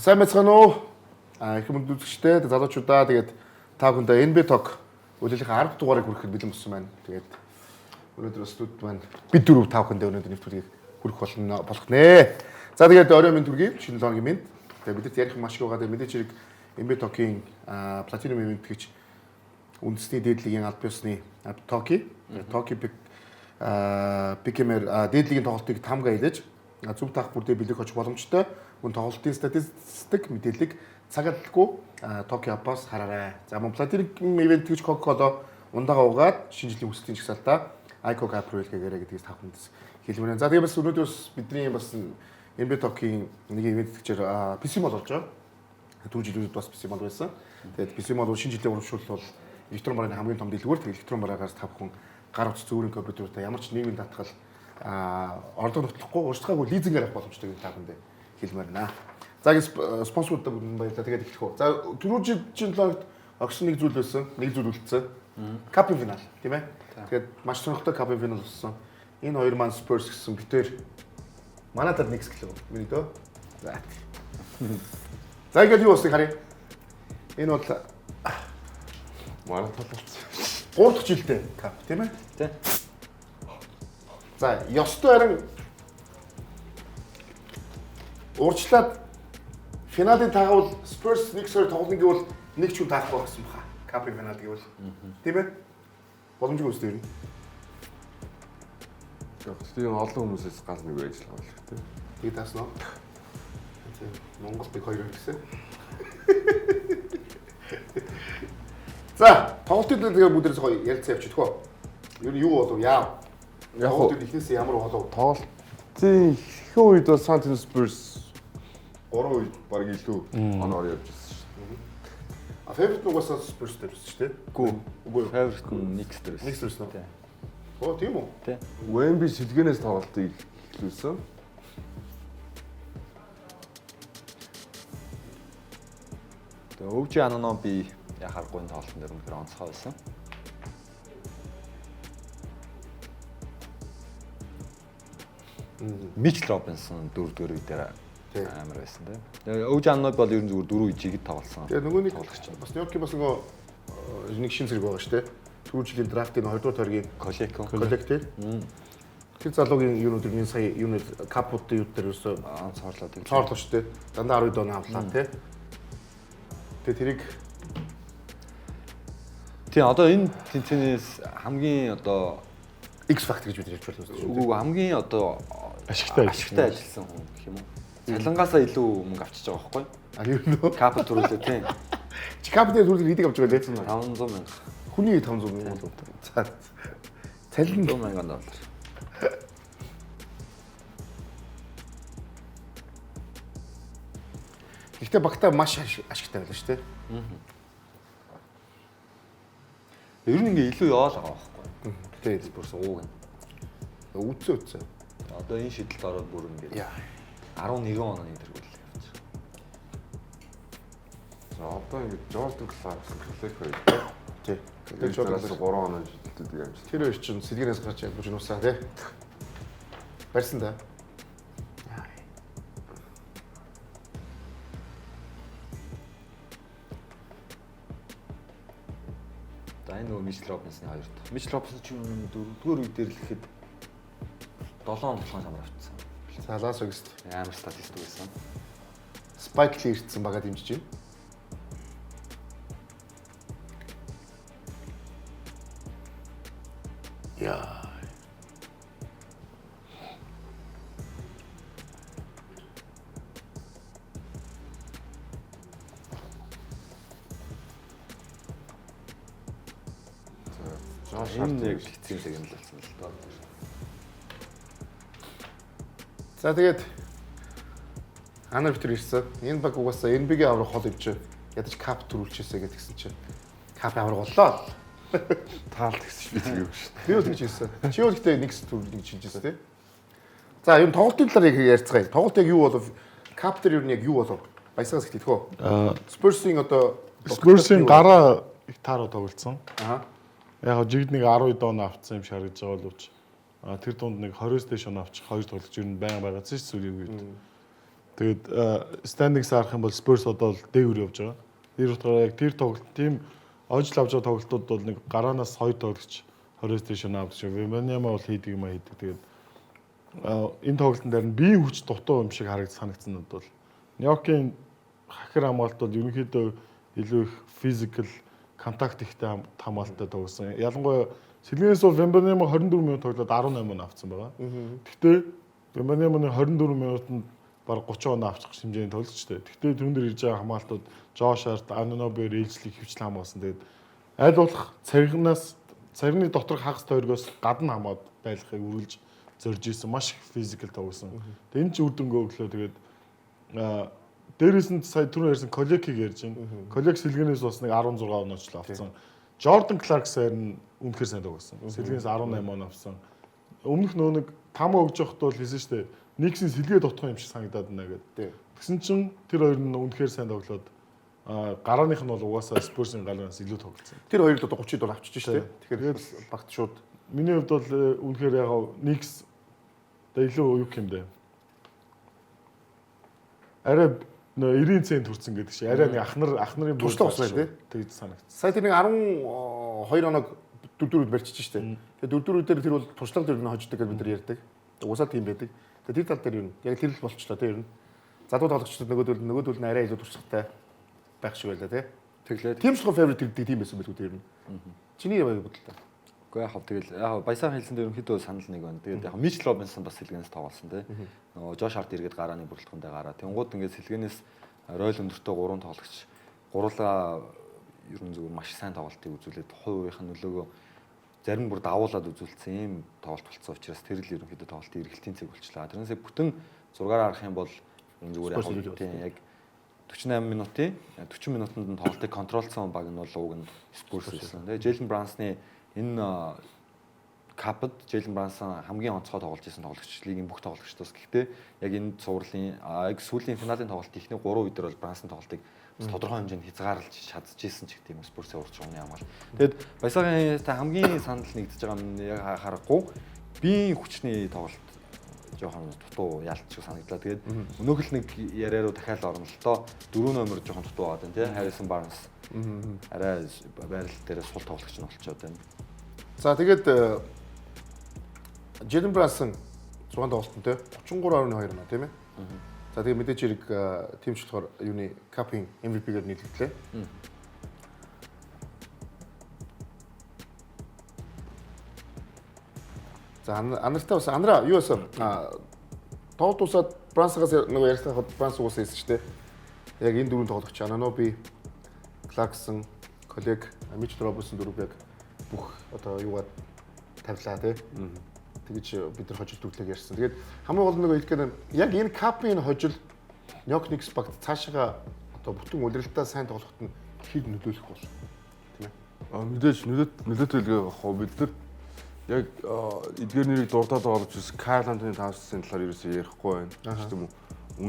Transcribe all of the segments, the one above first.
Сайн мэцхан уу? Их хүнд үзэгчтэй залуучуудаа тэгээд та бүхэндээ NB Talk үлээлийнхээ 10 дугаарыг хүрэхэд бэлэн болсон байна. Тэгээд өнөөдөр студид маань бид дөрөв та бүхэндээ өнөөдөр нэвтрүүлгийг хүргэх болох нэ. За тэгээд орой минь түргий шинэ лоогийн минь. Тэгээд бидэрт ярих маш их байгаа. Тэгээд мэдээж хэрэг NB Talk-ийн Platinum event гэж үндэсний дээдлэгийн аль биесны Talk-ийн Pick-Emmer дээдлэгийн тоглолтыг тамга хэлж зөв таах бүрдээ бэлэг очих боломжтой. Мөн тоглолтын статистик мэдээллийг цагааталгүй Tokyo App-аас хараарай. За мөн Platinum event гэж Coca-Cola ундаага угаад шинэ жилийн хүсэлтийн чагсаалтаа iCoke app руу илгээгээрэй гэдгийг та бүхэнд хэлмээр. За тэгээд бас өнөөдөр бас бидний бас NB Talk-ийн нэг event гэхээр PC Mall болж байгаа. Түрүү жилүүд бас PC Mall байсан. Тэгээд PC Mall шинэ жилийн урамшуул бол электрон барааны хамгийн том дэлгүүр. Тэгээд электрон бараагаас та бүхэн гар утас зөөрийн компьютертэй ямар ч нийгмийн даатгал орлого нөтлөхгүй урьдчилгаагүй лизингээр авах боломжтой гэдэг та бүхэнд хэлмээр байна. За ингэ спонсоруудад баярлалаа. Тэгээд эхлэх үү. За түрүү жилийн логт огсон нэг зүйл байсан. Нэг зүйл үлдсэн. Капын финал, тийм ээ. Тэгээд маш сонирхолтой капын финал болсон. Энэ хоёр маань Spurs гэсэн битээр манайдад Knicks гэлээ. Миний дөө. За. За ингэ юу болсон харъя. Энэ бол манай толгоц. 3 дахь жилдээ кап, тийм ээ. Тий. За, ёстой харин урьдчилаад финалын таагавал Spurs Knicks-ээр тоглоно гэвэл нэг ч хүн таах байх гэсэн баха. Капын финал гэвэл. Тийм ээ? Боломжгүй үстэй юм. Тийм олон хүмүүсээс гал нэг байж л байгаа л тийм. Тэгээд таснаа. Тийм Монгол биг хоёр гэсэн. За, тоглолтын дээр бүгдээс гоё ярилцаа явчихдаг уу? Юу болов яав? Яг нь ихнээсээ ямар болов? Тоглолтын ихэнх үед бол San Antonio Spurs 3 үед баг илүү оноор явж байсан шүү. Favorite нугасаа Spurs дээр байсан шүү дээ. Үгүй favorite нь Knicks дээр байсан. Knicks байсан уу? Оо тийм үү? Тий. Wemby сэлгэнээс тоглолтыг эхлүүлсэн. Тэгээ өвжи Анано би яхааргүй тоглолтын дээр үнэхээр онцгой байсан. Mitchell Robinson 4-р үе дээр амар байсан тийм. Тэгээ өвжи Анано бол ер нь зүгээр 4 үе жигэд тоглосон. Тэгээ нөгөө нэг бас Нью-Йоркийн бас нөгөө нэг шин зэрэг байгаа шүү дээ. Түрүү жилийн драфтын 2 дугаар тойргийн коллект тийм. Тэр залуугийн юунуудын сая юунууд капуудын юуд дээр ерөөсөө цоорлоо шүү дээ. Дандаа 10 доноо авлаа тийм. Тэгээ тэрийг тий одоо энэ тэнцэнээс хамгийн одоо X factor гэж бид ярьж байна шүү дээ. үгүй хамгийн одоо ашигтай ажилласан хүн гэх юм уу. Цалингаасаа илүү мөнгө авчиж байгаа байхгүй? А юу нөө? Кап төрүүлээ тийм. Чи кап дээр түрүүлэг хийдэг авч байгаа лээ. 500 мянга. Хүний 500 мянга бол. За. Цалин 100 мянган доллар. Гэхдээ багтаа маш ашигтай байлаа шүү дээ. Ер нь ингээ илүү яваал байгаа байхгүй? Тэгээд Бүрс ууг. үтсээ. Одоо энэ шийдэлд ороод бүр ингээ Яа. 11 онооны тэргүүл явж. За одоо ингэ Jordan Clarkson байх. Тий. Тэгээд Jordan 3 оноо шидэлтэй юм шиг. Тэр хоёр чинь сэлгэнээс гарч явж нуусаа тий. Барьсан да. За энэ нөгөө Mitchell Robinson 2 дахь. Mitchell Robinson ч 4-р үе дээр л ихэд 7 тоглоом амар авчихсан. За Лас Вегаст Амар статистик байсан. Spike Lee ирсэн байгаа дэмжиж байна. Яа. Энэ яг хэцүү загнал болсон л доо. За тэгээд Анар битэр ирсэн. Энэ баг угаасаа NBA-ийн аврах хол ивч ядаж кап төрүүлчихсэн гэдгсэн чинь кап аврах боллоо. Таалт гэсэн би тийм шүү. Би юу тэгж хэлсэн. Чи юу гэхдээ нэг төрүүлж хэлжсэн тий. За энэ тоглолтын талаар яг ярьцгаая. Тоглолт яг юу болов? Кап дээр юу яг юу болов? Баясгаас ихтгэв. Spurs-ийн одоо Spurs-ийн гараа их тааруу тоглолцсон. Аа. Яг жигд нэг 10 дон авцсан юм шиг харагдаж байгаа боловч тэр дунд нэг 20-с дээш он авчих 2 тоглогч юу байн байгаа ч сүрийг үед. Тэгээд standings харах юм бол Spurs одоо л дээгүүр явж байгаа. Тэр утгаараа яг тэр тоглолт тийм ожил авч байгаа тоглолтууд бол нэг гараанаас 2 тоглогч 20-с дээш он авчих. Вембаньяма бол хийдэг юм а хийдэг. Тэгээд энэ тоглолтын дээр нь биеийн хүч дутуу юм шиг санагдсан нь бол Ньокийн хакер хамгаалт бол ерөнхийдөө илүү их physical контакт ихтэй хамгаалалттай тоглосон. Ялангуяа сэлгэнээс бол Вембаньяма 24 минут тоглоод 18 он авцсан байгаа. Гэхдээ Вембаньяманы 24 минутанд баг 30 он авчих хэмжээний тоглолцтой. Гэхдээ түүн дээр ирж байгаа хамгаалтууд Жош Арт, Анунобер ээлжлэх хөвчлэн хамгаалсан. Тэгээд аль болох царигны доторх хагас тойргоос гадна хамаад байлгахыг үргэлж зорж исэн. Маш их физикал тоглосон. Тэгээд энэ ч үр дүнгээ өглөө. Тэгээд дээрээс нь сая түрүү ярьсан Колекиг ярьж байна. Колек сэлгэнээс бас нэг 16 онооч л авсан. Jordan Clarkson нь үнэхээр сайн тоглосон. Сэлгэнээс 18 он авсан. Өмнөх нөө нэг там өгж явахд бол хэлсэн шүү дээ. Никсийн сэлгээ дотох юм шиг санагдаад байна гэдэг. Тэгсэн чинь тэр хоёр нь үнэхээр сайн тоглоод гарааных нь бол угаасаа Spurs-ийн гараанаас илүү тоглосон. Тэр хоёр л одоо 30 дол авчиж шүү дээ. Тэгэхээр багт шууд. Миний хувьд бол үнэхээр яг Никс одоо илүү юу юм бэ? Арай 90 цент хүрсэн гэдэг шиг. Арай нэг ахнарын туслах усаа тий. Тэгж санагд. Сая тэр нэг 12 оног 4-4-д барьчих шүү дээ. Тэгээ 4-4 дээр тэр бол туршлага дээр нь хождог гэж бид нар ярьдаг. Уусаа тийм байдаг. Тэгээ тэр тал дээр юу? Яг тэр л болчихлоо тий ер нь. Задуу тоглогчдод нөгөөдөл нь арай илүү туршлагатай байх шиг байлаа тий. Тэглээ. Team score favorite гэдэг тийм байсан байх үү тэр нь. Чиний яг бодлоо. Гэхдээ яг тэгэл яг баясаа хэлсэн дээр ерөнхийдөө санал нэг байна. Тэгээд яг Mitch Robinson бас сэлгэнээс тоглосон тий. Нөгөө Josh Hart иргэд гарааны бүрэлдэхүүндээ гараа. Тэнгууд ингээд сэлгэнээс ройл өндөртөө 3 тоглогч гурлаа ер нь зүгээр маш сайн тоглолтыг үзүүлээд хувийнхаа нөлөөгөө зарим бүр давуулаад үзүүлсэн юм тоглолт болсон учраас тэр л ерөнхийдөө тоглолтын эргэлтийн цэг болчлаа. Тэрнээсээ бүтэн 6-аар харах юм бол энэ зүгээр яг 48 минутын 40 минутанд нь тоглолтыг контролцсон баг нь бол уг нь Spurs байсан. Тэгээ Jalen Brunson-ы энэ капд Jalen Brunson хамгийн онцгой тоглож исэн тоглогч лигийн бүх тоглогчдоос. Гэхдээ яг энэ цувралын яг сүүлийн финалийн тоглолт ихний 3 үедэр бол Brunson тоглолтыг тодорхой хэмжээнд хязгаарлаж чадчихсэн ч гэх юм Spurs-ийн урд шугны хамгаал. Тэгэд баясаагийн хамгийн санал нэгдэж байгаа нь яг харахгүй биеийн хүчний тоглолт жоохон дутуу яалтч санагдлаа. Тэгээд өнөөх л нэг яриа руу дахиад орно л доо 4 номер жоохон дутуу байгаад байна тий. Harrison Barnes. Арай байрал дээр сул тоглогч нь болчиход байна. За тэгээд Jalen Brunson 6 тоглолтонтой 33.2 оноо тийм ээ. За тэгээд мэдээж хэрэг тимч болохоор юуны капын MVP-гээр нийлүүллээ. За анартай бас анара юу байсан? Тоглолт усаад Brunson-гаас нөгөө ярьсан Brunson уусаа хэлсэн шүү дээ. Яг энэ дөрвөн тоглогч Anunoby, Clarkson, Colleg, Mitch Robinson дөрөв яг бүх одоо юугаар тавилаа тий. Тэгэж бид нар хожил төглөөг ярьсан. Тэгээд хамгийн гол нэг хэлэх нь яг энэ капын хожил Ньок Никс багт цаашаа одоо бүтэн улиралтаа сайн тоглоход нь хэд нөлөөлөх бол тийм ээ. Мэдээж нөлөөтэй хэлгээ авах бид нар яг эдгээр нэрийг дурдаад байгаа учраас Kyle Anthony Towns-ын талаар ерөөсөө ярихгүй байна. Тийм үү?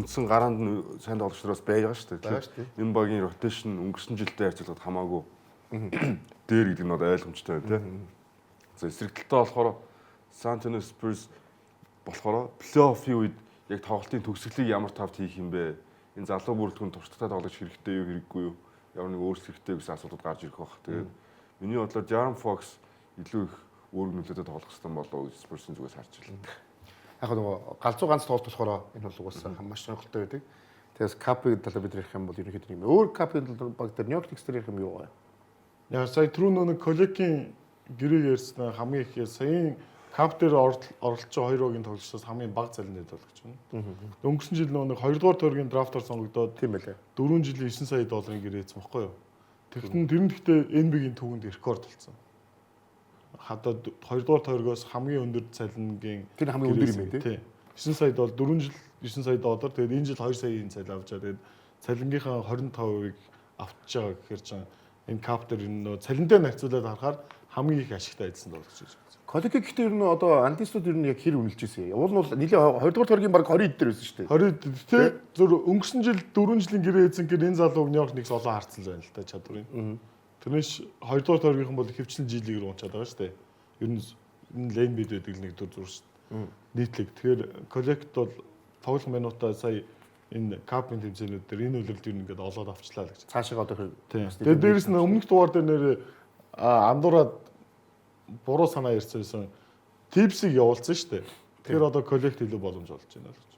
Үндсэн гараанд нь сайн тоглогчдоос байгаа шүү дээ. Энэ багийн ротейшн өнгөрсөн жилдээ харьцуулахад хамаагүй дээр гэдэг нь одоо ойлгомжтой байна тийм. За эсрэг талтай болохоор San Antonio Spurs болохоор плей-оффын үед яг тоглолтын төгсгөлийг ямар тавд хийх юм бэ? Энэ залуу бүрэлдэхүүн туршлагатай тоглож хэрэгтэй юу хэрэггүй юу? Ямар нэг өөрчлөлт хэрэгтэй гэсэн асуудал гарч ирэх байх. Тэгээд миний бодлоор Darren Fox илүү их өөрөг нөлөөтэй тоглох хэрэгтэй болов гэж Spurs-ийн зүгээс харж байна. Яг нөгөө галзуу ганц тоглолт болохоор энэ бол угаасаа маш сонирхолтой байдаг. Тэгээс капын талаар бид ярих юм бол ерөнхийдөө юм. Өөр капын талаар баг дээр Ньок Никс дээр ярих юм юу вэ? Яг сая түрүү нэг Колекийн гэрээ ярьсан хамгийн их саяын кап дээр оролцож 2 өгийн тоглолчдоос хамгийн бага залинтай тоглогч байна. Өнгөрсөн жил нэг 2 дугаар тойргийн драфтаар сонгогдоод тийм байлаа. 4 жилийн 9 сая долларын гэрээ хийсэн баггүй юу? Тэгтэн тэр нь гэхдээ NBA-ийн төвөнд рекорд болсон. хадаа 2 дугаар тойргоос хамгийн өндөр цалингийн Тэр хамгийн өндөр юм тий. 9 саяд бол 4 жил 9 сая доллар. Тэгээд энэ жил 2 саяын цалин авч байгаа. Тэгээд цалингийнхаа 25%-ийг авчиж байгаа гэхээр чинь энэ каптер энэ цалин дээр нахицуулаад харахаар хамгийн их ашигтай ажилласан болох гэж байна. Коллег гэхдээ ер нь одоо антистууд ер нь яг хэр үнэлж ирсэн юм. Уул нь бол нийлээ 20 дугаар тойргийн баг 20 дээр байсан шүү дээ. 20 тий зөв өнгөрсөн жил 4 жилийн гэрээ эзэн гэр энэ залууг Нью-Йорк Никс олон харцсан байна л та чадварыг. Тэрнээс 2 дугаар тойргийнхан бол хөвчлэн жилийг уучаад байгаа шүү дээ. Ер нь энэ лейн бид байдаг л нэг дүр зур шүү дээ. Нийтлэг. Тэгэхээр коллект бол тоглох минутаа сая энэ капын тэмцээнүүд дээр энэ үлрэлт юу нэгээд олоод авчлаа л гэж. Цаашаа одоо тэгээд дээрэс нь өмнөх дугаар дээр нэр андуураад буруу санаа ярьсан типсийг явуулсан шүү дээ. Тэгэхээр одоо коллект илүү боломж олж байна л гэж.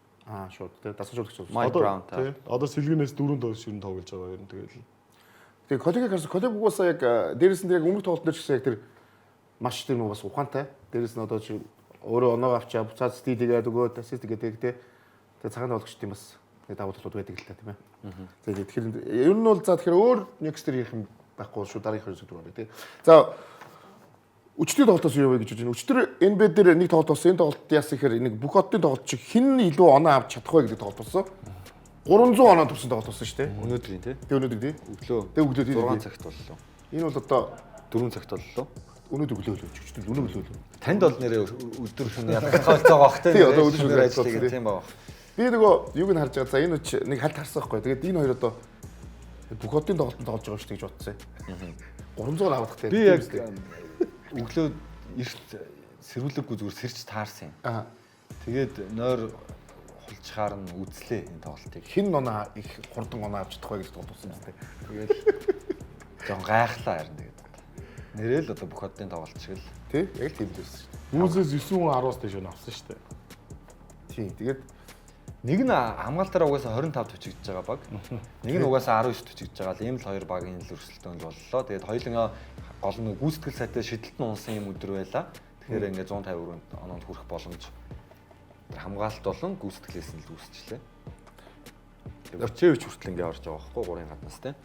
Шууд тэгээд дасгалжуулагч болсон. Майк Браун та. Одоо сэлгэнээс 4 төгс юм тоглож байгаа юм тэгээд. Тэгээд коллег угаасаа яг дээрэс нь яг өмнөх тоглолт дээр ч гэсэн яг тэр маш тэр нуу бас ухаантай. Дээрэс нь одоо чи өөрөө оноо авчаа буцаад стилигээд өгөөд ассист гэдэг те. Тэгээд цагаан тоглогчд юм бас давуу талууд байдаг л та тийм ээ. Тэгэхээр ер нь бол за тэгэхээр өөр next дээр ярих юм байхгүй шүү дараагийн хэсэг рүү тий. За өчтөр тоглолтоос юу вэ гэж бодож байна. Өчтөр NBA дээр нэг тоглолт болсон. Энэ тоглолт яасан гэхээр нэг бүх хотын тоглолт шиг хэн илүү оноо авч чадах вэ гэдэг тоглолт болсон. 300 оноо төрсэн тоглолт болсон шүү дээ. Өнөөдрийн тий. Тэг өнөөдөр тий. Өглөө. Тэг өглөө тий. 6 цагт боллоо. Энэ бол одоо 4 цагт боллоо. өнөөдөр өглөө өчтөр өнөөдөр өглөө. Танд бол нэрээ өдөр шөнө ялгахалцаа байгаа хтэй. Тий одоо өдөр шөнө ажилладаг тийм байгаа. Би нөгөө юуг нь харж байгаа. За энэ нэг хальт харсан байхгүй. Тэгээд энэ хоёр одоо бүх хотын тоглолтод тоглож байгаа шүү дээ гэж бодсон. 300 авах хэрэгтэй. Би яг өглөө эрт сэрүүлэггүй зүгээр сэрч таарсан юм. Тэгээд нойр хулчгаар нь үзлээ энэ тоглолтыг. Хин оноо их хурдан оноо авч чадах вэ гэж бодсон юм зү. Тэгээд жон гайхлаа харин тэгээд. Нэрэл одоо бүх хотын тоглолт шиг л. Тий, яг л тийм л байсан шүү дээ. Хүмүүсээс 910-аас дэш авсан шүү дээ. Тий, тэгээд нэг нь хамгаалтаараа угаасаа 25 төчигдж байгаа баг. Нэг нь угаасаа 19 төчигдж байгаа л ийм л хоёр багийн л өрсөлдөөн боллоо. Тэгээд хоёулаа гол нь гүйцэтгэл сайтай шидэлт нь унсан юм өдөр байла. Тэгэхээр ингээд 150 оноонд хүрэх боломж хамгаалалт болон гүйцэтгэлээс нь л үүсчлээ. Өчөөч хүртэл ингээд орж байгаа байхгүй гурийн гаднаас те.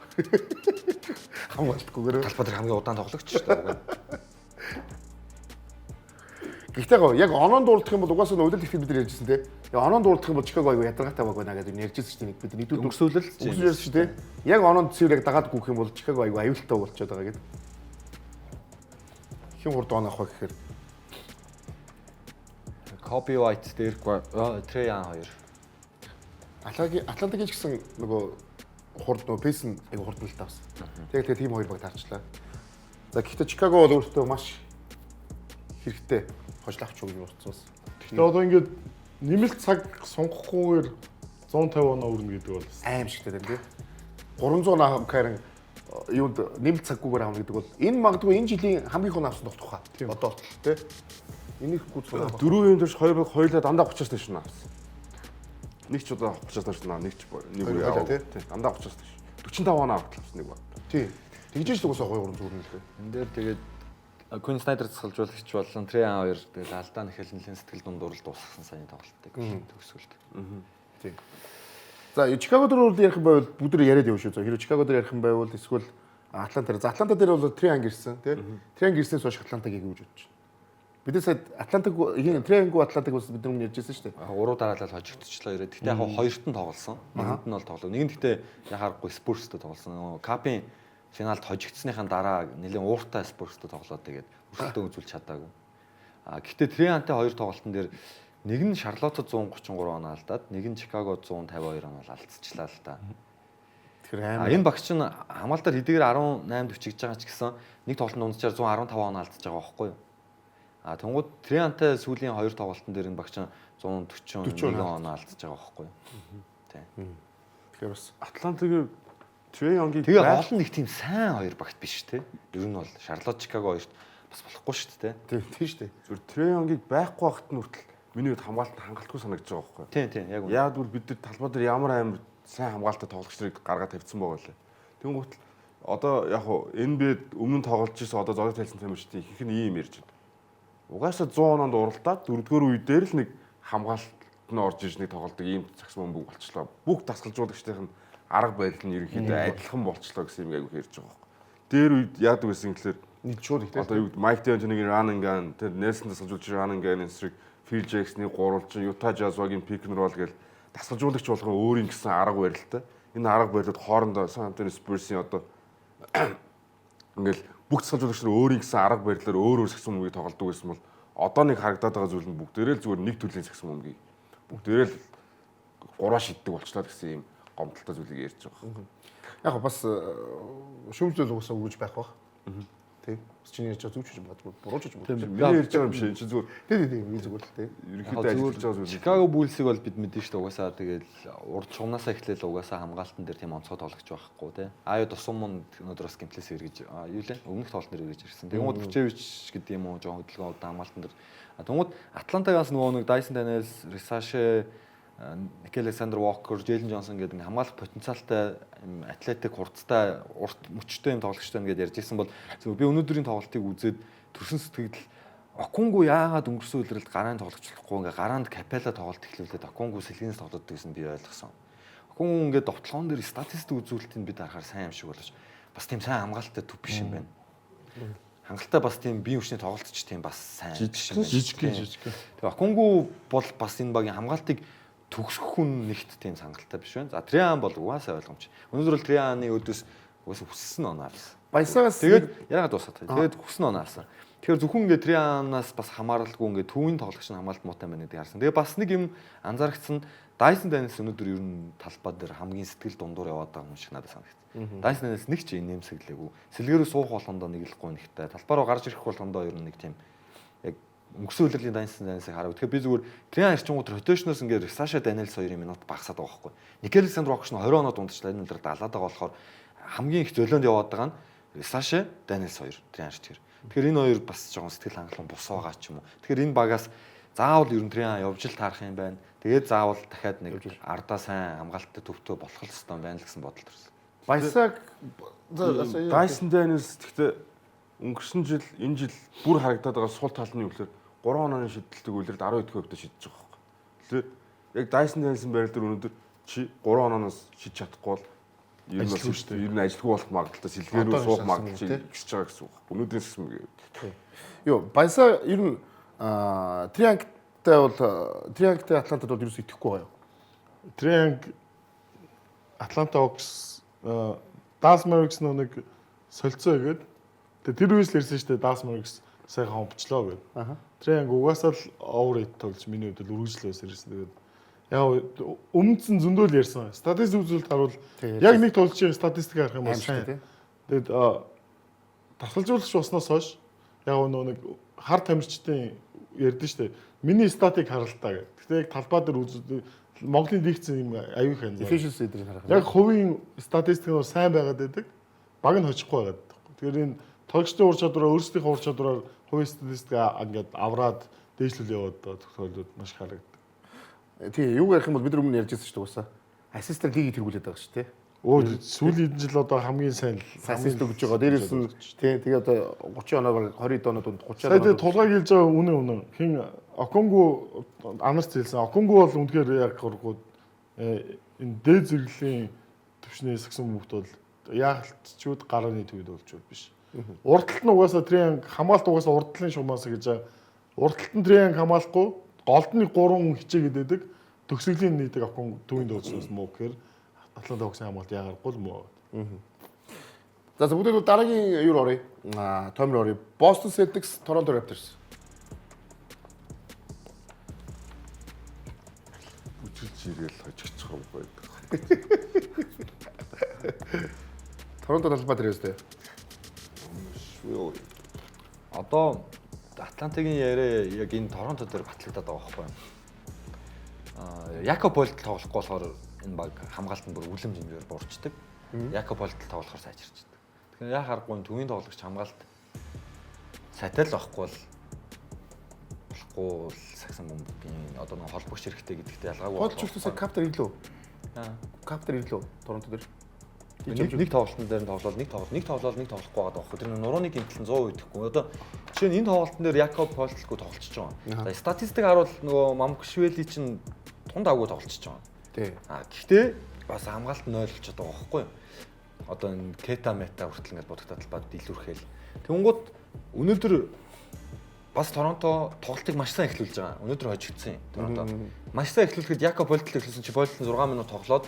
хамгаалтгүйгээр Талбай дээр хамгийн удаан тоглогч шүү дээ. Гэхдээ яг оноонд дуулах юм бол угаасаа удирдах их бид нар ярьжсэн те. Яг оноонд дуулах юм бол Чикаго аягүй ядаргаатай баг байна гэдэг нь ярьжсэн шүү дээ. Бид нэгдүгээр Өнгөсөөлөл шүү дээ. Яг оноонд цэвэр яг дагаад гүөх юм бол Чикаго аягүй аюултай болчиход байгаа гэдэг. Хин хурд оноо авах гэхээр Коби Вайт дээргүй Трей Ян хоёр. Атлантагийн ч гэсэн нөгөө хурд нөгөө пейс нь аягүй хурдан л таасан. Тэгээд тийм хоёр баг таарчлаа. За гэхдээ Чикаго бол өөртөө маш хэрэгтэй хожлоогч үг болсон. Гэхдээ одоо ингээд нэмэлт цаг сунгахгүйгээр 150 оноо өрнө гэдэг бол аим шигтэй тийм. 300 оноо харин юунд нэмэлт цаггүйгээр авна гэдэг бол энэ магадгүй энэ жилийн хамгийн их оноо авсан тухай. Одоо тийм. Энийг гүцээ. 4 юм дэвш 2 баг хоёулаа дандаа 30-аас дэш наа. Нэг ч удаа 30-аас дэш наа, нэг ч нэг үе яваа. Тийм. Дандаа 30-аас дэш. 45 оноо автлаа нэг баг. Тийм. Тэгж л уусаа 2 зүгээр нэлээ. Энд дээр тэгээд Queen Snyder засгалжуулагч болон Trey Young хоёр тэгээд алдаа нэхэл нэлийн сэтгэл дундуур дуусгасан саяны тоглолтыг төгсгөлт. Тийм. За Чикаго дээр бол ярих юм байвал бүгд яриад явна шүү. Хэрэв Чикаго дээр ярих юм байвал эсвэл Атланта дээр. За Атланта дээр бол Trey Young ирсэн тийм. Trey Young ирснээс хойш Атлантаг яг гэж бодож байна. Бид сая Атлантаг Trey Young Атлантаг бас бид нар ярьжсэн шүү дээ. Уруу дараалал хожигдчихлоо ирээд. Гэтэ яг хоёрт нь тоглосон. Нэгэнд нь бол тоглоо. Нэг нь гэтэ яхаарахгүй Spurs-тэй тоглосон. Капын финалд хожигдсныхаа дараа нэлээд ууртай Spurs-тэй тоглоод тэгээд өрсөлдөөн үзүүлж чадаагүй. Гэтэ Trey Young-тай хоёр тоглолтын дээр нэг нь Шарлоттод 133 оноо алдаад, нэг нь Чикагод 152 оноо алдчихлаа л та. Тэгэхээр энэ багч нь хамгаалтаар хэдийгээр 18 40 гэж байгаа ч гэсэн нэг тоглолтын дундчаар 115 оноо алдчихж байгаа байхгүй юу? Тэнгууд Trey Young-тай сүүлийн хоёр тоглолтын дээр энэ багч нь 141 оноо алдчихж байгаа байхгүй юу? Тийм. Тэгэхээр бас Атлантагийн Trey Young-ийг тэгээ гол нь нэг тийм сайн хоёр багт биш те. Ер нь бол Шарлотт Чикаго хоёрт бас болохгүй шүү дээ. тийм шүү дээ. зүгээр Trey Young-ийг байхгүй байхад нь хүртэл миний хувьд хамгаалалт хангалтгүй санагдаж байгаа байхгүй юу? Тийм яг үнэ. Яг бол бид нар талбай дээр ямар амар сайн хамгаалалттай тоглогч нарыг гаргаад тавьсан байгаа лээ. Тэнгуут одоо яг хуу NBA-д өмнө тоглож ирсэн одоо зодод тайлсан тамирчдын их нь ийм ярьж байна. Угаасаа 100 оноонд уралдаад 4-р үе дээр л нэг хамгаалалт нь орж ирж нэг тоглолтог ийм цагс бөмбөг болчихлоо. Бүх дасгалжуулагчдын арга барил нь ерөнхийдөө адилхан болчихлоо гэсэн юм айгу ярьж байгаа байхгүй. Дээр үед яадаг гэсэн гэхэлэр Нэг шууд их Одоо юу Майк Д'Антонигийн running gun, тэр Нельсон тасгалжуулж running gun эсрэг Phil Jackson-ы гурвалжин Utah Jazz багийн pick and roll гэж тасгалжуулагч болгон өөрийн гэсэн арга барилтай. Энэ арга барилууд хоорондоо San Antonio Spurs-ийн одоо ингээл бүх тасгалжуулагч нар өөрийн гэсэн арга барилаар өөр сагсан мөгийг тоглодог гэсэн бол одоо нэг харагдаад байгаа зүйл нь бүгдээрээ л зүгээр нэг төрлийн сагсан мөгийг бүгдээрээ л гураа шиддэг болчлаа гэсэн юм гомдолтой зүйлийг ярьж байгаа. Яг бас шүүмжлэл уусаа өгж байх бах. Тийм. Чиний ярьж байгаа зүгч юм байна. Бурууч юм байна. Миний ярьж байгаа юм шиг чи зүгээр. Тийм би зүгээр л тийм. Ерөнхийдөө ажиллаж байгаа зүйл. Chicago Bulls-ыг бол бид мэдэн шүү дээ. Угаасаа тэгэл урд чугнаасаа эхлээл угаасаа хамгаалтан дээр тийм онцгой тоглогч байхгүй тий. Аюу тусам мөн өнөөдөр бас гимплээс эргэж юу лээ? Өмнөх тоглолт нэр эргэж ирсэн. Тэгмүүд Vucevic гэдэг юм уу жоохон хөдөлгөөн удаа хамгаалтан дээр. Тэгмүүд Атлантагаас нөгөө нэг Dyson Daniels, Risache, Nickel Alexander Walker, Jalen Johnson гэдэг хамгаалах потенциалтай атлетик хурцтай урт мөчтэй юм тоглогчтой нэгэд ярьж ирсэн бол би өнөөдрийн тоглолтыг үзээд төрсөн сэтгэл Окунгу яагаад өнгөрсөн үеэрэлд гараанд тоглогчлохгүй ингээ гараанд Капела тоглолт эхлүүлээд Окунгу сэлгэнээс тоглоод гэсэн би ойлгосон. Окунгу ингээ довтлогон дээр статистик үзүүлэлтийг бид харахаар сайн юм шиг болооч бас тийм сайн хамгаалалттай төв биш юм байна. Хангалттай бас тийм бие хүчний тоглолтч тийм бас сайн биш юм байна. Жижиг. Тэгээ Окунгу бол бас энэ багийн хамгаалтыг төгсөх хүн нэгт тийм сангалтай биш байна. За Триан бол угаасаа ойлгомж. Өнөөдөр бол Трианы өдөөс угаасаа хүссэн оноо авсан. Баясагаас тэгээд яагаад дуусаад вэ? Тэгээд хүссэн оноо авсан. Тэгэхээр зөвхөн ингээ Трианаас бас хамааралгүй ингээ төвийн тоглогч нь хамгаалт муутай байна гэдгийг харсан. Тэгээ бас нэг юм анзаарчихсан Dyson Daniels өнөөдөр ер нь талбай дээр хамгийн сэтгэл дундуур яваад байгаа юм шиг надад санагдав. Dyson Daniels нэг ч нэмсэглээгүй. Сэлгэрүү суух болгондоо нэг л гоо нэгтэй. Талбай руу гарч ирэх болгондоо ер нь нэг тийм яг өнгөрсөн үеэрлийн Dyson Daniels-ыг харав. Тэгэхээр би зүгээр Триан ирчингууд ротейшноос ингээ Risache Daniels 2 минут багасаад байгаа байхгүй. Nickel Alexander Walker нь 20 оноо дундчлаа энэ өдөр далаад байгаа болохоор хамгийн их зөлөөнд яваад байгаа нь Risache Daniels 2 Триан ирчихэр. Тэгэхээр энэ хоёр бас жоохон сэтгэл хангалуун бус байгаа ч юм уу. Тэгэхээр энэ багаас заавал ер нь Триан явж л таарах юм байна. Тэгээд заавал дахиад нэг ардаа сайн хамгаалттай төвтэй болох л хэвээр байна л гэсэн бодол төрсөн. Баясаг Dyson Daniels гэхдээ өнгөрсөн жил энэ жил бүр харагдаад байгаа сул тал нь юу гэхээр 3 онооны шидэлтийг үлрээд 12% шидэж байгаа байхгүй. Тэгэхээр яг Dyson Daniels-ын байр дээр өнөөдөр чи 3 онооноос шидэж чадахгүй бол ер нь ажилгүй болох магадлалтай сэлгээрүү суух магадлал ихсэж байгаа гэсэн үг. Өнөөдрийн систем гээ. Юу, баясаа ер нь Триангтай Атлантад бол юу ч итгэхгүй байгаа юу? Трианг Атланта Hawks Dallas Mavericks нэг солилцоо игээд тэр үеэс л ирсэн шүү дээ. Dallas Mavericks сайхан хомбчлоо гэдэг. Трианг угаасаа л overrate тоглож миний хувьд үргэлжлээс ирсэн. Тэгээд яг өмнөсөн зөндөл ярьсан. Статистик үзүүлэлт харуул яг нэг тоглолчийн статистик харах юм бол сайн. Тэгээд тасгалжуулагч болсноос хойш яг нэг хар тамирчдын ярьдэн шүү дээ. Миний статик харалтаа гэдэг. Гэхдээ яг талбай дээр үзвэл Монголын дигцэн юм аюул их анзаа. Efficiency дээр харах. Яг хувийн статистик нь сайн байгаад байдаг. Баг нь хочихгүй байгаад. Тэгэхээр энэ тоглогчдын ур чадвараа өөрсдийнхөө ур чадвараар хувийн статистик ингээд авраад дээшлүүл яваад тохиолдлууд маш их харагддаг. Тийм, юу ярих юм бол бид нар өмнө ярьж байсан шүү дээ уусаа. Ассистент лигийг тэргүүлээд байгаа шүү дээ. Сүүлийн жил одоо хамгийн сайн ассист өгж байгаа. Дээрээс нь тийм тэгээ одоо 30 оноо 20 оноо дунд 30 оноо. Тэгээ тулгааг хэлж байгаа үнэн. Хин Окунгу анарч хэлсэн. Окунгу бол үнэхээр яг гургууд энэ дээд зэрэглэлийн төвчнээс гисэн хүмүүс бол яалтчуд гарааны төвд болж биш. Урдталт нь угаасаа Трианг хамгаалт угаасаа урдтлын шугамаас гэж урдталт нь Трианг хамгаалахгүй голдны 3 хичээгээд байдаг. Төгсгөлийн нийтийг Окунгу төвийн дөөцөөс муу гэхээр Атланта Hawks хамгаалт яагаргүй л муу. За бүгд дараагийн юу оръё? Томир оръё. Boston Celtics, Toronto Raptors. Иргээл хожигч байгаа юм байдаг. Торонто талбай дээр өстэй. Одоо Атлантагийн яриа яг энэ Торонто дээр батлагдаад байгаа байхгүй юу? Якоб Болт тоглохгүй болохоор энэ баг хамгаалтанд бүр үлэм жимээр буурчдаг. Якоб Болт тоглохоор сайжирчдаг. Тэгэхээр яа харахгүй төвийн тоглогч хамгаалт сайтай л байхгүй бол сагсан бомбын одоо нэг холбогч хэрэгтэй гэдэгт ялгаагүй. Холч өсөсө каптер ирлөө. Каптер ирлөө Торонто дээр. Нэг тоглолтын дээр нь тоглоод нэг тоглолтгүй байгаа байхгүй. Тэр нурууны гэмтэл 100% идэхгүй. Одоо жишээ нь энэ тоглолтын дээр Якоб Полтлгүй тоглолцож байгаа. За статистик харуул нөгөө Мамкшвели чинь тунд агуу тоглолцож байгаа. Тий. Гэхдээ бас хамгаалт 0 болчиход байгаа байхгүй юу? Одоо энэ Кета мета хүртэл ингээд бодогдоод талбайд дэлгүрхэл Тэнгууд өнөөдөр бас Торонто тоглолтыг маш сайн эхлүүлж байгаа. Өнөөдөр хожигдсан юм. Торонто. Маш сайн эхлүүлэхэд Якоб Пойлтл эхлүүлсэн чи Пойлтл 6 минут тоглоод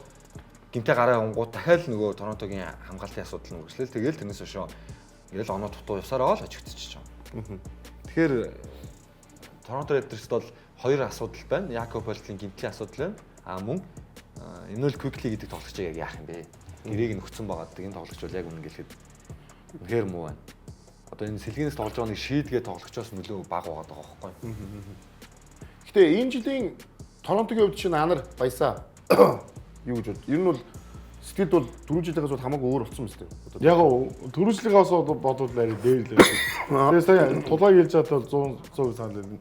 гинтээ гараа явангууд дахиад нөгөө Торонтогийн хамгаалтын асуудал нь үргэлжлээл. Тэгээл тэрнээс хойш ингээл оноо дутуу явсараа л хожигдчихж байгаа. Тэгэхээр Торонто Raptors бол хоёр асуудал байна. Якоб Пойлтлийн гинтлийн асуудал байна. Мөн Emmanuel Quickley гэдэг тоглогчийг яг яах юм бэ? Гэрээг нөхцөн байгаа гэдэг энэ тоглогч бол яг үнэн гэлэхэд үнэхээр муу байна. Одоо энэ сэлгэнээс тоглож байгаа нэг шийдгээ тоглогчоос нөлөө бага байгаа байхгүй. Гэтэ энэ жилийн Торонтогийн хувьд чинь Анар Баясаа юу гэж бод. Ер нь бол сэтгэлд бол 4 жилээс бол хамаагүй өөр болсон мэт дээ. Яг төрөжлөгөөс бодвол арай дээр л байна. Тэгээ сая тулааг хэлж чадвал 100% санал байна.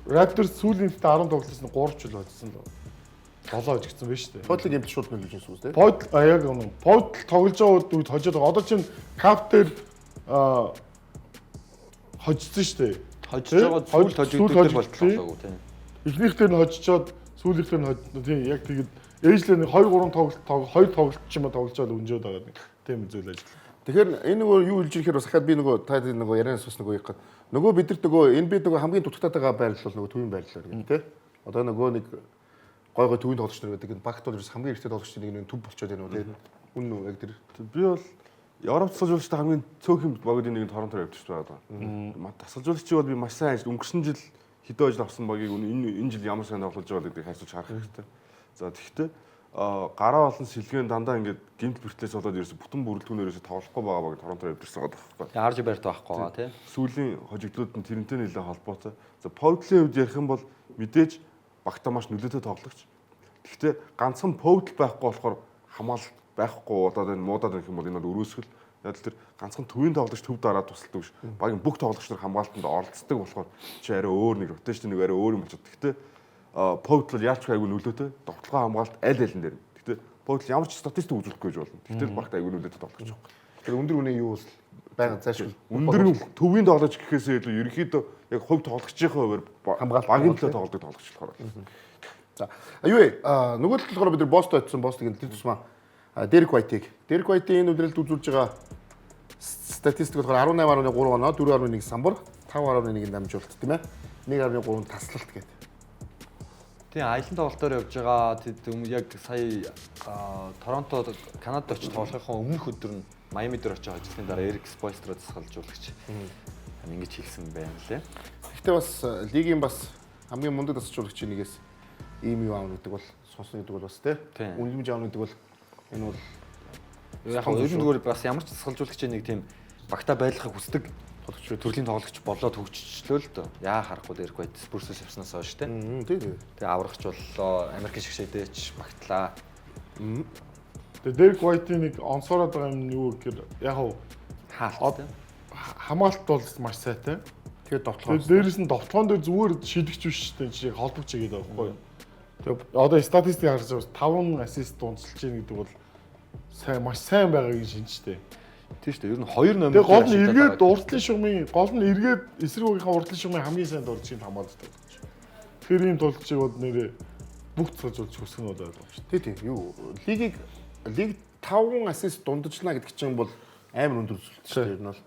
Raptors сүүлийн 10 тоглолтоос нь 3 жил болчихсон л. 7 хожигдсан байж тээ. Подлыг эмч шууд нөлөөлж байгаа юм шүү дээ. Яг үнэ. Подл тоглож байгаа үед хожоод байгаа. Одоо чинь каптер хожсон шүү дээ. Хожиж байгаа сүүл хожигддаг болчихлоогүй тийм. Эхнийхтэй нь хожичоод сүүлийнхтэй нь тийм яг тэгээд ээжлээ нэг 2 3 тоглолт ч юм уу тоглож байгаа өнжөөд байгаа нэг тийм зүйл ажил. Тэгэхээр энэ нөгөө юу хэлж ирэхээр бас хахад би нөгөө та нөгөө ярианаас бас нөгөө яг нөгөө бид нар нөгөө энэ бид нөгөө хамгийн дутагдаад байгаа байрлал бол нөгөө төвийн байрлал гэх тийм. Одоо нөгөө нэг гой төвийн тоглогч нар гэдэг энэ багт бол хамгийн ихтэй тоглогчдын нэг төв болчиход байна уу тийм. Үнэн үү яг тэр. Би бол Европ тасалжуулагчтай хамгийн цөөхөн богдын нэг нь Торонто Raptors байгаа. Тасалжуулагчид бол би маш сайн ажил өнгөрсөн жил хэдэн ажил авсан багийг энэ жил ямар сайн тоглож байгаа гэдгийг хайсууч харах хэрэгтэй. За тэгэхдээ гараа болон сэлгэн дандаа ингээд гинт бэртлээс болоод ерөөсө бүтэн бүрэлдэхүүнээрээс тоглохгүй байгаа баг Торонто Raptors байгаа байхгүй. Тэгээ RJ Barrett байхгүй байгаа тийм. Сүүлийн хожигдлууд нь тэрнтэй нэлээд холбоотой. За Повтлийн хувьд ярих юм бол мэдээж багтаа маш нөлөөтэй тоглогч. Гэхдээ ганцхан Повтл байхгүй болохоор хамгаалалт байхгүй удаад энэ муудаад ирэх юм бол энэ бол өрөөсгөл. Яг л тэр ганцхан төвийн тоглогч төв дараад тусалдаг биш. Багийн бүх тоглогч нар хамгаалтанд оролцдог болохоор чи арай өөр нэг ротейшн нэг арай өөр юм болчиход. Гэхдээ Повтл яаж ч айгүй нөлөөтэй. Тоглогоо хамгаалалт аль алин дээр. Гэхдээ Повтл ямар ч статистик үзүүлэхгүй гэж болно. Тэгтэл багт айгүй нөлөөтэй тоглогч байна. Тэр өндөр үнэ юу вэ? Байнга зайлшгүй. Өндөр төвийн тоглогч гэхээсээ илүү ерөнхийдөө яг хувь тоглогчийн хувьд багийн төлөө тоглодог тоглогч болохоор. За юу вэ? Нөгөө талд болохоор бид нар Бостон очсон. Бостонгийн тэр тусмаа Derek White-ийн энэ үдрэлд үзүүлж байгаа статистик болохоор 18.3 оноо, 4.1 самбар, 5.1 дамжуулалт тийм ээ. 1.3 таслалт гэдэг. Тийм аялын тоглолтоор явж байгаа яг сая Торонто Канадад очиж тоглохын өмнөх өдөр нь Майами дээр очиж ажилласны дараа Эрик Спойстроо засгалжуулагч ингэж хэлсэн байна лээ. Гэхдээ бас лигийн бас хамгийн мундаг засгалжуулагчийн нэгээс ийм юу аавна гэдэг бол сонсно гэдэг бол бас тийм. Үнэлэмж аавна гэдэг бол энэ бол яг нь зүгээр бас ямар ч засгалжуулагчийн нэг тийм багтаа байрлахыг хүсдэг төрлийн тоглогч болоод хөгжчлөө л дөө. Яа харахгүй дээр White Spurs-ээс явснаас хойш тийм. Тэгээ аврагч боллоо, Америкийн шгшээдээч багтлаа. Тэгээ Derek White-ийн нэг онцгороод байгаа юм юу гэхээр яг хаалт тийм. Хамгаалалт бол маш сайтай. Тэгээ довтлогоо. Дээрээс нь довтлогоон дээр зүгээр шидэгч биш шүү дээ. Чи холбогч хийгээд байгаа байхгүй юу? Тэгээ одоо статистик харж байгаа 5 ассист дундчилж байгаа гэдэг бол сайн маш сайн байгаагийн шинжтэй. Тийм шүү дээ. Ер нь 2 номер. Тэгээ гол нь эргээд уртлын шугмын гол нь эргээд эсрэгүүгийнхаа уртлын шугмын хамгийн сайн дурдчийг хамгаалдаг. Тэр ийм тулчийг бол нэрээ бүх цацуулж хүсэх нь болоод байгаа шүү дээ. Тийм. Юу лиг 5 ассист дундчлаа гэдэг чинь бол амар өндөр үзүүлэлт шүү дээ. Ер нь бол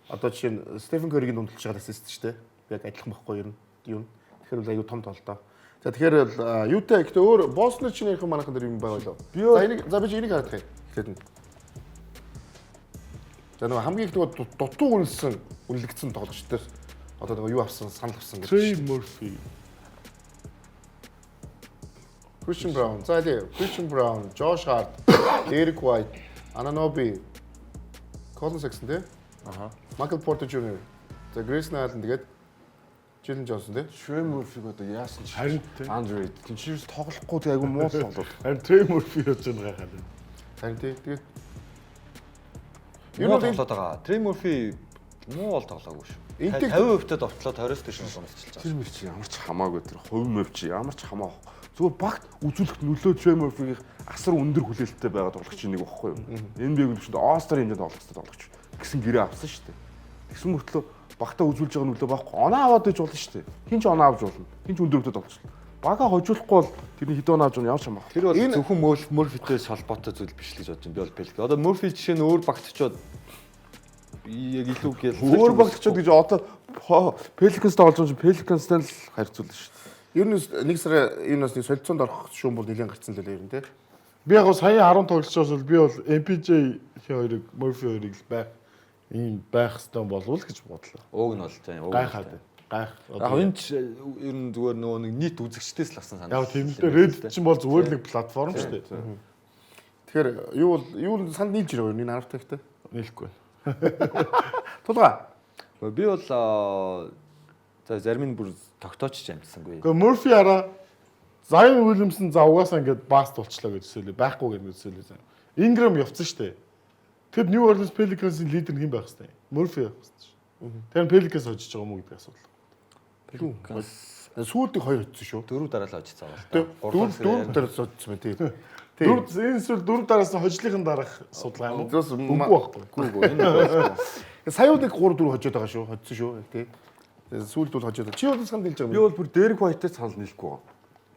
одоо жишээ нь Стефен Curry-гийн дундчилж байгаа ассист шүү дээ. Яг адилхан байхгүй ер нь. Юу. Тэгэхээр бол аюу том толдоо. За тэгэхээр юутай гэхдээ өөр Бостон чинь ярих манайхан дээр юм байгаа лөө. За би энийг харах юм. Тэгэхэд за нөгөө хамгийн их нөгөө дутуу үнэлэгдсэн тоглогчдоос одоо нөгөө юу авсан санал авсан гэж. Trey Murphy, Christian Brown, Christian Brown, Josh Hart, Derek White, Anunoby, Colin Sexton тий. Michael Porter Jr. За Grayson Allen тэгээд Jalen Johnson тий. Trey Murphy одоо яасан ч харин Andre тийчээс тоглохгүй тэг айгу муу тоглоод. Харин Trey Murphy гэж байгаа хаа. Харин тэгээд юу тоглоод байгаа. Trey Murphy муу бол тоглоогүй шүү. 50% довтлоод 20-с дээш нь гонцолж байгаа. Тэр мөр чи ямар ч хамаагүй тэр хувь мөв чи ямар ч хамаахгүй. Зүгээр багт үзүүлэх нөлөө Trey Murphy-ийн асар өндөр хүлээлттэй байгаа тоглогч нэг багхгүй юу. NBA гүншэнд All-Star хэмжээнд тоглогч гэсэн гэрээ авсан шүү дээ. Тэгсэн мөртлөө багтаа үзүүлж байгаа нөлөө байхгүй. Оноо аваад иж болно шүү дээ. Хин ч оноо авч болно. Хин ч өндөр хөвдөд болчихлоо. Бага хожуулахгүй бол тэрний хэдэн оноо авч ямар ч хамаагүй. Тэр бол зөвхөн Murphy-тэй холбоотой зүйл биш л гэж бодож байна. Би бол бэлэг. Одоо Murphy жишээ нь өөр багтчоод яг илүү гээл Өөр багчууд гэж одоо Pelicans-тай олж байгаа Pelicans-тай л харьцуулна шүү дээ. Ер нь нэг сар энэ бас солилцоонд орох шуум бол нэлээд гарцсан л ер нь тий. Би яг сая 10 тоглож байгаас бол би бол MPJ хоёрыг Murphy хоёрыг л байх ийм байх хэрэгтэй болов гэж бодлоо. Ууг нь болж байгаа. Гайхаад. Гайх. Яг энэ ч ер нь зүгээр нөгөө нэг нийт үзэгчдээс л авсан санаа. Яг тийм л дээ Reddit ч бол зүгээр л нэг платформ шүү дээ. Тэгэхээр юу санд нийлж ирээ энэ харавтай ихтэй. Нийлэхгүй. Тулгаа. Би бол за зарим нь бүр тогтоочч амжсангүй. Гэхдээ Murphy араа Zion Williamson за угаасаа ингээд баст болчлоо гэж төсөөлөө. Байхгүй гэж төсөөлөө. Ingram явцсан шүү дээ. Тэгэд New Orleans Pelicans-ийн лидер нь хэн байх хэвээр? Murphy байх хэвээр. Тэр Pelicans хожиж байгаа мó гэдэг асуудал. Сүүлдийг хоёр өтсөн шүү. Дөрөв дараа л очсон байгаа. Дөрөв дараа суудсан байх тийм. Энэ эсвэл дөрөв дараас хожлынхын дараах судалгаа юм уу? Зөвс Үгүй байхгүй. Үгүй энэ саяудыг 3-4 хожоод байгаа шүү. Хоцсон шүү тий. Сүүлд бол хожоод. Чи бол санд хэлж байгаа Би юм. бол бүр Derek White-тэй санал нийлэхгүй байна.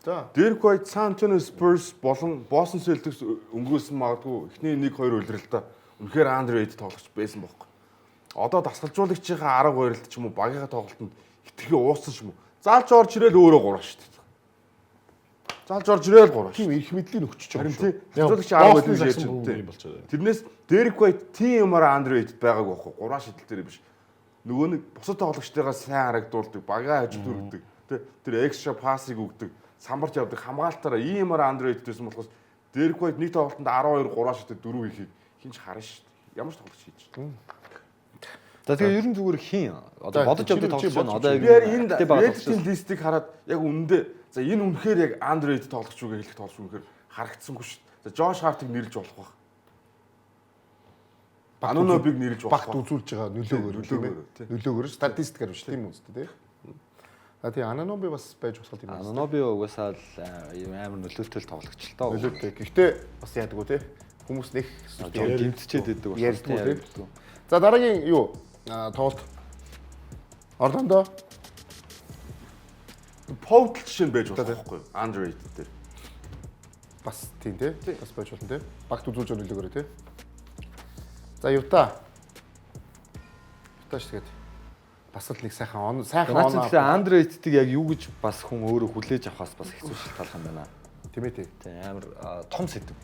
За. Derek White San Antonio Spurs болон Boston Celtics өнгөрөөсөн магадгүй эхний 1-2 үлрэлтээ үнэхээр underrated тоглогч байсан байхгүй. Одоо дасгалжуулагчийнхаа арга барилт ч юм уу багийнхаа тоглолтод хитрхи ууссан ч юм уу. Заалж орж ирэл өөрөө гурав шүү дээ. Заалж орж ирэл гурав. Тийм их мэдлийн өгчөж байгаа Харин шүү. тий. Дасгалжуулагч арга барилт ярьж юм байна. болчиход. Тэрнээс Derek White тийм юмараа underrated байгаагүй байхгүй. Гурван шидэл дээр биш. Нөгөө нэг бусад тоглогчтойгоо сайн харагдуулдаг, багаа хажууд өргөдөг. Тэр экстра пассыг өгдөг, самбарч явдаг, хамгаалтаараа ийм юмараа underrated байсан болохоос Derek White нэг тоглолтод 12 гурван шидэл 4 хийхийг хинч харна шүү дээ. Ямар ч тоглогч хийж. За тэгээ ер нь зүгээр хийн. Одоо бодож явдаг тоглогч байна. Одоо Би энэ Reddit-ийн листийг хараад яг үнэндээ за энэ үнэхээр яг underrated тоглогч юу гэж хэлэх тоглогч үнэхээр харагдсангүй шүү дээ. За Josh Hart-ыг нэрлж болох байх. Анунобыг нэрлж болох. Багт үзүүлж байгаа нөлөөгөөр статистикаар биш тийм үстэй тий. А тий Ананоби бас байж болох юм байна. Ананоби угаасаа л амар нөлөөтэй тоглогч л тоо. Нөлөөтэй. Гэхдээ бас яадаггүй тий. Хүмүүс нэг гимтчээд байдаг ярьдгүй тий. За дараагийн юу тоглолт Орландо Повтл жишээ нь байж болох байхгүй юу? Underrated дээр. бас тийм тий. Бас байж болно тий. Багт үзүүлж байгаа нөлөөгөөр тий. За Юта. Юташ тэгээд бас л нэг сайхан Наач тэгээ underrated-ийг яг юу гэж бас хүн өөрөө хүлээж авахаас бас хэцүү шил талах юм байна. Тийм ээ тий. Тийм амар том сэдв.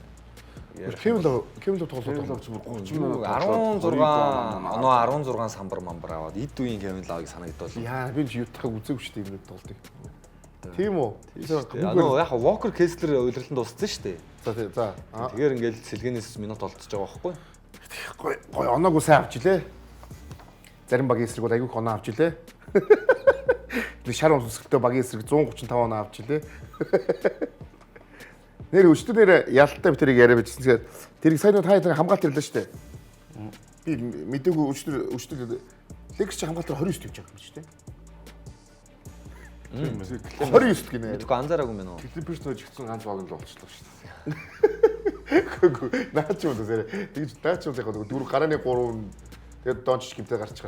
Кевло тоглолт Ловч бүр 30 16 оноо 16 самбар мамбар аваад эд үеийн Кевин Лавыг санагдвал. яа би Ютахыг үзээгүй шүү дээ юм тоглолтыг. Тийм үү? Анаа яг Walker Kessler удирдалтанд дууссан шүү дээ. За тий за. Тэгэхээр ингээл сэлгэнээс минут олдсож байгаа байхгүй. Гой оноогүй сайн авч илээ. Зарим багийн эсрэг бол айгүй оноо авч илээ. Нэг шар өмсөлтөө багийн эсрэг 135 оноо авч илээ. Нэр өчтөр ялтаа би тэрийг яриа бичсэн. Тэрийг сайн та хамгаалт ирлээ шүү дээ. Би мэдээгүй өчтөр Лекс чи хамгаалтаар 29 тавьж байгаа юм шүү дээ. 29 гинэ. Мэдгүй анзаараагүй мэн үү. Clippers нөжигдсэн ганц баг л болчихлоо шүү дээ. Гүг наач юм даа. Тэгж наач юм яг дөрөв гарааны 3 тэгээд доонч гимтэй гарч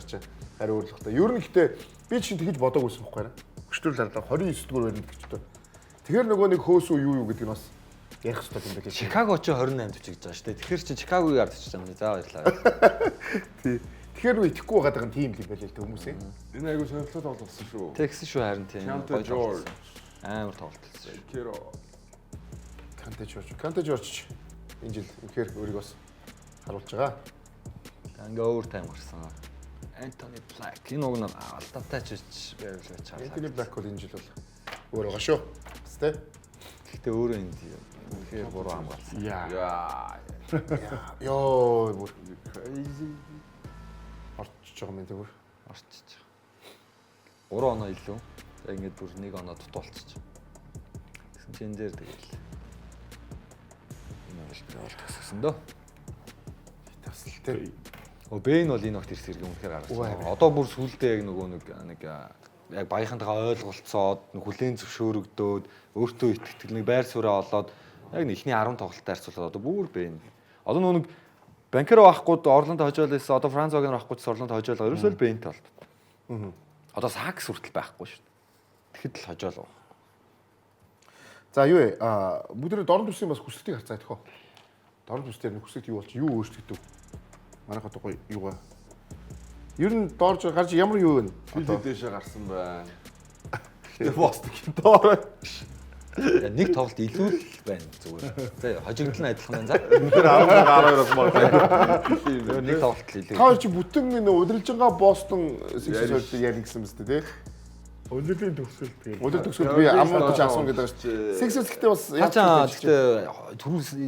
хариу өөрлөхтэй. Ер нь гэхдээ би чинь тэгж бодоагүйсэн байхгүй наа. Өчтөр л арга 29 дэх баримт гэжтэй. Тэгэхээр нөгөө нэг хөөсөө юу гэдэг нь бас ярих хэрэгтэй юм байна. Чикаго ч 28 төвчж байгаа шүү дээ. Тэгэхээр чи Чикагогийн ард очиж байгаа юм. За баярлалаа. Тий. Тэгэхээр нөө итгэхгүй байгаа юм тийм л юм байл л хүмүүсээ. Энэ айгуу сонирхолтой болсон шүү. Тэгсэн шүү харин тийм. Канте Жорж. Амар тоглолт хийсэн. Керо. Канте Жорж энэ жил үнэхээр өөрийгөө бас харуулж байгаа. Ингээ овертайм гарсан. Антони Блак энэ уг нь алдаатай ч байрлаж чаалаа. Антони Блак бол энэ жил бол өөр байгаа шүү. Бас тий. Гэхдээ өөрөө энэ үнэхээр буруу хамгаалсан. Ёо бүр орчиж байгаа юм зүгээр. Орчиж байгаа. 3 оноо илүү. За ингээд бүр 1 оноо дутуулчих. Тэгсэн чинь энэ дээр тэгэл. Энэ бол тассан дөө. Тасл тий. Бэйн бол энэ огт ирс хэрэг үнэхээр гаргасан. Одоо бүр сүулдэ яг нөгөө нэг яг багийнхантайгаа ойлголцоод хүлээн зөвшөөрөгдөөд өөртөө итгэдэг нэг байр сууриа олоод яг нэг ихний 10 тоглолттой харьцуулаад одоо бүр бэйн. Одоо нөгөө нэг Банкеро авахгүй Орландо хожоолоос одоо Франц Вагнер авахгүй Орландо хожоолоо ерөөсөө л бэйнтэй болт. Одоо Сакс хүртэл байхгүй шүү дээ. Тэгэхэд л хожоолоо. За юу вэ? Бүгд дорн төслийн бас хүсэлтийг харцаа төхөө. Дорн төстэй нэг хүсэлт юу болж юу өөрчлөгдөв? Манайх одоо гоё юу вэ? Ер нь доорж гарч ямар юу вэ? Филд дэшээ гарсан байна. Тэгээ босдог доор. Нэг тоглолт илүү л байна зүгээр. За хожигдол нь адилхан байна. За. Тэр 12-аас маа. Нэг тоглолт л илүү. Та чи бүтэн энэ удирдлагынгаа Бостон Sixers-ийг ярих гэсэн мэт тий. Өдөрлийн төгсгөл тэгээд. Өдөр төгсгөл би амуудаж асуун гэдэг байна шүү. Sixers гэхдээ бас Хачаа гэхдээ түрүүс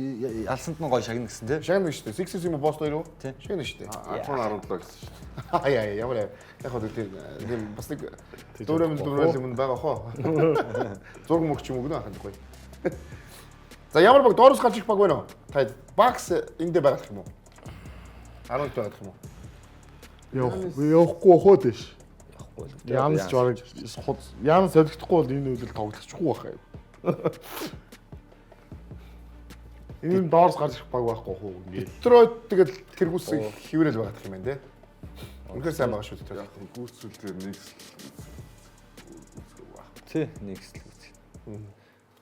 ялсанд нь гоё шагна гэсэн тий. шагнаг шүү. Sixers юм уу Boston юу? Тий. Шагнаг шүү. iPhone 17 гэсэн шүү. Яа ямар яг хоо тийм бас нэг дөрөв юм байгаа хоо. Зург мөгч юм өгнө ахын гоё. За ямар баг доороос гарч их баг байна уу? Та Bucks эндээ байгаа юм уу? 10 байгаа юм уу? Явахгүй хоо дэш. Явахгүй. Янс ч бараг Янс солигдохгүй бол энэ үйл тоглохгүй байх юм. Энэ доорс гарч их баг байхгүй хөө ингээл. Детройт тэгэл тэргүүлсэн хിവэрэл байгаа юм байна те. Үнэхээр сайн байгаа шүү Детройт. Гүйцэлдгээр нэг Тий, нэг хэсэг үзье.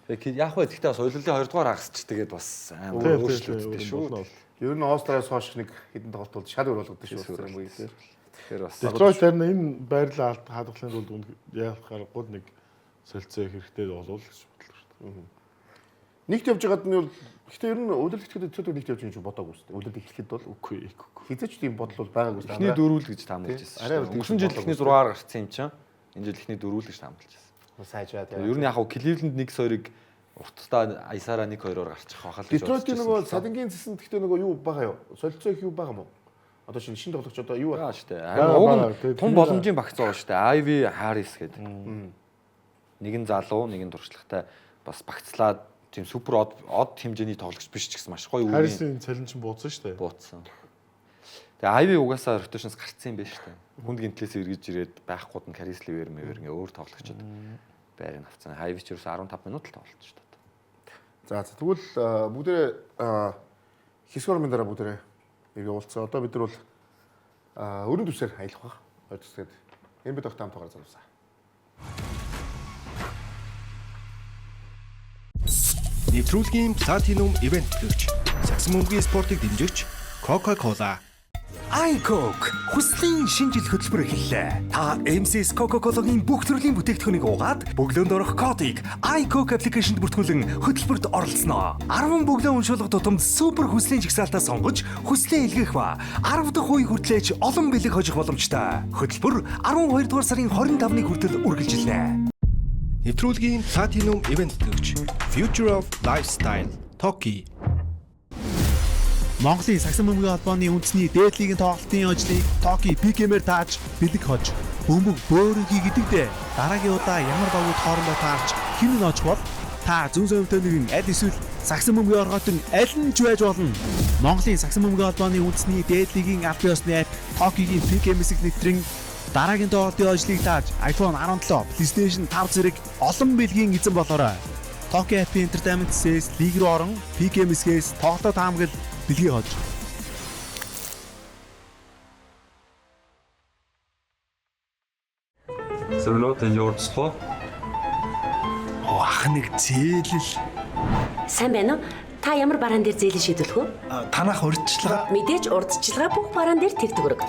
Тэгэхээр яг хөө гэхдээ бас уйлалын 2 дугаар хагасч тэгээд бас амар өөрчлөгдсөн шүү. Ер нь Австраlis хойш нэг хэдэн тоглолт бол шал өөрлөгдсөн шүү. Тэгэхээр бас Детройт харин энэ байрлал хаалгахын тулд яахаар гол нэг солилцоо хэрэгтэй болов гэж бодлоо шүү дээ. Нэгт явж байгаад нь бол гэхдээ ер нь удирдлагч ихэд Детройт нэгт явж байгаа юм шиг бодоагүй шүү дээ. Удирдлыг эхлэхэд бол үгүй. Хизээч тийм бодол бол байгаагүй шүү дээ. эхний дөрүүл гэж таамаглаж байсан. Өнгөрсөн жил эхний 6-аар гарсан юм чинь. Энэ жил эхний дөрүүл гэж таамаглаж байсан. Сайжаа тийм. Ер нь яг хав Кливленд 1-2-ыг урттаа Аясаараа 1-2-оор гарчих واخал гэж Детройт нөгөө садингийн цэсэнд гэхдээ нөгөө юу байгаа юу? Солилцоо их юу байгаа мó? Одоо шинэ тоглогч одоо юу байгаа шүү дээ. Харин том боломжийн багц байгаа шүү дээ. Ivy Harris гэдэг. Нэг нь залуу, нэг нь туршлагатай бас багцлаад тийм супер од хэмжээний тоглогч биш ч гэсэн маш гоё үеийн Харрисын цалин чинь бууцсан шүү дээ. бууцсан. Тэгээ Ivy угаасаа роташнс гарцсан юм байна шүү дээ. Хүнд гинтлээс эргэж ирээд байхгүйд нь Caris LeVer ингээ өөр тоглогчд байрыг авцсан. Ivy ч ерөөс 15 минут л тоглолт шүү дээ. За тэгвэл бүгдээ хэсгээр минь дараа бүгдээ явуулсан. Одоо бид нар бол өрн төсөөр аялах баг. Ойрцгээд энэ бид огт хамтгаар зарвсан. Нэвтрүүлгийн Platinum Event гэгч Саксан бөмбөгийн спортыг дэмжигч Coca-Cola. iCoke хүслийн шинжил хөтөлбөр эхэллээ. Та MCS Coca-Cola-гийн бүх төрлийн бүтээгдэхүүнийг уугаад бөглөөнд орох кодыг iCoke аппликейшнд бүртгүүлэн хөтөлбөрт оролцсноо. 10 бөглөө уншуулга тутамд супер хүслийн жигсаалтаа сонгож хүслээ илгээх ба 10 дахь үе хүртлээч олон бэлэг хожих боломжтой. Хөтөлбөр 12 дугаар сарын 25-ны хүртэл үргэлжилнэ. Нэвтрүүлгийн Platinum Event гэгч Future of Lifestyle Toki. Монголын Саксан бөмбөгийн холбооны үндэсний дээдлигийн тоглолтын ажлыг Токи PKM-ээр тааж бэлэг хож бөмбөг бөөрө хийгдэгдээ. Дараагийн удаа ямар багууд хоорондоо таарч хэн нь очих бол та зүүн зөвхөн нэгэн аль эсвэл Саксан бөмбөгийн орготон аль нь ч байж болно. Монголын Саксан бөмбөгийн холбооны үндэсний дээдлигийн албан ёсны апп Токигийн PKM-ийг нэвтрэн дараагийн тоглолтын ажлыг тааж iPhone 17, PlayStation 5 зэрэг олон бэлгийн эзэн болоорой. Toki App Entertainment-с лиг рүү орон PKM-с тоглолтоо таамаглал бэлгийн хож. Зөвлөлтөнд юурдслоо. Ах нэг зээлэл. Сайн байна уу? Та ямар бараан дээр зээлэн шийдвэрлэх вэ? Танах урьдчилгаа. Мэдээж урдчилгаа бүх бараан дээр тэр төгрөг.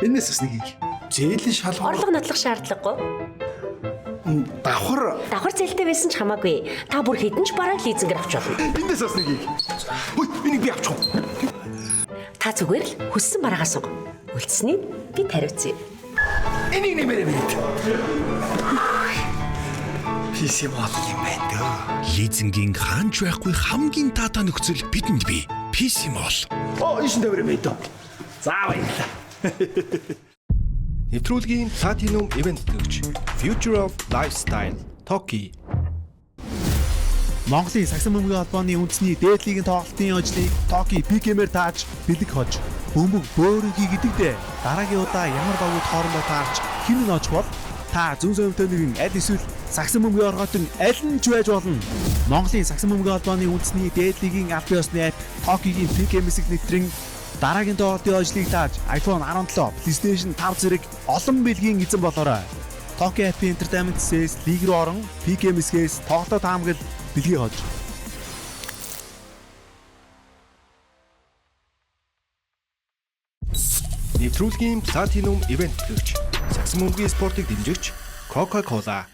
Энэс гэснийг зээлэн шалгуур. Орлого нотлох шаардлагагүй. Давхар зээлтэй байсан ч хамаагүй. Та бүр хэдэн ч бараан лизингээр авч болно. Энэс бас нэгийг. Хөөе, энийг би авчих уу? Та зүгээр л хүссэн бараагаа суг. Үлдсэнийг би тариуцъя. Энийг нэмээрэй мэд. PC мод юм байна дөө. Лизингийн хаанч байхгүй хамгийн таатай нөхцөл бидэнд бий. PC мол. Ишин дэврэ мэд. За баярлалаа. Нэвтрүүлгийн Platinum Event гэгч Future of Lifestyle Toki. Монголын Саксан бөмбөгийн холбооны үндэсний дээдлигийн тоглолтын ажлыг Toki PKM-ээр тааж бэлэг хож бөмбөг бөөрө хийгдэгдээ. Дараагийн удаа ямар багууд хоорондоо таарч хэн нь очих бол та зүүн зөвхөн нэгэн аль эсвэл Саксан бөмбөгийн орготон аль нь ч байж болно. Монголын Саксан бөмбөгийн холбооны үндэсний дээдлигийн албан ёсны апп Toki-гийн PKM-ийг нэвтрэн дараагийн тоглолтын ажлыг тааж iPhone 17, PlayStation 5 зэрэг олон бэлгийн эзэн болоорой. Toki App Entertainment-с лиг рүү орон PKM-с тоглолтоо таамаглал бэлгийн хож. Нэвтрүүлгийн Platinum Event Plus. Сагсан мөнгөний спортыг дэмжигч Coca-Cola.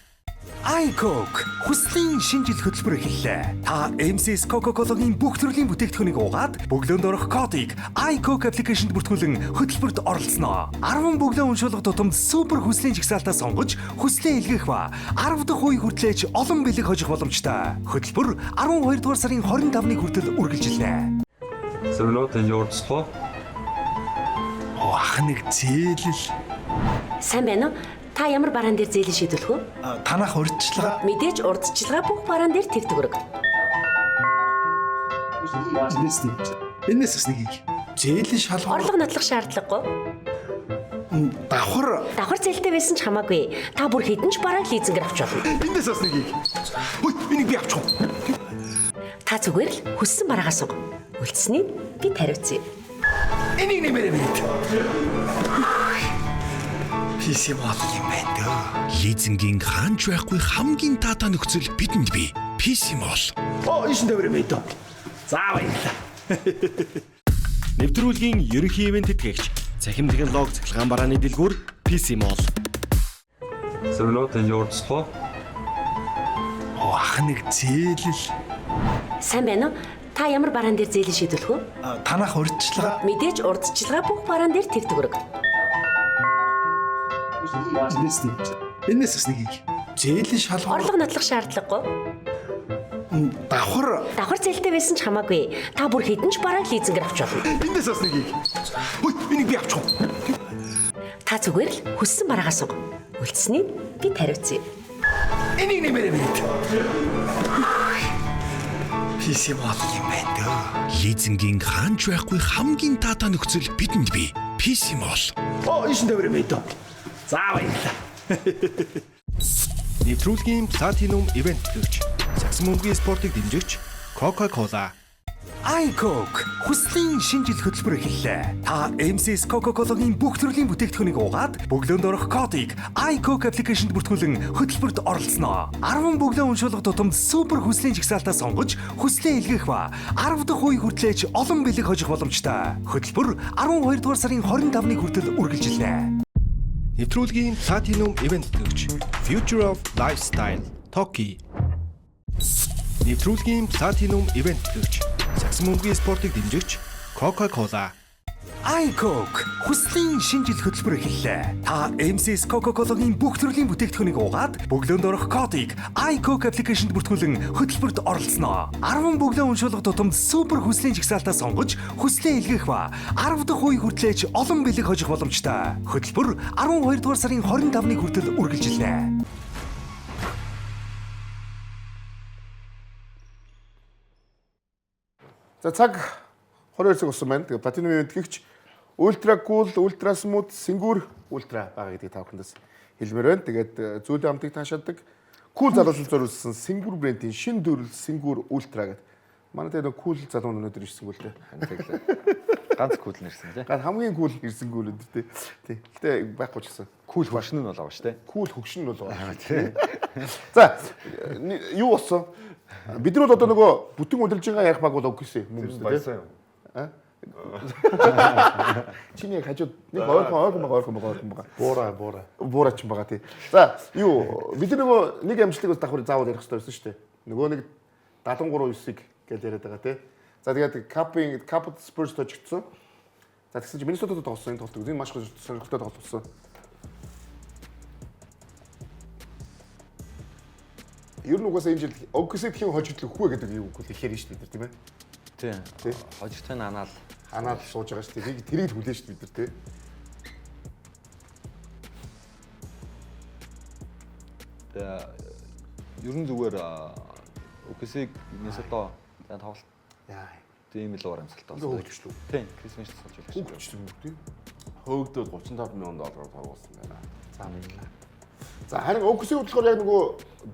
iCoke хүслийн шинжил хөтөлбөр эхэллээ. Та MCS Coca-Cola-гийн бүх төрлийн бүтээгдэхүүнийг уугаад бөглөөнд орох кодыг iCoke аппликейшнд бүртгүүлэн хөтөлбөрт оролцсноо. 10 бөглөө уншуулга тутамд супер хүслийн жигсаалтаа сонгож хүслээ илгээх ба 10 дахь үе хүртлээч олон бэлэг хожих боломжтой. Хөтөлбөр 12 дугаар сарын 25-ны хүртэл үргэлжилнэ. Зөвлөд энэ урдслоо. Ах нэг зээлэл. Сайн байна уу? Та ямар бараан дээр зээлэн шийдвэрлэх вэ? Танах урьдчилгаа. Мэдээж урдчилгаа бүх бараан дээр тэр төгрөг. Энэс гэснийг зээлэн шалгуур Орлого нотлох шаардлагагүй. давхар. Давхар зээлтэй байсан ч хамаагүй. Та бүр хэдэн ч барааг лизингээр авч болно. Энэс нэгийг. Хөөе, энийг би авчих уу? Та зүгээр л хүссэн бараагаа суг. Үлдсэнийг би тариуцъя. Энийг нэмээрэй мэд. PC мод юм байна дөө. Лизингийн хаанч байхгүй хамгийн таатай нөхцөл бидэнд бий. PC мол. Ишин дэврэ мэд. За баярлалаа. Нэвтрүүлгийн ерөнхий ивент тэтгэгч цахим технологи цахилгаан барааны дэлгүүр PC мол. Зөвлөд энэ урдслоо. Ах нэг зээлэл. Сайн байна уу? Та ямар бараан дээр зээлэн шийдвэрлэх вэ? Танах урьдчилгаа. Мэдээж урдчилгаа бүх бараан дээр тэр төгрөг. Энэс нэгийг. Зээлэн шалгуур Орлого нотлох шаардлагагүй. давхар. Давхар зээлтэй байсан ч хамаагүй. Та бүр хэдэн ч барааг лизингээр авч болно. Энэс нэгийг. Хөөе, энийг би авчих уу? Та зүгээр л хүссэн бараагаа суг. Үлдсэнийг би тариуцъя. Энийг нэмээрэй мэд. PC мод юм байна дөө. Лизингийн хаанч байхгүй хамгийн таатай нөхцөл бидэнд бий. PC мол. Ишин дэврэ мэд. За баярлалаа. Нэвтрүүлгийн Platinum Event Plus. Сагсан мөнгөний спортыг дэмжигч Coca-Cola. iCoke хүслийн шинжил хөтөлбөр эхэллээ. Та MCS Coca-Cola-гийн бүх төрлийн бүтээгдэхүүнийг уугаад бөглөөнд орох кодыг iCoke аппликейшнд бүртгүүлэн хөтөлбөрт оролцсноо. 10 бөглөө уншуулга тутамд супер хүслийн жигсаалтаа сонгож хүслээ илгээх ба 10 дахь үе хүртлээч олон бэлэг хожих боломжтой. Хөтөлбөр 12 дугаар сарын 25-ны хүртэл үргэлжилнэ. Нэвтрүүлгийн Platinum Event төгч Future of Lifestyle Toki. Нэвтрүүлгийн Platinum Event төгч сагсан мөнгөний спортыг дэмжигч Coca-Cola. iCoke хүслийн шинжил хөтөлбөр эхэллээ. Та MCS Coca-Cola-гийн бүх төрлийн бүтээгдэхүүнийг уугаад бөглөөнд орох кодыг iCoke аппликейшнд бүртгүүлэн хөтөлбөрт оролцсноо. 10 бөглөө уншуулга тутамд супер хүслийн жигсаалтаа сонгож хүслээ илгээх ба 10 дахь үе хүртлээч олон бэлэг хожих боломжтой. Хөтөлбөр 12 дугаар сарын 25-ны хүртэл үргэлжилнэ. За цаг 22 цаг болсон байна. Тэгээ Platinum Event гихч Ultra Cool, Ultra Smooth, Singur, Ultra байгаа гэдгийг та бүхэндээс хэлмээр байна. Тэгээд зүйлийн амтыг таашаадаг Cool залуучууд зориулсан Singur брэндийн шинэ төрөл Singur Ultra гэдэг. Манай тэгээд Cool залуу өнөөдөр ирсэн гүйлтэй. Ганц кул нэрсэн тий. Хамгийн cool ирсэн гүйл өдөр тий. Гэтэ байхгүй ч гэсэн. Кул хөгшин нь бол байгаа шүү дээ. Cool хөгшин нь бол байгаа тий. За юу болсон? Бид нар бол одоо нөгөө бүтэн удирдлагын ярих баг бол үг гэсэн юм уу? Баясан юм. Чиний хажууд нэг ойрхон байгаа. Буура Буураач байгаа тий. За юу бид нөгөө нэг амжилтыг бас давхар заавал ярих хэрэгтэй байсан шүү дээ. Нөгөө нэг 73-9-ийг гэж яриад байгаа тий. За тэгээд Capit Spurs тожигдсон. За тэгсэн чинь Minnesota-д тоглосон энэ тоглолт. Энэ маш сонирхолтой тоглолт болсон. Ер нь угаасаа энэ жил OKC-ийн хожигдлыг хүү гэдэг юм үг ихээр шүү дээ тийм ээ. Тий. Хожигдсан Анаал сууж байгаа шүү дээ. Тэрийг хүлээн шүү дээ бид нар тий. Ер нь зүгээр OKC-г Minnesota тоглолт Яа. тийм л уур амьсгалтай болсон. Хөөчлөө. Тийм, Крисмас суулж байлаа шүү. Хөөчлөө юм тий. Хөөгдөд $35 million тоглосон байна. За баярлалаа. За харин OKC-ийн болохоор яг нөгөө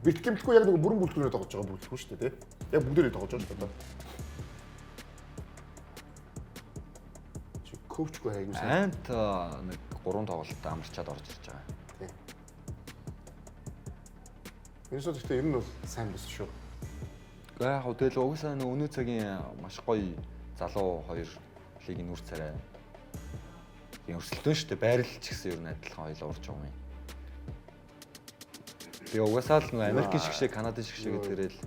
бэлтгэмжлэхгүй яг нөгөө бүрэн бүлтгэрээр тоглож байгаа бүлтгэн шүү дээ тий. Яг бүгдээрээ тоглож байгаа шүү дээ. Коучгүй хайг юм сайн. Ант нэг 3 тоглолтод амарчаад орж ирж байгаа. Тий. Minnesota гэхдээ ер нь бол сайн байсан шүү. Яг хөө тэгэл угсаа нөө өнөө цагийн маш гоё залуу хоёр лигийн үр царай юм өрсөлдөөн шүү дээ. Байрлал ч гэсэн ер нь адилхан хоёул урж байгаа юм. Тэгээ угаасаа л нэг Америкийн шиг Канадын шиг гэдгээрэл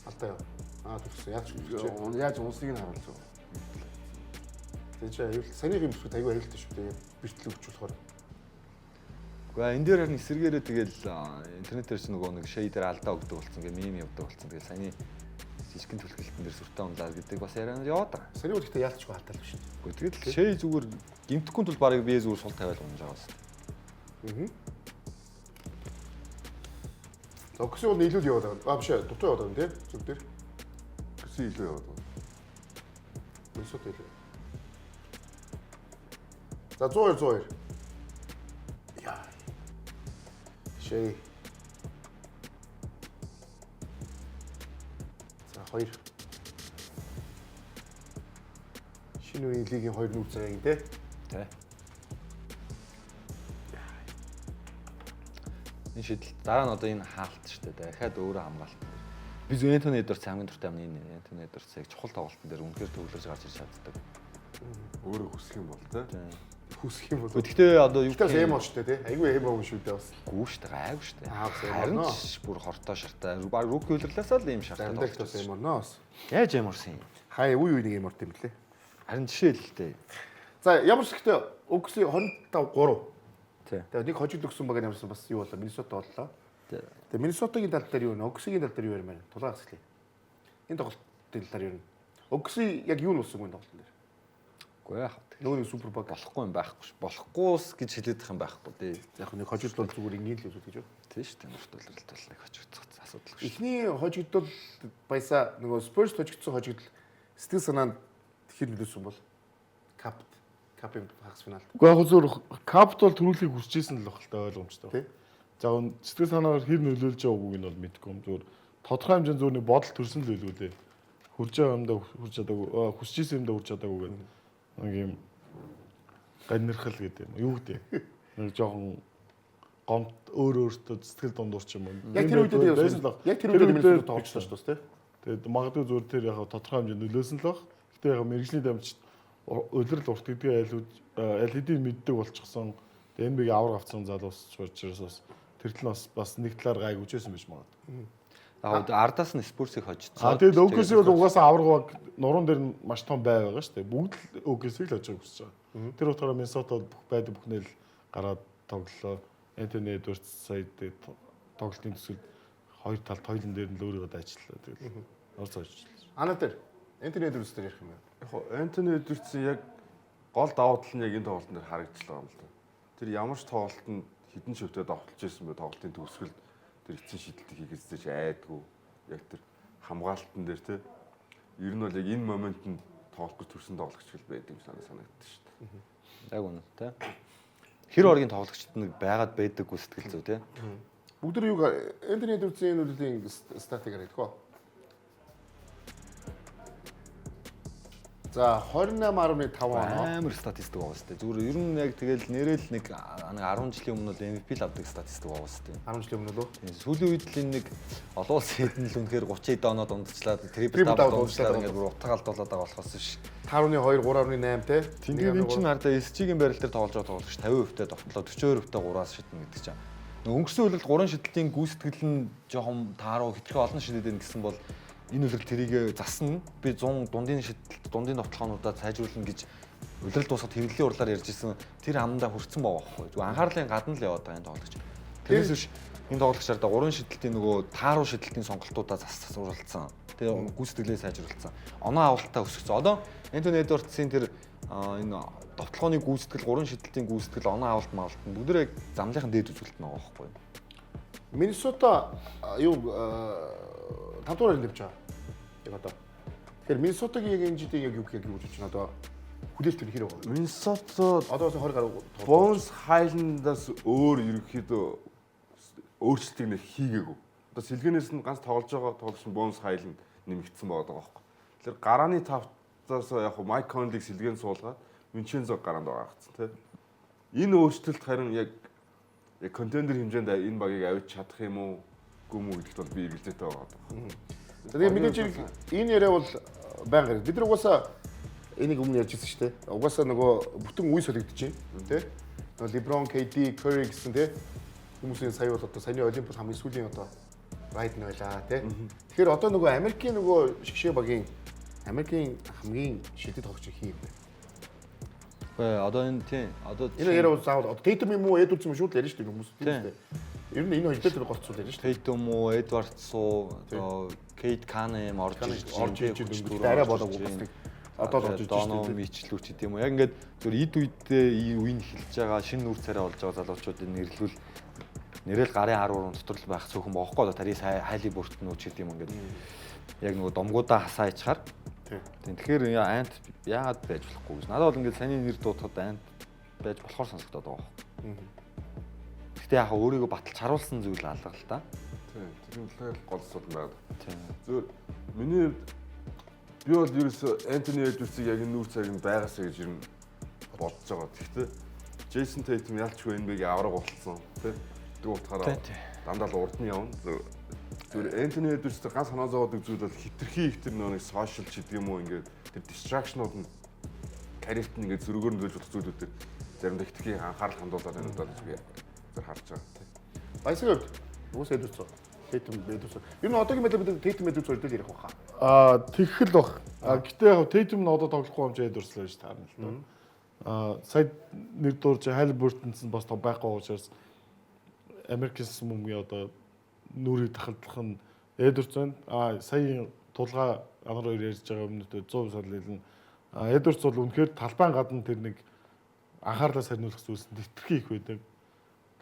Алдаа яа. Төгссөн. Яаж унсыг нь харуулж байгаа. Тэгээ чи аюул санийх юм шиг аюул аюултай шүү дээ. Бэртэл өвчлөхөөр. Гэхдээ энэ дээр харин эсэргээрээ тэгэл интернетээр ч нөгөө нэг шей дээр алдаа өгдөг болсон. Ингээ мем явдаг болсон. Тэгээ саяны жижигхэн түлхэлтэн дээр сүртэй унлаа гэдэг бас ярианаар яваад байгаа. Саний үргэлжлээ яалтчгүй халтаал шүү дээ. Гэхдээ тэгэл шей зүгээр гимтэхгүй тул барыг бие зүгээр сул тавиал унж байгаа бас. Огсын бол нийлүүл яваад байгаа. Биш ээ, дутуу яваад байгаа тийм зүг дээр. Гэсэн илүү яваад байна. Минсот илүү. За 100. Яа. Шей. За 2. Шинэ үеийн лигийн 2 нүүр цагаан тий. Тэ. Энэ шийдэл дараа нь одоо энэ хаалт шүү дээ. Дахиад өөрөө хамгаалт. Biz Энтони Эдвардс хамгийн дуртай юм энэ Энтони Эдвардс яг чухал тоглолтын дээр үнэхээр төвлөрж гарч ирж чаддаг. Өөрөө хүсэх юм бол тэ. Хүсэх юм бол. Гэхдээ одоо юу гэх юм шүү дээ тий. Айгүй эм байгаа шүү дээ бас. Гүү шүү дээ гайгүй шүү дээ. Харин бүр хортой шартай. Баг рук хөлрлөөсөө л ийм шартай. Дандаа их эм орно бас. Яаж эм орсон юм? Хай үе нэг эм орт юм блэ. Харин жишээ л дээ. За ямар ч гэхдээ Өгсийн 25 3. Тий. Тэгээ нэг хожид өгсөн баг ямарсан бас юу болоо Миннесота боллоо. Тий. Тэгээ Миннесотагийн тал дээр юу нэ Өгсийн тал дээр юу ярмаар тулгаас эхлэе. Энэ тоглолтын талаар юу нэ Өгсийн яг юу нь болсон юм тоглолтын дээр. Үгүй яах вэ? Нөгөө нэг супер баг болохгүй юм байхгүй ш. Болохгүйс гэж хэлээд их юм байхгүй дээ. Яг нэг хожид бол зүгээр ингийн л үзүүлж гэж. Тий шүү дээ. Нурт үлрэлт бол нэг хожигдсон асуудал шүү. Эхний хожид бол баясаа нөгөө Spurs хожигдсон хожид сэтгэл санаанд хэр нөлөөсөн бол капын хагас финалд. Уу яг зөв капт бол төрүүлгийг хүсэж исэн л багтал ойлгомжтой. Тий. За сэтгэл санаагаар хэр нөлөөлж байгаагүй нь бол мэдэхгүй юм. Зүгээр тодорхой хэмжээнд зүгээр нэг бодол төрсөн л байлгүй дээ. Хүрж байгаа юмдаа хүрч чадаагүй, хүсэж исэн юмдаа хүрч чадаагүй гэдэг. Нэг юм ганирхал гэдэг юм. Юу гэдэг. Нэг жоохон гомт өөртөө сэтгэл дундуурч юм. Яг тэр үед байсан л баг. Яг тэр үед Миннесота тоглосон шүү дээ. Тэгээд магадгүй зүгээр тэр яг тодорхой хэмжээнд нөлөөсөн л баг. Гэтэ яг мэрэгжлийн дамжид улирал урт гэдгийг аль хэдийн мэддэг болчихсон. NBA-гийн авраг авсан залуус учраас тэр тал бас нэг талаар гайг үжсэн байж магадгүй. Яг ардаас нь Спурсыг хожицсон. Тэгээд OKC бол угаасаа авраг баг нуруунд дээр маш том бай байгаа шүү дээ. Бүгд л OKC-г л хожих хүсэж байгаа. Тэр утгаараа Миннесота бол бүх байдаг бүхнээ л гараад тоглолоо. Энтони Эдвардс сая тоглолтын төсөлд хоёр талд хоёулын дээр нь л өөрийгөө ажиллаа. Тэгээд орц ажилласан. Ана дээр Энтони Эдвардс дээр ярих юм байна. Яг Энтони Эдвардсын яг гол давуу тал нь яг энэ тоглолтын дээр харагдчихлаа юм л да. Тэр ямар ч тоглолтод хідэн шивтэй давталж ирсэн бай тоглолтын төгсгөлд тэр эцсийн шийдэлтийг хийгээсэж айдгүй. Яг тэр хамгаалтан дээр те. Ер нь бол яг энэ моментод тоглох гэж төрсэн тоглогч хэл байдаг юм санагддаг шүү дээ. Яг үнэ те. Хэр оргийн тоглогчд нэг байгаад байдаггүй сэтгэл зүй те. Бүгд юу Энтони Эдвардсын нүрлийн статик яриад гоо. За 28.5 оноо. Амар статистик байгаа сте. Зүгээр ер нь яг тэгэл нэрэл нэг 10 жилийн өмнө бол MVP л авдаг статистик байгаа сте. 10 жилийн өмнө лөө. Сүүлийн үед л энэ нэг олон улсын хэдэн л үнэхээр 30 доноо дундчлаад трипл дабл дундчлаад ингээд бүр утга алдуулаад байгаа болохоос биш. 5.2 3.8 те. Тэгээд эн чинь хардаа SG-ийн байрал дээр тоглож байгаа тоглогч 50% довтлоо 42% 3-аас шиднэ гэдэг чинь. Өнгөрсөн үеэлд 3 шидэлтийн гүйцэтгэл нь жоохон тааруу хитрхи олон шидэд гэсэн бол энэ үлрэл тэрийг засна. Би 100 дундын шидэлт, дундын довтлогоонуудаа сайжруулна гэж үлрэл дуусахад хэвлэлийн урлаар ярьж исэн. Тэр амдаа хүрсэн байгаа байхгүй. Зүгээр анхаарлын гадна л яваад байгаа энэ тоглогч. Тэрээс биш энэ тоглогчаар да 3 шидэлтийн нөгөө тааруу шидэлтийн сонголтуудаа засварлцсан. Тэгээ гүйцэтгэлээ сайжруулсан. Оноо авалтаа өсгсөн. Одоо Энтони Эдвардсын тэр энэ довтлогооны гүйцэтгэл, 3 шидэлтийн гүйцэтгэл, оноо авалт маавалт бүгдээ яг замлынхан дээд үзүүлэлт байгаа байхгүй. Миннесота юу 5 дугаар нэмж байгаа. Яг одоо. Тэгэхээр Миннесотагийн яг энэ жидийг яг юу гэж байна одоо хүлээлт төр хэрэг байгаа. Миннесота Одоо 20 гаруй Bones Highland-аас өөр ерөнхийдөө өөрчлөлтийг нэ хийгээгүй. Одоо сэлгэнээс нь ганц тоглож байгаа тоглогч Bones Highland нэмэгдсэн байгаа байхгүй. Тэгэхээр гарааны тавтаас яг Mike Conley-г сэлгэн суулгаад Vincenzo гараанд байгаа гэсэн тийм. Энэ өөрчлөлт харин яг контендер хэмжээнд энэ багийг авч чадах юм уу үгүй мүү гэдэгт бол би эргэлзээтэй байгаа. За тэгээ мэдээж энэ яриа бол байнга бид нар угаасаа энийг өмнө ярьжсэн шүү дээ. Угаасаа нөгөө бүтэн үе солигдож байна тий. Нөгөө LeBron, KD, Curry гэсэн тий. Хүмүүсийн сая бол одоо саяны Олимпиад хамгийн сүүлийн одоо райд нь байлаа тий. Тэгэхээр одоо нөгөө Америкийн нөгөө шгшээ багийн Америкийн хамгийн шилдэг тоглогч хин юм бэ? Гэхдээ одоо энэ тийм одоо Энэ яриа заавал одоо Tatum юм уу Edwards юм шууд ярьж шүү дээ хүмүүс тийм үү? Ер нь энэ хоёр дээр голцол ярьж шүү дээ. Tatum уу, Edwards уу, одоо Kate Cunningham орж ирж арай болоог үздэг. Одоо л орж ирж Donovan Mitchell ч гэдэм үү. Яг ингээд зөв эд үедээ үеийн эхэлж байгаа шинэ нүүр царай болж байгаа залуучуудыг нэрлэлвэл нэрэл гарын 10 дотор л байх цөөхөн бохоггүй одоо Тарис Хайли Бүртэн үү ч гэдэм юм ингээд яг нөгөө домгуудаа хасаа ичхаар. Тэгэхээр айнт яагаад байж болохгүй гэж. Надад бол ингээд саний нэр дуудахад айнт байж болохоор сонсогдоод байгаа юм. Гэхдээ яг өөрийгөө баталж харуулсан зүйл алга л да. Тийм. Тэр нь болохоор гол асуудал байна. Тийм. Зөв миний би бол ерөөсөө Антони Эдвардсыг яг нүүр царайг байгаасаа гэж ер нь бодож байгаа. Гэхдээ Джейсон Тейтум ялчгүй NBA-г авраг болцсон тий. Тэг утгаараа дандаа л урд нь явна. Зөв Антони Эдвардстай ганц санаа зовоодаг зүйл бол хитрхи их тэр нэг сошиал ч гэдэг юм уу ингээд тэр дистракшнууд нь карьерт нь ингээд зөргөөр нөлөөлж болох зүйлүүдээр заримдаа хитрхи анхаарал хандуулаад байна удаа гэж би тэр харж байгаа тий. Баясаг уус Эдвардс Tatum Эдвардс. Ер нь одоогийн байдлаар бид Tatum Эдвардс хоёрыг ярих баха. Тэгэх л баг. Гэтэ яг Tatum нь одоо тоглохгүй юм чи Эдвардс л байж таарна л да. Сая нэр дуурж Halliburton-ц нь бас байхгүй учраас American мөнгөний одоо нүрийг тахалдлах нь Эдвардс байна. Сая тулгаа амар хоёр ярьж байгаа өмнөд 100% санал хэлнэ. Эдвардс бол үнэхээр талбайн гадна тэр нэг анхаарлаа сарниулах зүйлс хитрхи их байдаг.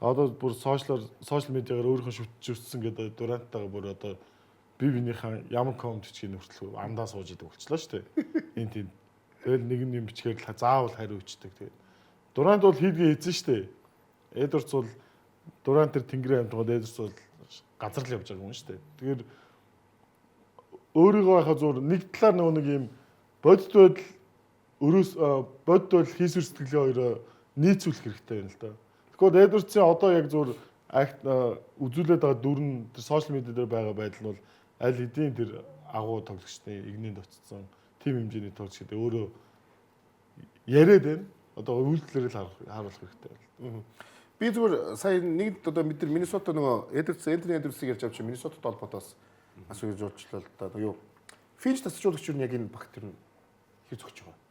Одоо бүр сошиал медиагаар өөрийнхөө шүтжүүлсэн гэдэг Durant-тайгаа бүр одоо бие биенийхэн ямар комент бичгийг хүртэл андаа сууж идэг болчлоо шүү дээ. Энд тийм. Тэгэл нэг юм бичгээр л заавал хариу өчтдөг. Тэгээд Durant бол хийдгээ хийсэн шүү дээ. Эдвардс бол Durant тэр тэнгэрийн амтгад Эдвардс бол газар л явж байгаа юм шүү дээ. Тэгэхээр өөрийгөө хаа зур нэг талаар нэг юм бодит байдал хийсвэр сэтгэлээ хоёроо нийцүүлэх хэрэгтэй байна л да. Тэгэхээр Эдвардсын одоо яг зур үзүүлээд байгаа дүрн тэр сошиал медиа дээр байгаа байдал нь бол аль хэдийн тэр агуу тоглогчны игнэнд очсон тим хэмжээний тоглогч гэдэг өөрөө яриад байна. Одоо үйлдэлээр л харуулах хэрэгтэй байна. Би зүгээр сая нэг одоо бид нар Миннесота нөгөө Эдвардс Антони Эдвардсыг ярьж авчих Миннесотад холбоотоос асууж жуулчлаа л да. Юу Финч тасчуулагч юу яг энэ багт тэр хэр зөгч байгаа.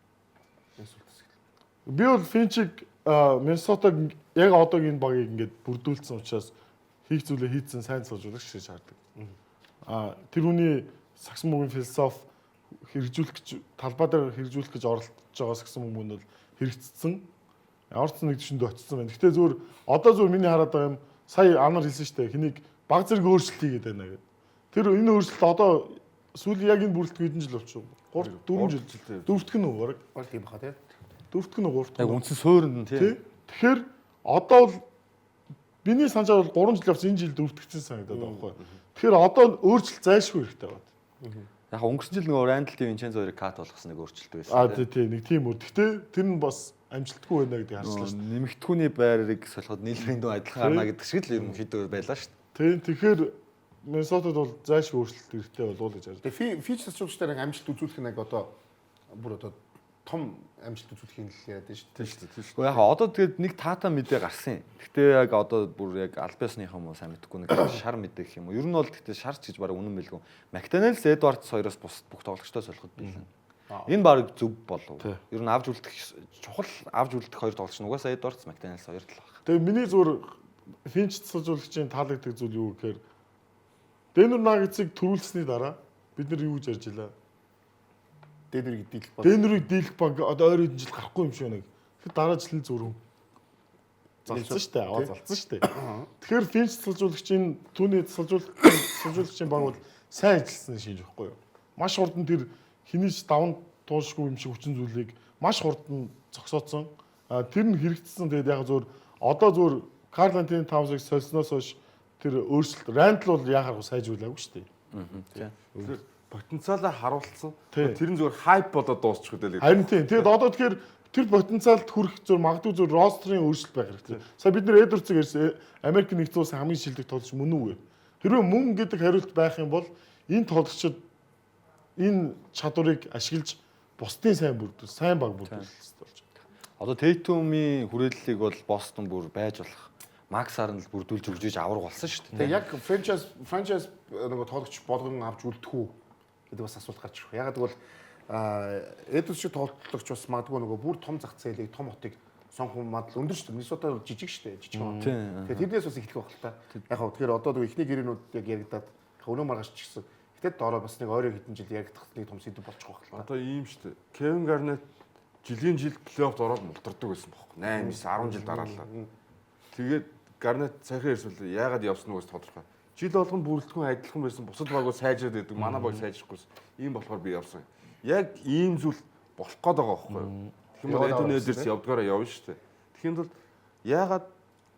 Би бол Финчиг Миннесотаг яг одоогийн багийг ингээд бүрдүүлсэн учраас хийх зүйлээ хийцэн сайн цолжуулагч гэж хардаг. Тэр хүний сакс мөнгөний философи хэрэгжүүлэх гэж талбай дээр хэрэгжүүлэх гэж оролдож байгаа сакс мөнгө нь бол хэрэгжсэн. Ямар ч нэг төшөнд очсон байна. Гэтэ зүгээр одоо зүгээр миний хараад байгаа юм сая анар хэлсэн шүү дээ. Хэнийг баг зэрэг өөрчлөлт хийгээд байна гэдэг. Тэр энэ өөрчлөлт одоо сүүлийн яг энэ бүрэлдэхүүн хэдэн жил болчих вэ? 4 жил. Дөрөвдөх нь үү? Баг тийм баха тий. Дөрөвдөх нь 3 дахь. Яг үндсэн суурьнд нь тий. Тэгэхээр одоо бол миний санджаар бол 3 жил явсан энэ жил дөрөвдөгчсөн санагдаад байгаа байхгүй. Тэгэхээр одоо өөрчлөлт зайлшгүй хэрэгтэй байна. Яг өнгөрсөн жил нөгөө Randall Vincenzo хоёрыг кат болгосон нэг өөрчлөлт байсан. Тий, нэг тийм үү. Гэтэ тэр нь бас амжилтгүй байна гэдэг харслаа шүү дээ. Нэмэгдэхүүний байрыг солиход нийлбэрийн дөө адилхан гарна гэдэг шиг л ерөнхийдөө байлаа шүү дээ. Тийм. Тэгэхээр Миннесотад бол зайлшгүй өөрчлөлт хэрэгтэй болов гэж харж байна. Тэгээ Финч тасчуулагчдаар амжилт үзүүлэх нь яг одоо бүр одоо том амжилт үзүүлэхийг л яриад байна шүү дээ. Гэхдээ яг одоо тэгээд нэг таата мэдээ гарсан. Гэхдээ яг одоо бүр яг албасных юм уу сайн мэдэхгүй нэг шар мэдээ гэх юм уу. Ер нь бол гэхдээ шарч гэж бараг үнэн байлгүй. McDaniels Edwards хоёроос бус бүх тоглогчдоо солиход билээ. Энэ баг зөв болов. Ер нь авж үлдэх чухал авж үлдэх хоёр тоглогч нь угаасаа Edwards McDaniels хоёр л баг. Тэгээ миний зур Финч цолжуулагчийн таалагддаг зүйл юу гэхээр Denver Nuggets-ыг төрүүлсэний дараа бид нар юу гэж ярьж илаа? Денверийг дийлэх баг. Денверийг дийлэх баг одоо ойр хэдэн жил гарахгүй юм шиг нэг. Тэгэхээр дараа жил нь зүрх залцсан шүү дээ. Аваа залцсан шүү дээ. Тэгэхээр Финч цолжуулагчийн түүний цолжуулагчийн баг бол сайн ажилласан шинж байхгүй юу? Маш хурдан тэр хинийч даван туушгүй юм шиг хүчин зүйлийг маш хурдан зогсооцсон. Тэр нь хэрэгжсэн. Тэгээд яг зөвөр одоо зөвөр Карл Антони Таунсыг сольсноос хойш тэр өөрчлөлт Рандл бол яхаар сайжруулаагүй шүү дээ. Тэгэхээр потенциалаа харуулсан. Тэр нь зүгээр хайп болоод дуусчих үү дээ. Харин тийм. Тэгээд одоо тэгэхээр тэр потенциалд хүрэх зөв магадгүй зөв рострын өөрчлөлт байх хэрэгтэй. Сая бид нэр Эдвардсыг ярьсан Америк нэгдсэн улсын хамгийн шилдэг тоглогч мөн үү? Хэрвээ мөн гэдэг хариулт байх юм бол энэ тоглогчид энэ чадварыг ашиглаж бусдын сайн бүрдүүл, сайн баг бүрдүүл хэрэгтэй болж байна. Одоо Tatum-ийн хүрээллийг бол Бостон бүр байж болох. Максаар нь л бүрдүүлж өгж авраг болсон шүү дээ. Тэгээ яг франчайз нөгөө тоглогч болгон авч үлдэх үү гэдэг бас асуулт гарч ирэх. Ягаад гэвэл Эдвард шиг тоглогч бас магадгүй нөгөө бүр том зах зээлийг, том хотыг сонгох магадлал өндөр шүү дээ. Миннесота жижиг шүү дээ, жижиг юм. Тэгээ тэрнээс бас эхлэх байх л та. Яг хаа тэгэхээр одоо нөгөө ихний гэрээнүүд яг яригадаад өнөө маргааш ч гэсэн ихтэй доороо бас нэг ойроо хэдэн жил яригдах нэг том сэдв болчих واخ л та. Одоо ийм шүү дээ. Кевин Гарнет жилийн жил плей-оффд ороод мултардаг байсан байхгүй. 8, 9, 10 жил дараалал. Тэгээд Гарнет сайхан ирсвэл яагаад явсан нь бас тодорхой. Жил болгонд бүрэлдэхүүн адилхан байсан. Бусад багууд сайжраад байдаг. Манай баг сайжрахгүйс. Ийм болохоор би явсан. Яг ийм зүйл болох гээд байгаа байхгүй юу? Тэгэхээр Эден Эдерс явдгаараа явна шүү дээ. Тэгхийн тулд яагаад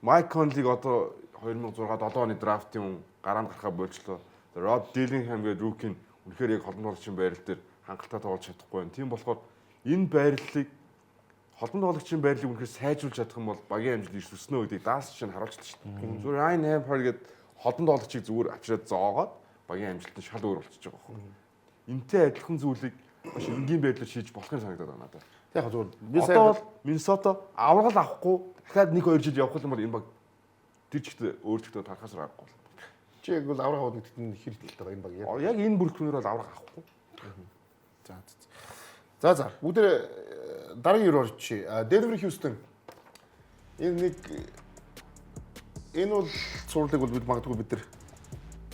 Майк Конлиг одоо 2006-д 7 оны драфтын гараанд гарахаа болчлоо. Роб Диллинхэм гэдэг рүүкийн үнэхээр яг холбоон тоглогчийн байрал дээр хангалттай тоглож чадахгүй байна. Тийм болохоор энэ байрлалыг холбоон тоглогчийн байрлалыг үнэхээр сайжруулж чадах юм бол багийн амжилт ирс өснө гэдгийг даас чинь харуулчихсан шүү дээ. Зүгээр Ryan Hampard гэдэг холбоон тоглогчийг зүгээр авчираад зоогоод багийн амжилт нь шал өөр болчихж байгаа байхгүй. Энтэй адилхан зүйлийг маш энгийн байдлаар хийж болохын санагдаад байна надад. Яг зүгээр би Одоо сайн бол Миннесота аврал авахгүй дахиад 1-2 жил явах юм бол энэ баг тэр чигтээ өөрчлөлтөө тарахаас аргагүй. чи яг бол авраг аваад нэгтгэн хэр ихтэй байгаа энэ баг яг. Яг энэ бүрэлдэхүүнээр бол авраг авахгүй. За бүгд дараагийн юу орчих. Denver Houston. Энэ бол сурлыг бол бид магадгүй бид нар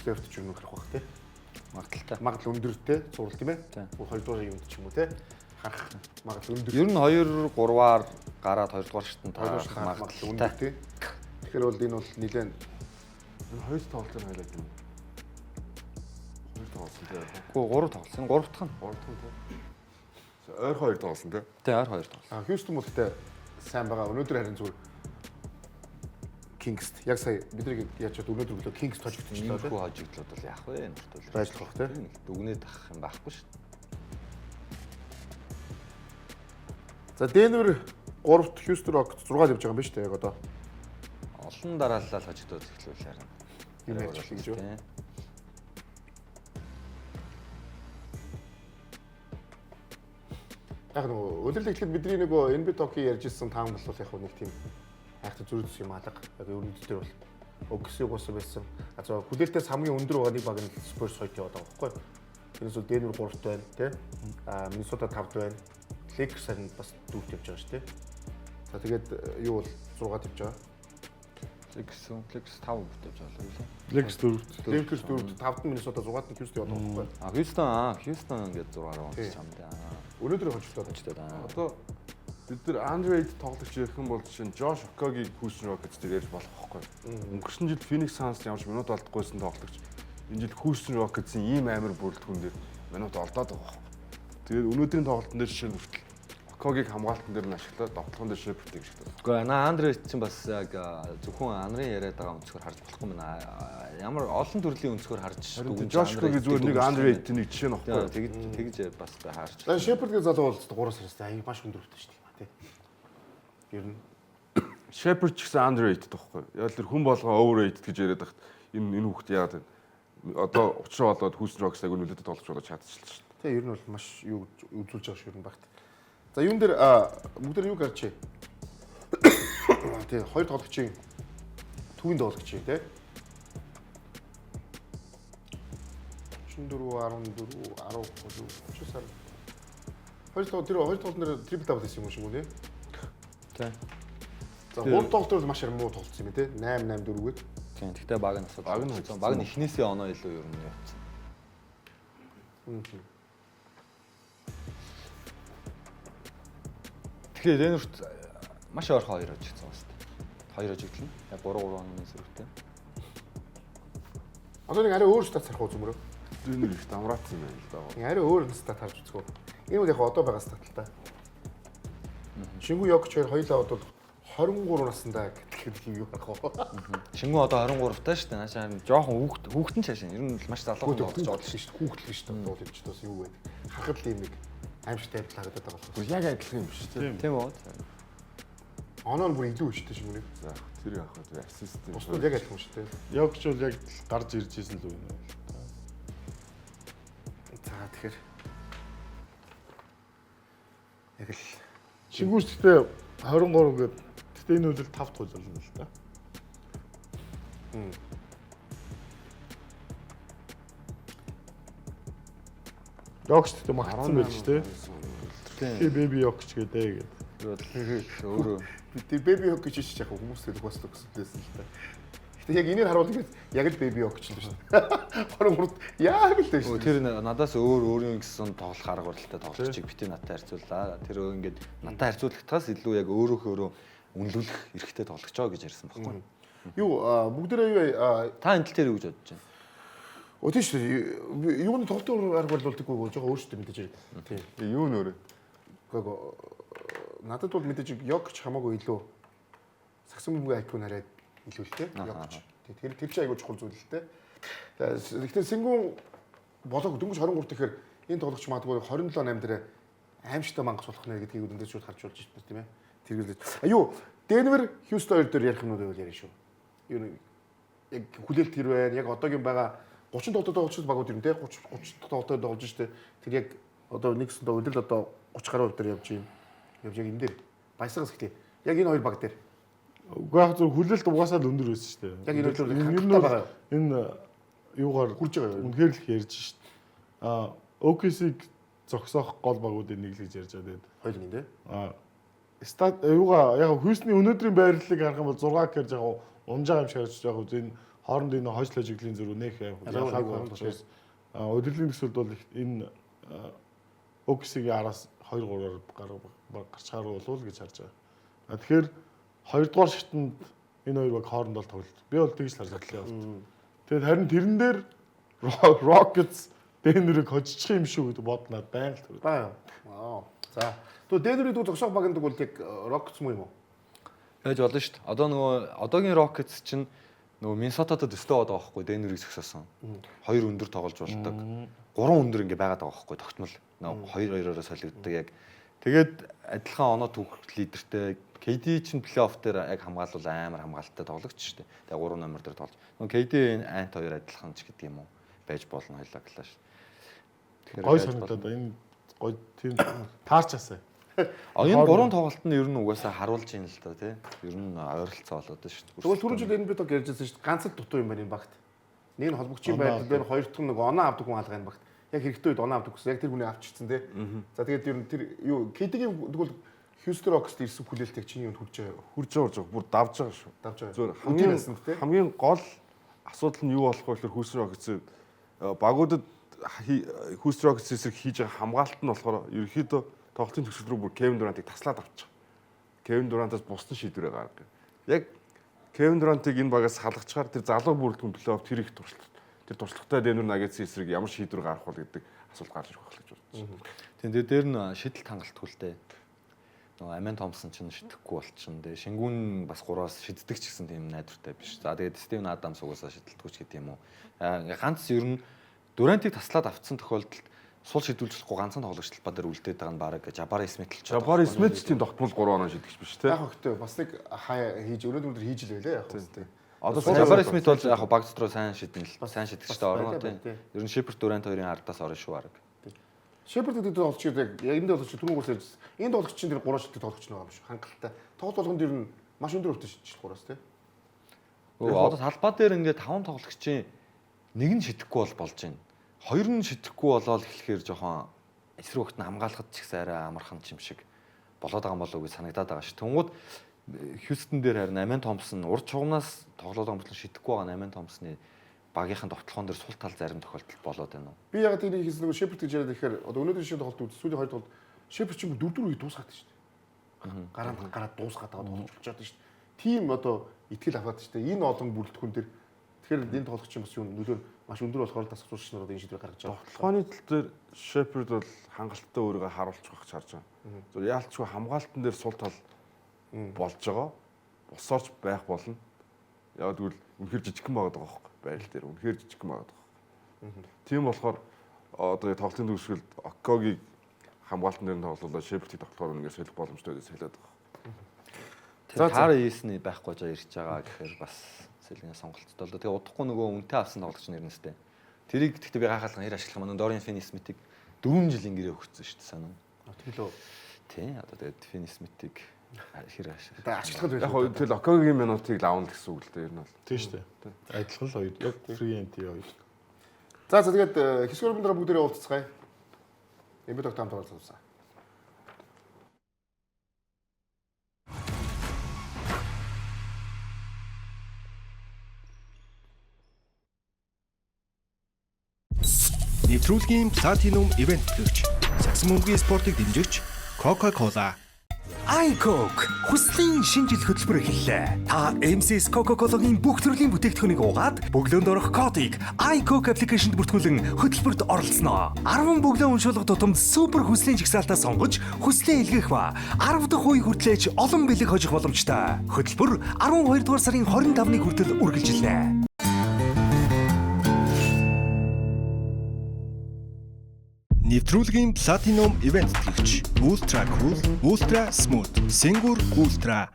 плейофф ч юм уу харах бах тий. Магадaltaй. Магадлал өндөртэй сурал тийм ээ. Бүр 2 дугаар юунд ч юм уу тий. Харах магадлал өндөр. Ер нь 2-3-аар гараад 2 дугаар шатнд магадлал магадлалтай. өндөр тий. Тэгэхээр бол энэ бол нэлээд Энэ хоёр тоглолтын хайлайт юм. Хоёр тоглолт тий. Гэхдээ 3 тоглосон. 3 дахь нь. 3 дахь тий. Ойр хоёр тоглосон тий. Тэ ойр 2 тоглосон. Houston бол гэдэг сайн байгаа. Өнөөдөр харин зүгээр Kings яг сая бидний яаж чад өнөөдөр өглөө Kings тожигдчихлоо тий. Хүү хожигдлууд бол яах вэ? Нэртэл Байжлах тий. дүгнээд авах юм байхгүй шүү. За Denver 3-т Houston Rockets 6 явж байгаа юм байна шүү дээ яг одоо. Олон дараалал хожигдоод эхлүүл харин. Юм ярьж гэж юу? Яг нөгөө өдөрлөг ихэд бидний нөгөө NBA Talk-ийн ярьжсэн таам бол яг нэг тийм хайхтай зүрх юм алга. Яг өрнөд дээр бол өгсөн гоос байсан. А за хүлээлтээс хамгийн өндөр байгаа нэг баг нь Spurs хоёр яваад байгаа байхгүй юу? Тэрнээс бол Denver 3-т байна тий. Minnesota 5-т байна. Lakers харин бас 4-т явж байгаа шүү дээ. За тэгээд юу бол 6-т явж байгаа. Lakers 5 бүтээж байгаа юм. Lakers 4-т. Lakers 4-т 5-т Minnesota 6-т нь Houston яваад байгаа байхгүй юу? Houston ингээд 6-аар онцч юм да. Өнөөдөр хожигдоод Очтой да. Одоо бид нар Android тоглогч ярих юм бол жишээ нь Josh Okogie Houston Rockets дээр ярьж болох байхгүй. Өнгөрсөн жил Phoenix Suns ямарч минут олдохгүйсэн тоглогч энэ жил Houston Rockets-ийн ийм амар бүрэлдэхүүн дээр минут олдоод байгаа байхгүй. Тэгээд өнөөдрийн тоглолтын дээр жишээ нь хүртэл Okogie-г хамгаалтан дээр нь ашиглаад тоглоом дээр Shepard-ийг ашиглаад. Гэхдээ Android чинь бас яг зөвхөн Анрын яриад байгаа өнцгөр харж болохгүй юм байна. Ямар олон төрлийн өнцгөр харж Josh Okogie зүгээр нэг Android-ийн нэг жишээ нөхгүй. тэгж бас харж. За Shepard-гийн залуу бол 3 сараас аяа маш өндөр өвтэй шүү дээ тий. Ер нь Shepard ч гэсэн Android тоххой. Яг л хүн болгоо overrated гэж яриад байхад энэ хүүхд яагаад вэ? Одоо учраа болоод Houston Rockets-ыг нөлөөдөд тоглож болоо чадчихлаа шүү дээ. тий ер нь бол маш юу үзүүлж байгаа шүү ер нь багт. За юун дээр бүгд юу гарч ий. Тий хоёр тоглогчийн түүний тоглогч тий. 34 14 10 30 сар. Хоёр тоглолт нэр трипл дабл хийсэн юм шиг үү тий. Тий. За гол тоглолт бол маш муу тоглолцсон юм тий. 8 8 4 гээд. Тийм. Гэхдээ баг нь асуудал. Баг нь эхнээсээ оноо илүү ер нь явцсан. Тэгэхээр Denver-т маш ойрхон 2 хожигдсан байна шүү дээ. 2 хожигдлаа. Яг 3 оны зэрэгтэй. Одоо нэг арай өөр стат харах уу зүмрөө. Энэ их дамраацсан юм байна л да. Арай өөр стат харж үзгөө. Энэ бол яг одоо байгаа стат л та. Шингүү Йокч хоёр хоёулаа бол 23 наснда гэхээр юу харах вэ? Шингүү одоо 23 таа шүү дээ. Наашаа жоохон хүүхдэн цаашаа. Ер нь маш залуу Хүүхдэл болж байгаа шүү дээ. Хүүхдэл шүү дээ. Дуул явж тус юу вэ? Харахад л юм нэг аимшигтай байдлаа гадаад байгаа болохоос. Яг адилхан юм шүү дээ. Тийм үү? Оноо нь бүр илүү шүү дээ шингүүний. За тэр яг хаа ассист. Бусдууд яг адилхан шүү дээ. Явагч бол яг гарч ирж ийсэн л үгүй нэ. За тэгэхээр Яг л Шингүүчтэй 23 гээд гэтээ энэ үйл 5 дахь үйл болно л да. Йогчтэй магтсан байл ч тий. Тэгээ беби йогч гэдэг. өөрөө тэр беби хок гэж чиж яг хүмүүстэй бас төгсөлдөөсөн л та. Гэтэ яг энийг харуулъя яг л беби хок ч л шүү дээ. 23-т яг л дээ шүү. тэр надаас өөрийн гэсэн тоглох арга барилтай тоглогчийг бити надтай харьцууллаа. Тэр ингээд надтай харьцуулахдаас илүү яг өөрөө үнэлүүлэх эрхтэй тоглогчоо гэж ярьсан байхгүй. Юу бүгдээрээ юу Та энэ тал дээр юу гэж бодож байна? тийм шүү дээ. Юуны тоглолтын арга барил болдоггүй гоо жоохон өөртөө мэдээж байна. Тийм. Юу нөрөө. Гэхдээ надад бол мэдээж йогч хамаагүй илүү сагсан бөмбөг айтгүй нараад илүү л те йогч. Тэр чинь айгүй чухал зүйл л те. Гэхдээ Сэнгүүн болоог дөнгөж 23 тэгэхээр энэ тоглогч магадгүй 27-8 дээр аимшигтай мангас болох нэ гэдгийг өндөө шууд харж болж байна тийм ээ. Тэргэлээ. Юу Денвер Хьюстон хоёр дээр ярих юмнууд байвал ярина шүү. Юу яг хүлээлт тэр байна. Яг одоогийн байгаа 30 тоглолтод тоглож багууд юм те 30 тоглолтод тоглож штэ. Тэр яг одоо нэгсэн удирдал одоо 30 гаруй дээр явж юм. Явж яг энэ дээр баясгаас ихтэй. Яг энэ хоёр баг дээр. Угүй яг зөв хүлээлт угаасаа л өндөр байсан шүү дээ. Яг энэ хөдөлгөөн байгаа. Энэ юугаар хурж байгаа. Үнэхээр л ярьж шүү дээ. OKC-г зогсоох гол багуудын нэг л гэж ярьж байгаа дээ. Хоёул юм дээ. Стат юугаа яг Хьюстны өнөөдрийн байрлалыг харах юм бол 6 гэхэр яг унжаа юм шиг харж байгаа үү. Энэ хооронд энэ хойш логиклийн зөрүү нэх ялгаагүй учраас удирдлагын төсөлд бол энэ OKC-гийн араас 2-3-аар гарч гарах болов гэж харж байгаа. Тэгэхээр 2-дугаар шатнд энэ хоёр баг хоорондоо тоглолт. Би бол тэгж л харж байна. Тэгэд харин тэрэн дээр Rockets Denver-ыг хожчих юм шүү гэдэг бодноо байнга л төрөв. Баа. За. То Denver-ийг зогсоох баг гэдэг бол яг Rockets муу юм уу? Яаж болно шүү дээ. Одоо нөгөө одоогийн Rockets чинь нөгөө Minnesota-тод өстөө байгаа байхгүй Denver-ийг зогсоосон. 2 өндөр тоглож болдог. 3 өндөр ингээ байгаад байгаа байхгүй тогтмол. Нөгөө 2-2-ороо солигддог яг. Тэгээд адилхан оноо түүх лидертэй KD чинь плей-офф дээр яг хамгаалал амар хамгаалалттай тоглогч шүү дээ. Тэгээ 3 номер дээр тоглож. Нөгөө KD Ant 2 адилхан ч гэдэг юм уу байж болно хоёлаа гэлээ шүү. Тэгэхээр гой санагдаад энэ гой тийм таарчаасаа. Энэ 3 тоглолт нь ер нь угаасаа харуулж ийн л та тий. Ер нь ойролцоо болоод шүү дээ. Тэгвэл түрүү жил NBA тог ярьжсэн шүү дээ. Ганц л дутуу юм байна энэ багт. Нэг нь холбогчийн байдал дээр хоёр дахь нь нэг оноо авдаг хүн алга энэ багт. Яг хэрэгтэй үед оноо авдаг гэсэн. Яг тэр хүний авчирсан тий. За тэгээд ер нь тэр юу KD-гийн тэгвэл Houston Rockets ирсэн хүлээлтийг чиний юунд хүрч байгаа. Хурж байгаа. Бүр давж байгаа шүү. Давж байгаа. Зөв хамгийн гол асуудал нь юу болох вэ гэхээр Houston Rockets багуудад Houston Rockets эсрэг хийж байгаа хамгаалалт нь болохоор ерөнхийдөө тоглолтын төгсгөл рүү бүр Kevin Durant-ыг таслаад авчих. Kevin Durant-аас бусдын шийдвэрээ гаргав. Яг Kevin Durant-ыг энэ багаас салгачаар тэр залуу бүрэлдэхүүн төлөө тэр их туршлага. Тэр туршлагатай Denver Nuggets эсрэг ямар шийдвэр гарах вэ гэдэг асуулт гарч ирэх байх гэж бодож байна. Тэгээд дээр нь шийдэлт хангалтгүй л дээ. Нөгөө Amen Thompson ч шидэхгүй болчихно. Тэгээ Шингүүн бас 3-аас шиддэг ч гэсэн тийм найдвартай биш. За тэгээд Steven Adams угаасаа шидэлтгүй ч гэдэг юм уу. Ганц ер нь Durant-ыг таслаад авцсан тохиолдолд сул шийдүүлж болохгүй ганцхан тоглогч талбай дээр үлдээд байгаа нь баг Jabari Smith л ч. Jabari Smith тийм тогтмол 3 оноо шидэгч биш те. Яг хөтөө бас нэг хаяа хийж өнөөдөр хийж л байлаа яг хөтөө. Одоо Jabari Smith бол яг баг дотроо сайн шидэн л сайн шидэгчтэй орно тийм. Ер нь Shepard Durant хоёрын ардаас орно шүү баг. Shepard гэдэг тоглогч яг энд тоглогч түрүүгөөс ярьж энэ тоглогч чинь тэр 3 шиддэг тоглогч нэг юм шүү. Хангалттай. Тоглолт болгонд ер нь маш өндөр өртөж шидэж 3-аас тийм. Одоо талбай дээр ингээд 5 тоглогчийн нэг нь шидэхгүй бол болж байна. Хоёр нь шидэхгүй болоод эхлэхээр жоохон эсрэг вакт нь хамгаалахад ч ихсэн арай амархан юм шиг болоод байгаа болов уу гэж санагдаад байгаа ш. Тэнгүүд Хьюстон дээр харин Amen Thompson урд чугамнаас тоглоод байгаа мөртлөө шидэхгүй байгаа Amen Thompson-ы багийнхан довтлохоон дээр сул тал зарим тохиолдол болоод байна уу? Би яг тэрийг хийсэн нөгөө Shepard гэж яриад ихээр одоо өнөөдрийн шинэ тоглолт сүүлийн 2 тоглолт Shepard чинь 4-4 үе дуусгаад шүү дээ. Гараад дуусгаад байгаа тоглож болчиход шүү дээ. Тим одоо итгэл аваад шүү дээ. Энэ олон бүрэлдэхүүн дээр тэгэхээр энэ тоглогч чинь бас юу нөлөө маш өндөр болохоор тасгалжуулагч нар одоо энэ шийдвэр гаргаж байгаа. Тоглооны тал дээр Shepard бол хангалттай өөрийгөө харуулчих гэж харж байгаа. Зөв яалтчгүй хамгаалтан дээр сул тал болж байгаа. Босоорч байх болно. Яг тэгвэл үнэхэр жижигхэн байгаад байгаа байхгүй байрал дээр үнэхэр жижигхэн байгаад байгаа. Тийм болохоор одоо тоглолтын төгсгөлд Окогийг хамгаалтан дээр нь тоглуулаад Shepard-ийг тоглохоор ингээд солих боломжтой гэж хэлээд байгаа. За таар ийсний байхгүй жоо ирж байгаа гэхээр бас сэлгийн сонголттой л да. Тэгээ удахгүй нөгөө үнэтэй авсан тоглогч нэрнэстэй. Тэрийг гэхдээ би гайхалган хэр ашиглах юм. Dorian Finney-Smith-ийг 4 жилийн гэрээ өгсөн шүү дээ санаа. Тэглөө. тий. Одоо тэгээд Фин Смитийг хэр ашиг. Одоо ашиглах Яг хоо тэгэл Окогийн минутыг лавна гэсэн үг л дээ ер нь бол. Тийм шүү дээ. Адилхан л хоёр. Яг free NT хоёр. За тэгээд хэсгээр өндөр бүгдээрээ уулзцгаая. Эмбит тогтоомд оролцсон. Нэвтрүүлгийн платинум ивент төлөвч Сагсан бөмбөгийн спортыг дэмжигч Coca-Cola. iCoke хүслийн шинжил хөтөлбөр эхэллээ. Та MCS Coca-Cola-гийн бүх төрлийн бүтээгдэхүүнийг уугаад бөглөөнд орох кодыг iCoke аппликейшнд бүртгүүлэн хөтөлбөрт оролцсноо. 10 бөглөө уншуулга тутамд супер хүслийн жигсаалтаа сонгож хүслээ илгээх ба 10 дахь үе хүртлээч олон бэлэг хожих боломжтой. Хөтөлбөр 12 дугаар сарын 25-ны хүртэл үргэлжилнэ. Нэвтрүүлгийн платинум ивент төлөвч Ultra Cool, Ultra Smooth, Singur Ultra.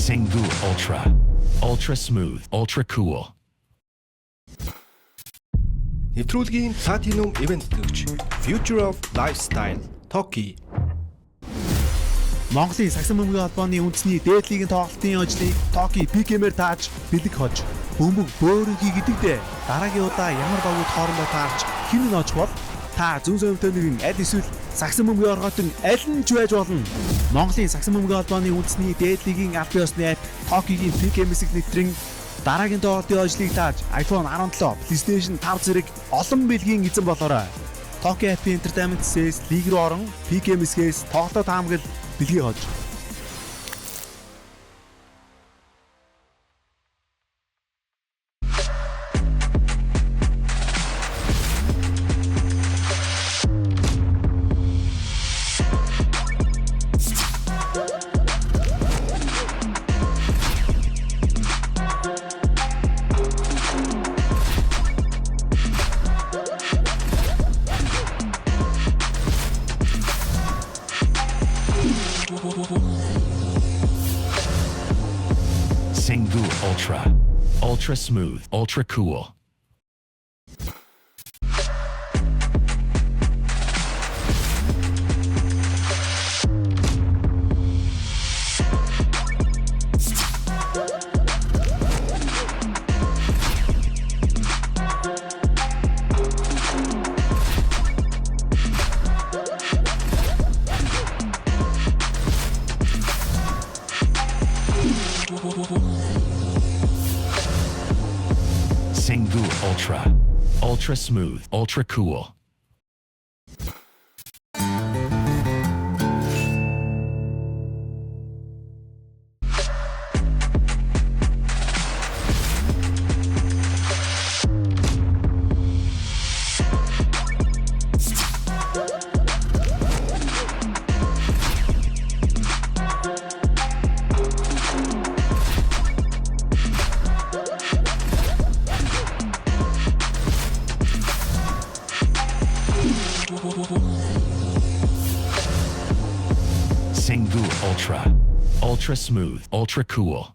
Singu Ultra. Ultra Smooth. Ultra Cool. Нэвтрүүлгийн платинум ивент төлөвч Future of Lifestyle, Toki. Монголын сагсан бөмбөгийн холбооны үндэсний дээд лигийн тоглолтын ажлыг Токи PKM-ээр тааж бэлэг хож бөмбөг бөөрөнхий гэдэгдээ дараагийн удаа ямар багууд хоорондоо таарч хэн нь очих бол та зүүн совинтой нэгэн аль эсвэл сагсан бөмбөгийн оргоотон аль нь ч байж болно. Монголын сагсан бөмбөгийн холбооны үндэсний дээд лигийн албан ёсны апп Toki-гийн PKM-ийг нэвтрэн дараагийн тоглолтын ажлыг тааж iPhone 17, PlayStation 5 зэрэг олон бэлгийн эзэн болоорой. Toki app-ийн entertainment sales лиг рүү орон PKM-с тоглолтод таамаглал бэлгийн хож. Singu Ultra. Ultra Smooth. Ultra Cool. Singu Ultra. Ultra Smooth. Ultra Cool. Singu Ultra. Ultra Smooth. Ultra Cool.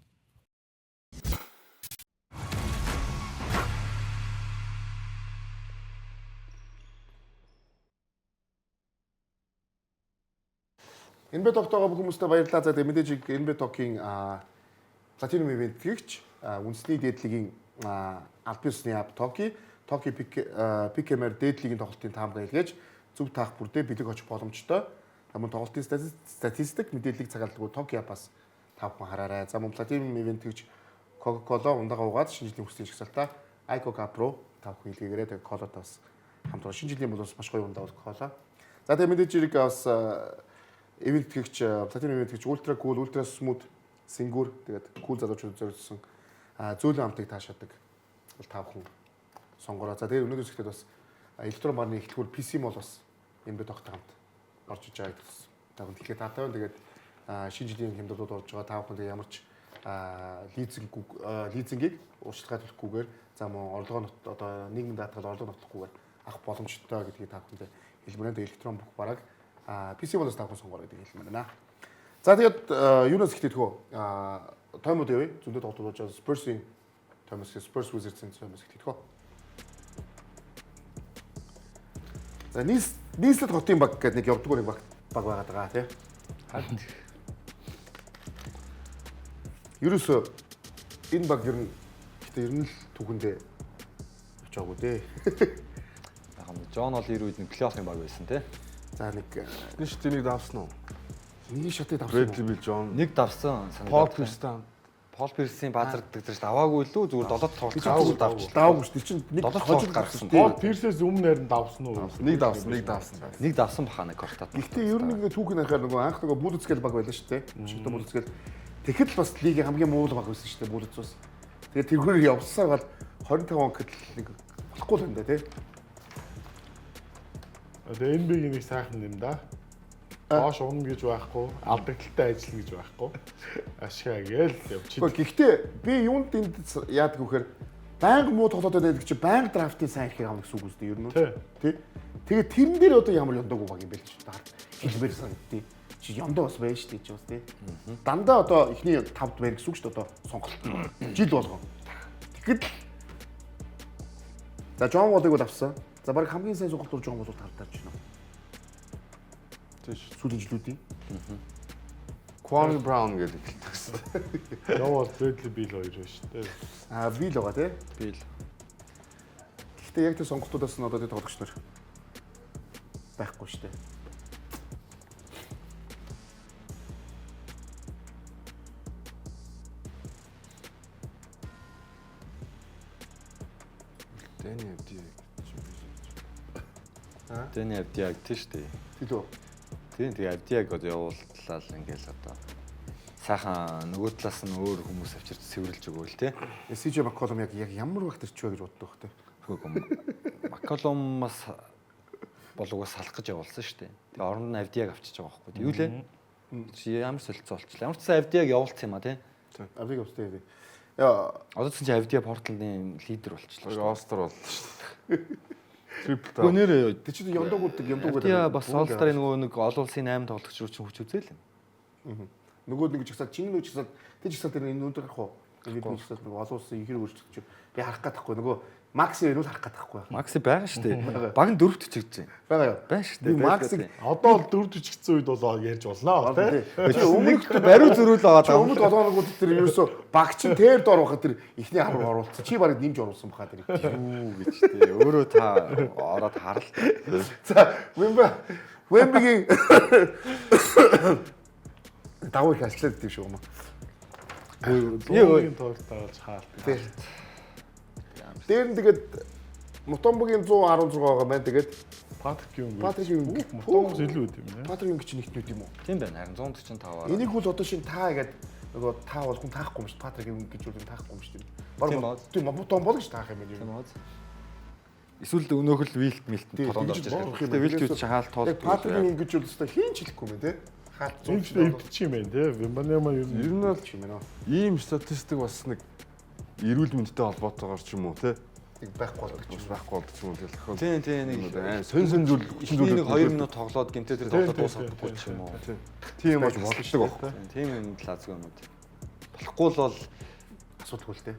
Энбэ тогтоогоо бүх хүмүүстээ баярлалаа. За тэгээд мэдээж Энбэ Тогийн платинум ивент гэгч үндэсний дээд лигийн албан ёсны апп Токи PKM-ээр дээд лигийн тоглолтын таамаг илгээж зөв таах бүрдээ бэлэг очих боломжтой. Мөн тоглолтын статистик мэдээллийг цагаалдаг Токи аппаас та бүхэн хараарай. За мөн платинум ивент гэгч Coca-Cola ундагаа угаад шинжлэлийн хүслийн жагсаалтаа iCoke app руу та бүхэн илгээгээрэй. Тэгээд Cola-тай бас хамтран шинжлэлийн бол бас маш гоё ундаа Cola. За тэгээд мэдээж хэрэг бас ивент гэгч платинум ивент гэгч Ultra Cool, Ultra Smooth, Singur тэгээд cool залуучууд зориулсан зөөлөн амтыг таашаадаг бол та бүхэн сонгороо. За тэгээд өнөөдрөөс эхлээд бас электрон барны эхлэлгүүр PC мол бас Энбэ тогтой хамт орж иж байгаа гэсэн. Та бүхэн тэгэхээр таатай байна. Тэгээд шинэ жилийн хямдруулууд орж байгаа. Та бүхэнд ямар ч лизингийг уучлалгаа төлөхгүйгээр за мөн орлогоо одоо нийгмийн даатгал орлого нотохгүйгээр авах боломжтой гэдгийг та бүхэнд хэлмээр байна. Электрон бүх бараг PC болоос та бүхэн сонгоорой гэдгийг хэлмээр байна. За тэгээд юунаас ихтэйдгөө таймууд явъя. Зөндөө тоглолт болж байгаа Spurs-ийн таймс Spurs Wizards-ийн таймс ихтэйдгөө. За нийслэл хотын баг гэдэг нэг явдггүй нэг баг байгаад байгаа тий. Ерөөсөө энэ баг ер нь л түүхэндээ явж байгаагүй дээ. Яг нь Жон бол 90 үед нэг плей-оффын баг байсан тий. За нэг нэг давсан уу? нэг шатыг давсан. Брэдли Билл Джон. Нэг давсан. Пол Пирсийн баазарддаг зэрэг даваагүй лүү зүгээр 7 тоглолт даваагүй шүү дээ. Чинь нэг хожил гарсан. Пол Пирсээс өмнө харин давсан уу? Нэг давсан. Нэг давсан баха нэг кортад. Гэхдээ ер нь ингээ түүхийн ахаар нөгөө анх нөгөө Булцгэл баг байлаа шүү дээ. Шигдэ Булцгэл. Тэгэхэд л бас лигийн хамгийн муу баг байсан шүү дээ Булц бас. Тэгээд тэрхүүр явсаар бол 25 он гэтэл нэг болохгүй л юм да тий. Тэгээ NBA-ийн нэг сайхан юм да. Боош унна гэж байхгүй, алдагдaltaй ажиллана гэж байхгүй. Ашгаа гээл явчих. Гэхдээ би юунд энд яадаг вэхээр байнга муу тоглоод байдаг чи байнга драфтын сайн ихийг авах гэсэн үг үстэй ер нь. Тий. Тэгээд тэрэн дээр одоо ямар ёндоогүй баг юм бэ л чи даа. Хэлбэр санагдтыг. Чи ёндоо бас байж тий чи бас тий. Дандаа одоо эхний 5-д байна гэсэн үг шүү дээ одоо сонголт. Жил болгоо. Тэгэхэд за Жон Волыг бол авсан. За баг хамгийн сайн сонголт бол Жон Вол тавтарч байна. Сүүлийн жилүүдийн. Kwame Brown гэдэг хэлсэн. Явал Bradley Beal хоёр байна шүү дээ. Beal байгаа тий. Beal. Гэхдээ яг тэр сонголтуудаас нь одоо тэр тоглогч нар байхгүй шүү дээ. Дэни Авдиаг тийш дээ. Илүү. Тийм тэгээ Авдиаг одоо явууллаа л ингээл одоо сайхан нөгөө талаас нь өөр хүмүүс авчирч цэвэрлж өгөөл те. CJ McCollum яг ямар баг төрч вэ гэж боддог те. McCollum-аас боловгоос салах гэж явуулсан шүү дээ. Тэгээ оронд нь Авдиаг авчиж байгаа байхгүй. Юу лээ? Чи ямар солилцоо болчихлоо. Ямар ч сан Авдиаг явуулсан юм а те. Авдиаг авсан тийм. Одоо чинь Авдиа Портландын лидер болчихлоо. Остер боллоо шүү дээ. Трипл. Гүнээр тэг чи ямдуугууддаг Авдиа бас All-Star-ийн нөгөө нэг олуулсын 8 тоглогч руу чинь хүч үзээл юм. Нөгөө нэг жигсаал чинь нөгөө жигсаал тэг жигсаал дээр энэ өндөр гарах уу? Ингээд жигсаал нөгөө олуулсын ихэр өөрчлөгч би харах гэдагхгүй нөгөө Макси ирүүл харах гэдагхгүй. Макси байгаа шүү дээ. Баг нь 4 төчигдэж байна. Байгаа шүү дээ. Макси одоо л 4 төчигдсэн үед бол ярьж болно тий. Чи өмнөд бариу зөрүүл байгаа. Өмнөд олоонууд тэр ерөөсө баг чинь тэр дор бахад тэр ихний харуу оруулсан. Чи барыг нэмж оруулсан баха тэр. Юу гэж тий. Өөрөө та ороод харал. За Вембигийн давуу их ажиллаад идэв шүү юм. Логийн тоглолт тааж хаалт. Дээр нь тэгээд Мутомбогийн 116 байгаа байна. Тэгээд Патрик юм. Мутомбос илүү үт юм нэ. Патрик юм чинь ихнүүд юм уу? Тийм байна. Харин 145-аар. Энийг бол одоо шин таа гэдэг нөгөө таа бол хүн таахгүй юм шүү. Патрик юм гэж үл таахгүй юм шүү. Баг тийм Мутомбол гэж таах юм байна. Эсвэл өнөөх л вилт милт толгонд орж ирэх. Тэгээд вилт үуч хаалт тоол. Патрик юм гэж үл өстой хийн ч хэлэхгүй юм те. Хаалт зүүн эвдчих юм байна те. Вимбанема ер нь бол юм байна. Ийм статистик бас нэг эрүүл мэндтэй холбоотойгоор ч юм уу те. Нэг байхгүй болдог ч юм уу тэгэл. Тийм нэг сонь зүйл нэг 2 минут тоглоод гинтээ тэр тоглоод дуусгахгүй ч юм уу. Тийм байж болдог байхгүй. Тийм юм лазгүй юм уу. Болохгүй л бол асуудалгүй л те.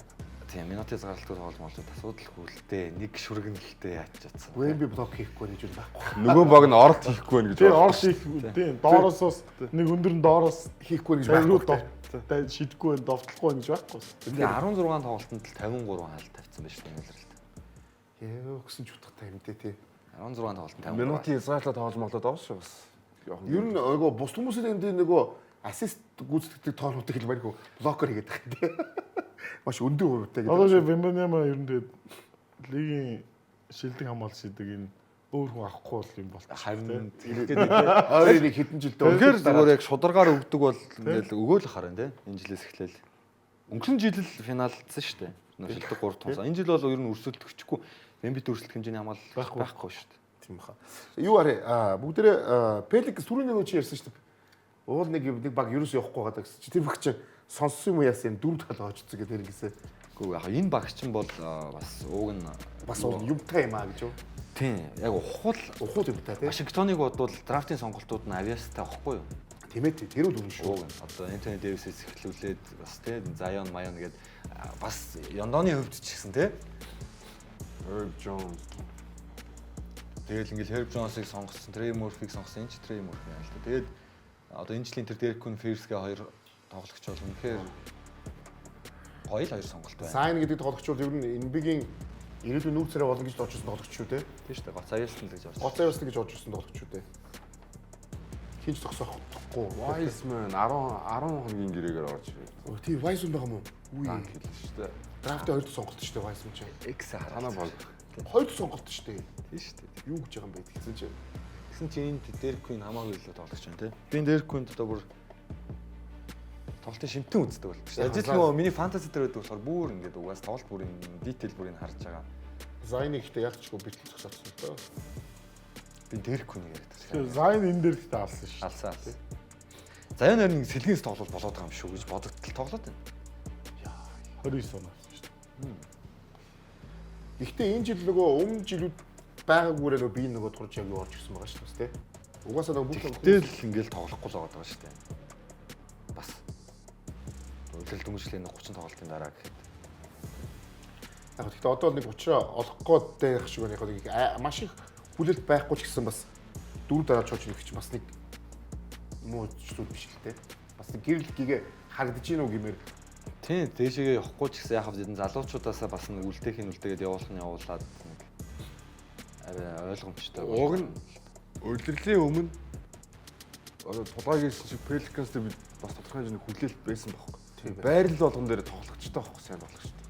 Тийм минутын зарлалт тоглож асуудалгүй л дээ. Нэг шүргэнэлтэй яач чадсан. Вемби блок хийхгүй гэж байхгүй. Нөгөө баг нь оролт хийхгүй байх гэж. Тийм оролт хийх. Тийм доороос нэг өндөр нь доороос хийхгүй гэж байхгүй. Шидэхгүй байх, довтлохгүй гэж байхгүй. Тэгээ 16 тоглолтод л 53 хаалт тавьсан байж тээ нэлрэлт. Яа өгсөн ч утгатай юм дээ тий. 16 тоглолтод 53. Минутын зарлалт тоглож моглоод байгаа шүү бас. Ер нь нөгөө бус хүмүүсийн энд нөгөө ассист гүйцэтгэдэг тоонуудыг хэлмээр хөө блокер хийгээд байгаа тий. Маш өндөр хувьтай гэдэг. Одоо Вембанема ер нь тэгээд лигийн шилдэг хамгаалалт хийдэг энэ өөр хүн авахгүй бол юм болчих. Харин тэгээд нэг хэдэн жилдээ үнэхээр зүгээр яг шударгаар өгдөг бол ингээл өгөөл харин тий. Энэ жилээс эхлээл. Өнгөрсөн жил л финалдсан шүү дээ. Шилдэг 3 тунсан. Энэ жил бол ер нь өрсөлдөгчгүй. Вембит өрсөлдөх хэмжээний хамгаалал байхгүй шүү дээ. Тийм баха. Юу арай бүгдээрээ Пеликс түрүүний нөгөө чи ярьсан шүү дээ. Уул нэг баг ерөөс явахгүй байгаа гэсэн чи тэр баг чи сонссон юм яасан дөрөв тал очсон гэдэг хэрэгсээ. Гэхдээ яг энэ багч нь бол бас ууг нь Бас юмтай юм аа гэж юу? тийм яг ухуул юмтай тийм. Вашингтоныг бодвол драфтын сонголтууд нь авиастай байхгүй юу? Тийм ээ тэр үл үнэн шүү. Ууг нь одоо Энтони Дэвисээс эхлүүлээд бас тийм Зайон Майон гээд бас Яндоны хөвд ч гэсэн тийм Herb Jones. тэгэл ингээл Herb Jones-ыг сонгосон, Trey Murphy-г сонгосон, энэ ч Trey Murphy юм л да. Тэгээд одоо энэ жилийн тэр Derek Quinn Fierce-гээ хоёр тоглогч бол үнэхээр гоё л хоёр сонголт байна. Сайн гэдэг тоглогч бол ер нь NBA-гийн ирээдүйн нүүрсэрээ болно гэж орж ирсэн тоглогч шүү дээ. Тийм шүү дээ. Гоц аюулсан л гэж орж. Гоц аюулсан гэж орж ирсэн тоглогч шүү дээ. Хинч зогсоохгүй. Wiseman 10 хоногийн гэрээгээр орж ирээ. Тийм Wiseman байгаа мó. Үгүй. Хэлсэн шүү дээ. Драфтын 2 дахь сонголт шүү дээ Wiseman чинь. X Танаа бол 2 дахь сонголт шүү дээ. Тийм шүү дээ. Юу гэж байгаа юм бэ гэсэн чинь. Гэсэн чи энд Derek Quinn хамаагүй илүү тоглож байна тийм. Би Derek Quinn одоо бүр тоглолтын шимтэн үздэг бол. Ажил нөгөө миний фэнтези дээр байдаг болохоор бүр ингээд угаас тоглолт бүрийн дитейл бүрийг харж байгаа. Зайны ихтэй ялцчгүй битэл зогсоцсон л доо. Би Derek Quinn яриад байна. Зайн энэ дээр ихтэй алсан шүү. Алсан. Заян нэр нэг сэлгээс тоглол болоод байгаа юм шүү гэж бодогдтол тоглоод байна. 29 он авсан шүү. Гэхдээ энэ жил нөгөө өмнө жилүүд байгаагүйрээ нөгөө би нөгөө турж яг юу орж ирсэн байгаа шүү дээ. Угаасаа нөгөө бүх Тэгэл ингээл тоглохгүй л байгаа шүү дээ. Бас үлрэл дүнжлэлийн 30 тоглолтын дараа гэхэд. Яг гэхдээ одоо нэг учраа олох гээд байх шиг байна. Яг маш их хүлээлт байхгүй ч гэсэн бас дөрөв дараа чууч нэг ч бас нэг муу зүйл биш л дээ. Бас нэг гэрэл гээгээ харагдаж гинүү гэмээр. Тийм дээшээгээ явахгүй ч гэсэн яхав зэдэн залуучуудаасаа бас нэг үлдээгээд явуулаад нэг арай ойлгомжтой. Уг нь удирдлийн өмнө одоо тулгаагийн шиг Pelicans дээр бид бас тодорхой хэмжээний хүлээлт байсан байхгүй. Байрал болгон дээр тоглогчтой байхгүй сайн тоглогчтой.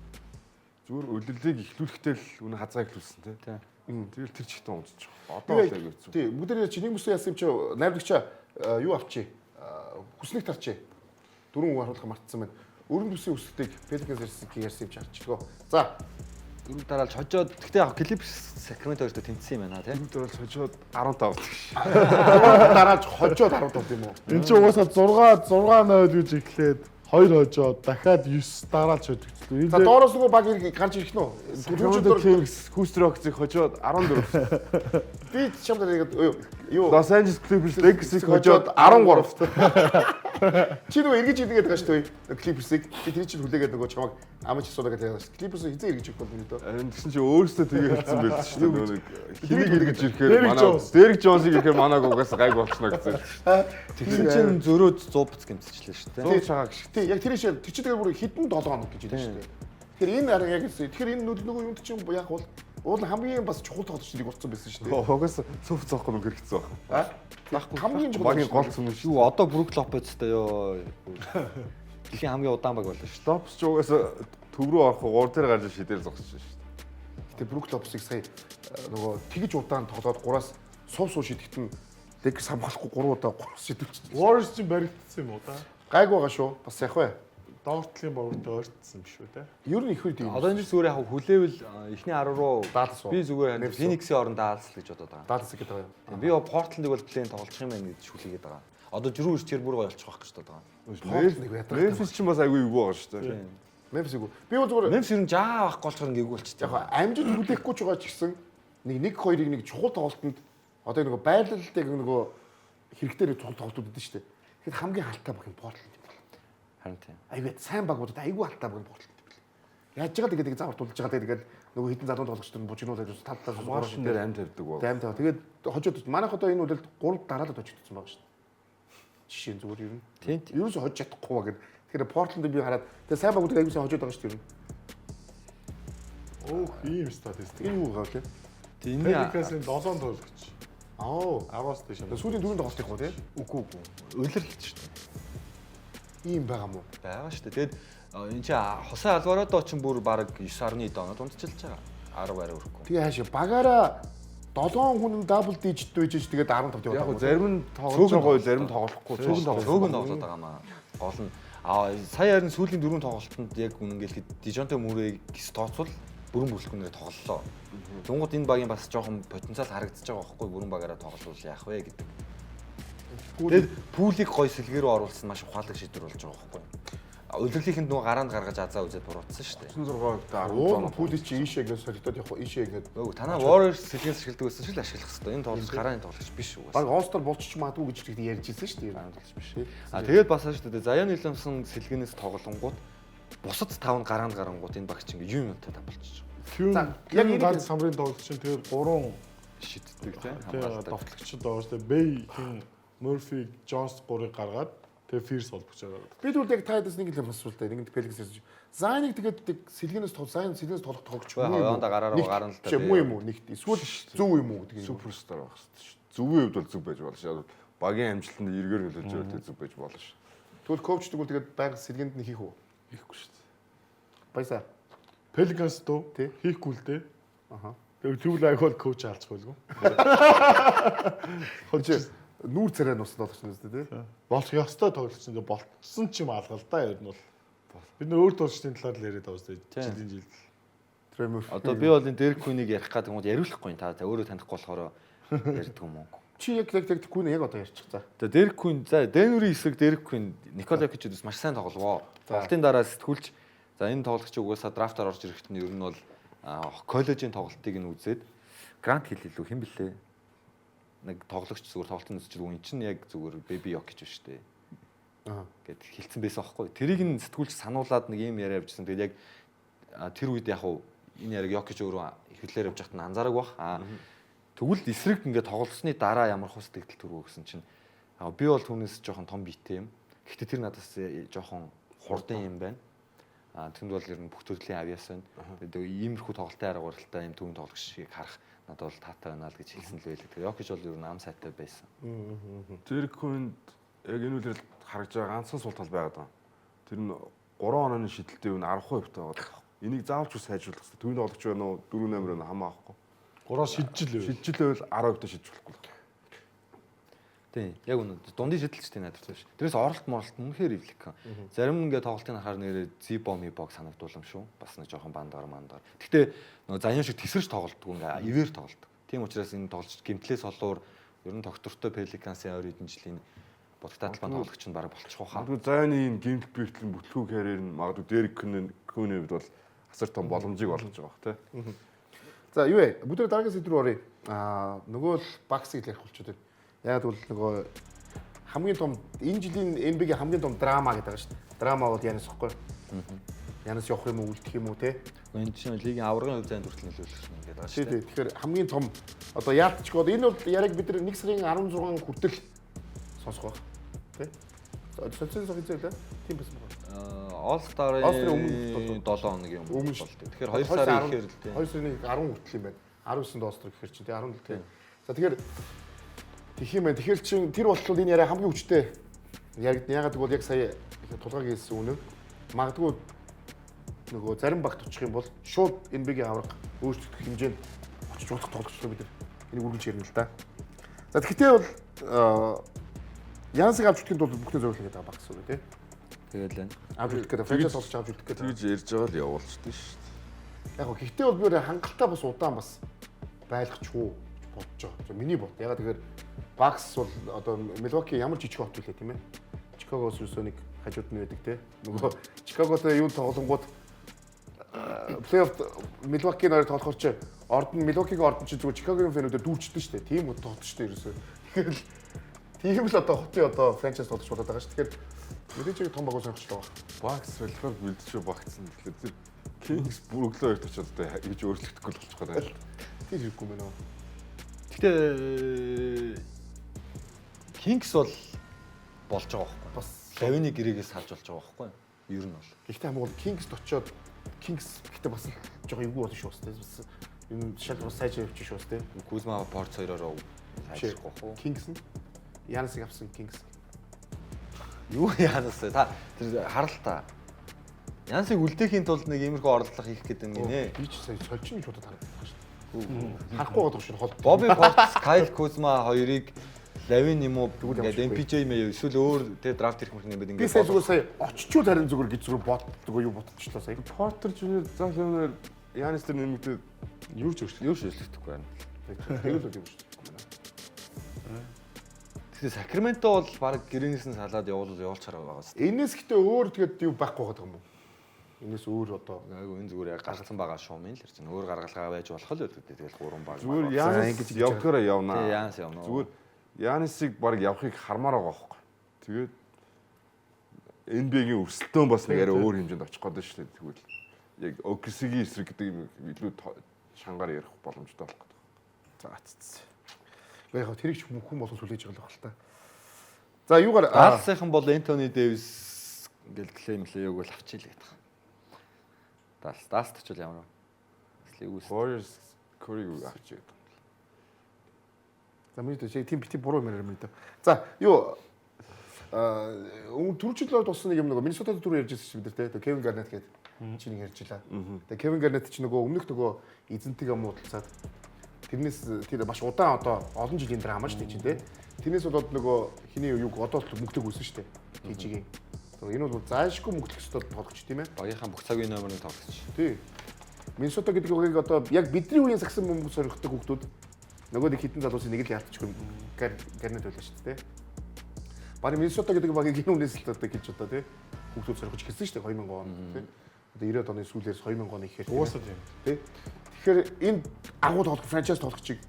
Зүгээр удирдлыг эхлүүлэхдээ л үнэ хазгаа эхлүүлсэн тий. Тэгэл тэр чигтээ унцчих. Одоо л яг хэвчээ. Тий бүгд чи нэг мөсөө яасан юм чи найрлагчаа юу авчи хүснэг тарчи. Дөрөв харуулга мартсан байна. Өргөн төсийн үсгтийг Pelicans ярьсан юм чи харчихлоо. За дөрөв дараалж хожоод гэхдээ яг Clippers Sacramento хоёртой тэнцсэн юм байна тий. Дөрөв дараалж хожоод 15 гэж. дараалж хожоод 15 юм уу? Энд чинь угаасаа 6-0 гэж эхлээд 2 хожоод дахиад 9 дараалж хөдөлгөв. За доороос нөгөө баг гарч ирэх нөө. Toronto Kings Houston-ыг хожоод 14. Би чамд юу Los Angeles Clippers Lakers-ыг хожоод 13. Чи нөгөө эргэж идгээд байгаа шүү дээ. Clippers-ыг чи тэр чинь хүлээгээд нөгөө чамаг амж асуудаг гэдэг байгаа шүү. Clippers хизээ эргэж өгөх бол нэ дөө. Тэгсэн чи өөрөөсөө тэгээ хэлсэн байл шүү дээ. Нөгөө хэнийг эргэж ирэхээр манай Derek Jones-ыг ирэхээр манайг угаас гайг болчихно гэсэн. Тэгсэн чинь зөрөөд 100 бц гэмтчихлээ шүү дээ. 100 цагаа гэж. Тий, яг тэр шиг тэр чинь тэгээ бүр хэдэн 7 хоног гэж хэлсэн шүү дээ. Тэгэхээр энэ арга яг тэгэхээр энэ нөгөө юунд чинь яг бол уул хамгийн бас чухал тоглолтчдыг болсон байсан шүү дээ. Угаас цөв цоохгүй нүг хэрэгцсэн байна. Байхгүй хамгийн чухал багийн гол юм шүү. Юу одоо Brook Lopez-тэй ёо. Дэлхийн хамгийн удаан баг болно шүү. Lopez ч угаас төв рүү орох 3 дээр гарч шидээр зогсож шүү. Гэтэ Brook Lopez-ыг сая нөгөө тэгж удаан тоглоод 3-аас суув шидэхт нь Lakers хамгаалахгүй 3 удаа 3 шидвчихдээ. Warriors чинь баригдсан юм уу та? Гайг байгаа шүү. Бас яг бай. Доортлын борготой ойртсон биш үү те? Ер нь их үед юм. Одоо энэ зүгээр яг хүлээвэл эхний 10 руу Dallas уу? би зүгээр Phoenix-ийн оронд Dallas л гэж бодоод байгаа. Dallas гэдэг байгаа. Би Portland-ыг бол плей-ин тоглох юм байна гэж хүлээгээд байгаа. Одоо жирүү ирч тэр бүр гоё болчих واخ гэж бодоод байгаа. Memphis ч бас айгүй юу байгаа шүү дээ. Memphis үгүй. Би бол зүгээр Memphis ер нь жаа авах голчор ингээгүй болчихсон. яг амжид хүлээхгүй ч байгаа ч гэсэн нэг хоёрыг нэг чухал тоглолтод одоо нөгөө байлалтай нөгөө хэрэгтэй чухал тоглолтууд өгдөн шүү дээ. Тэгэхэд хамгийн халтай баг юм Portland. Харин тийм. Айгүй сайн багуудад айгүй алтай баг Portland юм байна. Яаж байгаа тэгээд заавар тулж байгаа тэгээд нөгөө хитэн залуу тоглогчдод нь бужигнуулаад талдаа Маршин дээр амт тавьдаг баг. Амт тав. Тэгээд хожоод манайх одоо энэ үлэлд 3 дараалал хожигдсон байгаа шүү дээ. Жишээ нь зүгээр юм. Тийм. Ерөөсө хожиж чадахгүй баг гэдэг. Тэгэхээр Portland би хараад тэгээд сайн багуудад айгүй сайн хожоод байгаа шүү дээ. Өөх ийм статистик. Энэ юу байгаа вэ? Тийм. Pelicans-ийн 7 тоглогч. Аа. 10-аас дээш. Сүүлийн 4 тоглолт их уу тий? Үгүй. Улирлж шүү дээ. Ийм байгаа мó. Байгаа шүү дээ. Тэгэд энэ чи Хосе Алварадо ч бүр баг 9.7 оноод унтчихлж байгаа. 10 барай өрөхгүй. Тэгээ хаашаа багаараа 7 хүн дабл дижит байж тэгээд 15 Яг яваад. гоо зарим нь тоглож байгаа, зарим тоглохгүй. Цөөхөн тоглоод байгаа маа. Гол нь сая харин сүүлийн 4 тоглолтод яг үнэнгээл Дижонте Мурейг гис тооцвол бүрэн бүрэлдэхүүнээр тоглолоо. Тэнгууд энэ багийн бас жоохон потенциал харагдаж байгаа байхгүй бүрэн багаараа тоглолвол яах вэ гэдэг. Тэгээд пүүлийг гой сэлгээ рүү оруулсан маш ухаалаг шийдвэр болж байгаа байхгүй. Удирлынхэнд нөгөө гараанд гаргаж азаа үзээд буруутсан шүү дээ. 96-д 10 Оо пүүли чи ийшээ гэж солигдоод явах ийшээ ингэж. Өө танаа Warriors сэлгээс ашигладаг байсан шиг л ашиглах хэрэгтэй. Энэ тоглолт гарааны тоглолт биш үү? Баг All-Star болчих магадгүй гэж ярьж ирсэн шүү дээ. Тоглолт биш. Тэгээд бас шүү дээ. Zion Williamson сэлгэнээс тоглонгууд бусад 5 гараанд гарангууд энэ багч ингээ юм юмтай болчихж яг энэ ганц самрын тоглолт чинь тэр 3 шиддэг тийм довтлогчд байгаа шүү дээ. Бэй, хин, Murphy, Jones 3-ыг гаргаад тэгээ Fierce болбож байгаа. Би тэгвэл яг тайдас нэг л асуултаа нэгэн Pelix-ээс. Зайныг тэгээд сэлгэнээс тоглох тоглогч юм уу? Хоолондоо гараараа гарна л та. Муу юм уу? Нэгт эсвэл зөв юм уу гэдэг. Суперстар байх хэрэгтэй шүү. Зөвийн хувьд бол зөв байж болно шүү. Багийн амжилтанд эргээр нөлөөлж байгаа зөв байж болно шүү. Тэгвэл коуч тэгвэл тэгээд байнга сэлгэнд нь хийх үү? Хийхгүй шүү. Баясаа. Pelicans дөө хийхгүй л дээ. Аха. Тэгвэл айх бол коуч хаалцах байлгүй. Хонч нүүр царай нь усна болгосон үстэй тий. Болох ёстой тоглолцсон дээ болтсон ч юм алгал да ер нь бол. Бид нөр өөр тоглолчдын талаар л яриад байгаа үстэй жилийн жилд. Tremor. Одоо би бол энэ Derek Queen-ийг ярих гэдэг юм уу яриулахгүй та өөрөө танихгүй болохоор ярьдаг юм уу? Чи яг Queen яг одоо ярьчих за. Тэгээ Derek Queen за Denver-ийн эсрэг Derek Queen Nikola Jokic-ээс маш сайн тогловоо. Тоглолтын дараа сэтгүүлч за энэ тоглогч угаасаа драфтаар орж ирэхэд нь ер нь бол коллежийн тоглолтыг нь үзээд Grant Hill илүү хэн блэ? Нэг тоглогч зүгээр тоглолтын үзчихгүй энэ чинь яг зүгээр Baby Jokic биш үү? Гэт хэлсэн байсан аахгүй. Тэрийг нь сэтгүүлч сануулад нэг юм яриа явьжсэн. Тэгээд яг тэр үед яг энэ яриг Jokic өөрөө эхлэлээр явж байхад нь анзаараг бах. Тэгвэл эсрэг ингээд тоглолцсны дараа ямар хус тэгдэл төрөө гэсэн чинь би бол түүнээс жоохон том биетэй юм. Гэхдээ тэр надаас жоохон хурдан юм байна. Тэнд бол ер нь бүх төрлийн авиас байна. Тэгээд иймэрхүү тоглолтын арга барилтай юм түүний тоглогч шиг харах надад бол таатай байна л гэж хэлсэн л байлээ. Тэгээд Jokic бол ер нь ам сайтай байсан. Derek Queen яг энэ үеэр харагдж байгаа ганцхан сул тал байгаад байна. Тэр нь 3 онооны шидэлтийн үн 10% байгаа. Энийг заавалч сайжруулах хэрэгтэй. Түүний тоглогч байна уу 4-8 байна хамаахгүй. 3-аас шидчихлээ. Шидчихлээ 10% шидэж болохгүй. Тийм. Яг үнэ. Дундын шидэлчтэй найдвартай биш. Тэрээс оролт моролт үнэхээр ивлэх. Зарим ингээ тоглолтын харахаар нэрээ Zibom санагдуулам шүү. Бас нэг жоохон бандар. Гэхдээ нөгөө Zion шиг тесэрч тоглолтгүй ингээ ивэр тоглолт. Тийм учраас энэ тоглолч гимтлээс олуур ер нь доктортой Pelicans-ийн ойр эдэн жилийн бодготаа талбай тоглогч нь баг болчих واخа. Магадгүй Zion-ийн юм гимт бэртлэн бүтлгүй карьер нь магадгүй Derek Queen-ийн хувьд бол асар том боломжийг олгож байгаа бах тий. За юу вэ? Бүгд дараагийн сэдв рүү оръё. Нөгөө л Bucks-ийг ярих болчиход байна. Яг бол нөгөө хамгийн том энэ жилийн NBA-гийн хамгийн том драма гэдэг байгаа шүү дээ. Драма бол Янис ихгүй. Янис явах юм уу, үлдэх юм уу те? Энэ чинь лигийн аваргын хувьд зайн хүртэл нөлөөлөх юм гэдэг байгаа шүү дээ. Тэгэхээр хамгийн том одоо яалтчгоод энэ бол яг бид нар 1 сарын 16 хүртэл сонсох байх. Тэ? Социализм хийлээ. Тийм байсан байна. All-Star-ын өмнө 7 хоног юм бол дээ. Тэгэхээр 2 сарын ихээр л дээ. 2 сарын 10 хүртэл юм байна. 19-нд All-Star гэхэр чинь тий 10 л тий. За тэгэхээр тэгэх юм байна. Тэгэхээр чин тэр болтол энэ яриа хамгийн хүчтэй. Ягаад гэвэл яг сая тулгааг хийсэн үнэн. Магадгүй нөгөө зарим багт очих юм бол шууд NBA-гийн аврах өөрчлөлт хэмжээнд очиж болох тоглогчдоо бид энийг үргэлж ярина л да. За тэгэхээр бол Янсыг авч үзэхэд бол бүхний зориулах гэдэг багс үү тий. Тэгээд л авч үзэх гэдэг франчайз олж авч үзэх гэдэг. Тэгж ярьж байгаа л явуулчихсан шүү дээ. Яг гоо гэхдээ бол би хангалттай бас удаан бас байлгачихгүй бодож байгаа. Миний бод. Ягаад тэгэхээр Bucks бол одоо Milwaukee ямар жижиг хот үлээ тийм ээ. Chicago-с юусоо нэг хажууд нь байдаг те. Нөгөө Chicago-тэй юу тоглонгууд плей-офф Milwaukee-ийн ойр тоглохоор чи Milwaukee-гийн ордон чи зүгээр Chicago-гийн фэнүүдээр дүүрчдэн шүү дээ. Тийм үү тоглож шүү дээ ерөөсөө. Тэгэхээр тийм л одоо хотын одоо франчайз тоглож болоод байгаа шүү. Тэгэхээр мэдээж том багуу сонирхож байгаа. Bucks болохоор бэлдчихөө багцсан. Тэгэхээр Kings бүр өглөө хоёрт очиод одоо хийж өөрчлөгдөхгүй болчих гээд байна. Тийм хэрэггүй мэн үү. Гэтэ Kings бол болж байгаа байхгүй. Бас Лавины гэрээгээс салж болж байгаа байхгүй. Ер нь бол. Гэхдээ хамаагүй Kings-д очиод Kings гэхдээ бас жоохон эвгүй болно шүү дээ. Бас энэ шал бас сайж явчих шүү дээ. Kuzma Ports хоёроо сайжрахгүй хөө. Kings нь Янсыг авсан Kings. Юу яанаас та тэр харал та. Янсыг үлдээхийн тулд нэг иймэрхүү орлого хийх гэдэг юм гинэ. Би ч сая сольчин гэж бодоод харагдаж шүү. Харахгүй байгаа шүү хол. Bobby Portis, Kyle Kuzma хоёрыг Лавин юм уу гэдэг MPJ мэй эсвэл өөр тэ драфт ирэх юм ингээд би сая зүгээр сая очичгүй харин зүгээр гэж зүгээр боддог юу бодчихлоо сая. Porter Junior заахлаар Янис тэр нэмэгдээ юу ч өөрчлөгдөхгүй байна. Тэр л юм шүү. Тэгээ Сакраменто бол баг гэрээнээс нь салаад явуулчаар байгаа шүү. Энэс гэтээ өөр тэгээд юу байхгүй байгаа юм уу? Энэс өөр одоо Айгу энэ зүгээр яг гаргалсан байгаа шуум юм л ярьж байна. Өөр гаргалгаа байж болох л үү тэгэл 3 баг. Зүгээр Янис явахаараа явнаа. Тэгээ Янис явна. Зүгээр Янисыг баг явахыг хармаар байгаа байхгүй. Тэгээд NBA-гийн өрсөлдөөн бас нэг арай өөр хэмжээнд очих гээд шүү дээ. Тэгвэл яг OKC-гийн эсрэг гэдэг юм илүү шангаар ярих боломжтой болох гэдэг. за цэц. Яг тэрийг ч хүн болон сүлээж байгаа л баг л та. За юугаар Далласынхан бол Энтони Дэвис ингээл клеймлээг бол авчийлээ гэдэг. Даллас ч бол ямар вэ? Warriors Curry-г авчиг. за миний тийм бити буруу юм ярим л да. За юу түрүүчлөөр туссан нэг юм нөгөө Миннесота түрүү ярьж байсан чинь бид нар те Кевин Гарнет гэдэг чинь ярьжлаа. Тэгээ Кевин Гарнет чинь нөгөө өмнөх нөгөө эзэнтэйгээ муудалцаад тэрнээс тэр маш удаан одоо олон жилийн дараа хамаач тийм чинь те. Тэрнээс болоод нөгөө хиний юг одоо мөнгөлөг үүсэн шүү дээ. КЖ-ийн. Энэ бол заашгүй мөнгөлөх ёстой тоглогч тийм ээ. Багийнхаа бүх цагийн номерыг тоглогч. Тий. Миннесота гэдэг үгийг одоо яг бидний үеийн сагсан бөмбөг сорихдаг хүмүүс нөгөө нэг хитэн залуусыг нэг л яалтчихгүй Гарнет байлаа шүү дээ. Барин Миннесота гэдэг багийг энэ үнээс л одоо гэж одоо тий хүмүүс сорих гэж хэлсэн шүү дээ 2000 он тий. Одоо 90-ад оны сүүлээс 2000 оны ихээр Уусаад юм. тий. Тэгэхээр энэ агуу тоглох франчайз тоглогчийг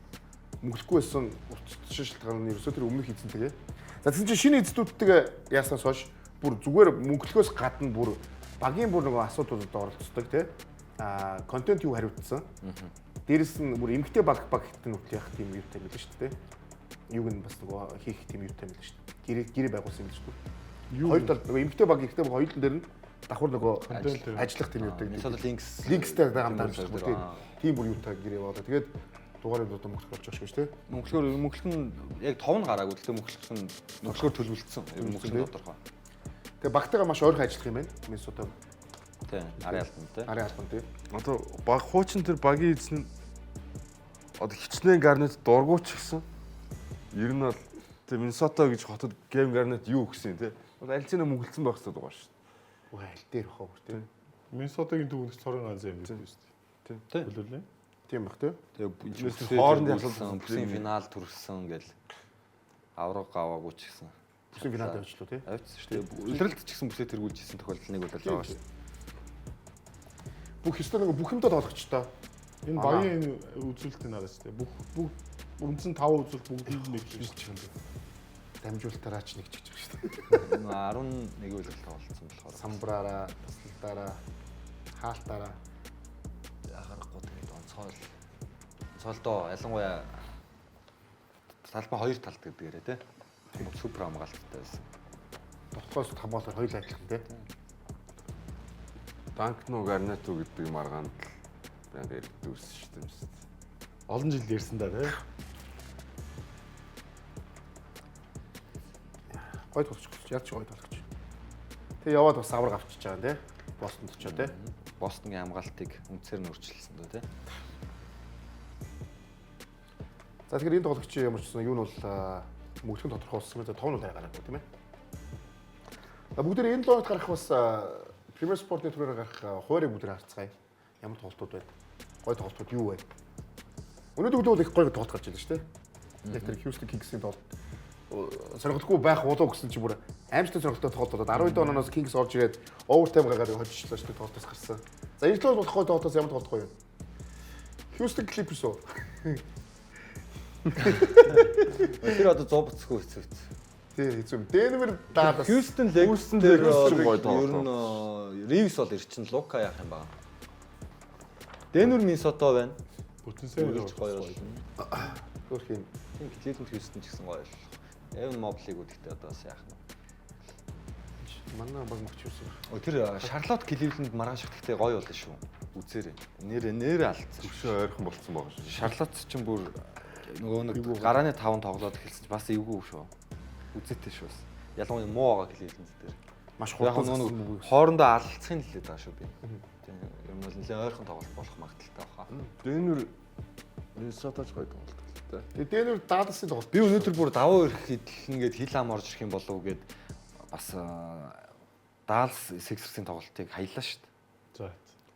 мөнгөлөхгүй байсан урт шалтгаан нь ерөөсөө тэр өмнөх эзэнтэйгээ. За тэгсэн чинь шинэ эзэдүүдтэйгээ яаснаас хойш бүр зүгээр мөнгөлөхөөс гадна бүр багийн бүр нөгөө асуудлуудад оролцдог тий. Контент юу хариуцсан. Дээрэс нь бүр эмгтэй баг хитэн хөтл явах тийм юутай мэлэн шүү дээ. Юуг нь бас нөгөө хийх тийм юутай мэлэн шүү дээ. Гэрээ байгуулсан юм л шүү дээ. Хоёр тал нөгөө эмгтэй баг ихтэй баг хоёулын дээр нь давхар нөгөө ажиллах тийм юутай. Миннесота линкстэй хамт ажиллах бүр тийм бүр юутай гэрээ болоо. Тэгээд дугаарыг одоо мөнгөлөх болж байгаа шүү дээ. мөнгөлөх нь яг 5 нь гараагүй. Гэхдээ мөнгөлөхөөр төлөвлөсөн. Мөнгөлөх нь тодорхой. Тэгээ багтайгаа маш ойрхон ажиллах юм байна. Миннесота. Тийм. Арын албан тий. Арын албан тий. Одоо баг хуучин тэр багийн эзэн одоо хичнээн Гарнет дургуйч гисэн. Ер нь бол тэр Миннесота гэж хотод Кевин Гарнет юу гэсэн тий. Аль ч нэг мөнгөлцсөн байх хэрэгтэй байгаа шүү дээ. Үгүй аль дээр хоо бүр тий. Миннесотагийн түүх цорын ганц юм биш үү? Тий. Төлөвлөө. Тийм бах тий. Тэгээ хоорондын асуудал бүсийн финал төрсөн гэл авраг гаваагүй ч гэсэн. Бүсийн финалд авчлаа тий. Авчихсан шүү дээ. Улиралд ч гэсэн бүсээ тэргүүлж исэн тохиолдол нэг бол байгаа шүү дээ. Бүх ёстой нэг бүх юмдаа тоглогчтой. Энэ багийн үзүүлэлтийн араас тий. Бүх үндсэн 5 үзүүлэлт бүгд нэг биш юм байна. Дамжуултараа ч нэг ч гэж байгаа шүү дээ. 11 үйлрэл тоглолцсон болохоор Самбраараа, таслалтаараа, хаалтаараа яхахгүй тэгээд онцгойлдоо ялангуяа талбай хоёр талд гэдгээрээ тий. Супер хамгаалттай байсан. дотгоос хамгаалаар хоёул адилхан тий. Данкно Гарнето гэдэг маргаанд яг ирдүүрсэн шүү дээ. Олон жил ярьсан да тий. Гой тоглож яаж гой тоглож. Тэгээ яваад бас авраг авчиж байгаа тий. Бостонд очоо тий. Бостонгийн хамгаалтыг үнцээр нь өөрчилсөн дөө тий. За тэгэхээр энэ тоглогч ямар ч гэсэн юу нь бол мөнгөлөг тодорхойлсон. За тоон нь гараагүй тийм ээ. Бүгд энэ логт гарах бас Premier Sport Network-оор гарах хуурийг бүгд харцгаая. Ямар тоглолтууд байна? Гой тоглолтууд юу байна? Өнөөдөр бол их гой тоглолт гарч ирж байна шүү дээ. Яг тэр Houston Kings-ийн тоглолт сонирхолтой байх болоо гэсэн чи бүр аимшигтай сонирхолтой тоглолтууд 12 оноос Kings орж ирээд овертайм гаргаад хоцчлаа шүү дээ тоглолтоос гарсан. За энэ тоглолт болох гой тоглолтоос ямар тоглолт гоё вэ? Houston Clippers уу? Тэр одоо 100 буцгүй хэцүү. Тий хэцүү. Denver Dallas. Houston Lakers дээр ер нь Reeves бол ирчин Лука яах юм баа. Denver Minnesota байна. Бүтэнсээр гоё болно. Хөрх юм. Тийм Cleveland Houston ч гэсэн гоё л. Evan Mobley гэхдээ одоо бас яах нь. Манай баг мөч юусэн. Тэр Charlotte Cleveland маргааш гэхдээ гоё болно шүү. Үзээрэй. Нэр алдсан. Төвшөө ойрхон болцсон байгаа шүү. Charlotte ч юм бүр нөгөө нэг гарааны 5 тоглоод эхэлсэн ч бас эвгүй шүү. Үзээтэй шүү. Ялангуяа муу байгаа Cleveland дээр. Маш хурдан хоорондоо алалцахын л хэлээд байгаа шүү би. Тийм юм бол нэлээд ойрхон тоглох болох магадaltaй баха. Denver Minnesota-ч гоё тоглолт. Тэгээ Denver Dallas-ийн тоглолт. Би өнөөдөр бүр даваа өрх ингээд хил ам орж ирэх юм болов уу гэд бас Dallas Sixers-ийн тоглолтыг хаялаа шүү дээ. За.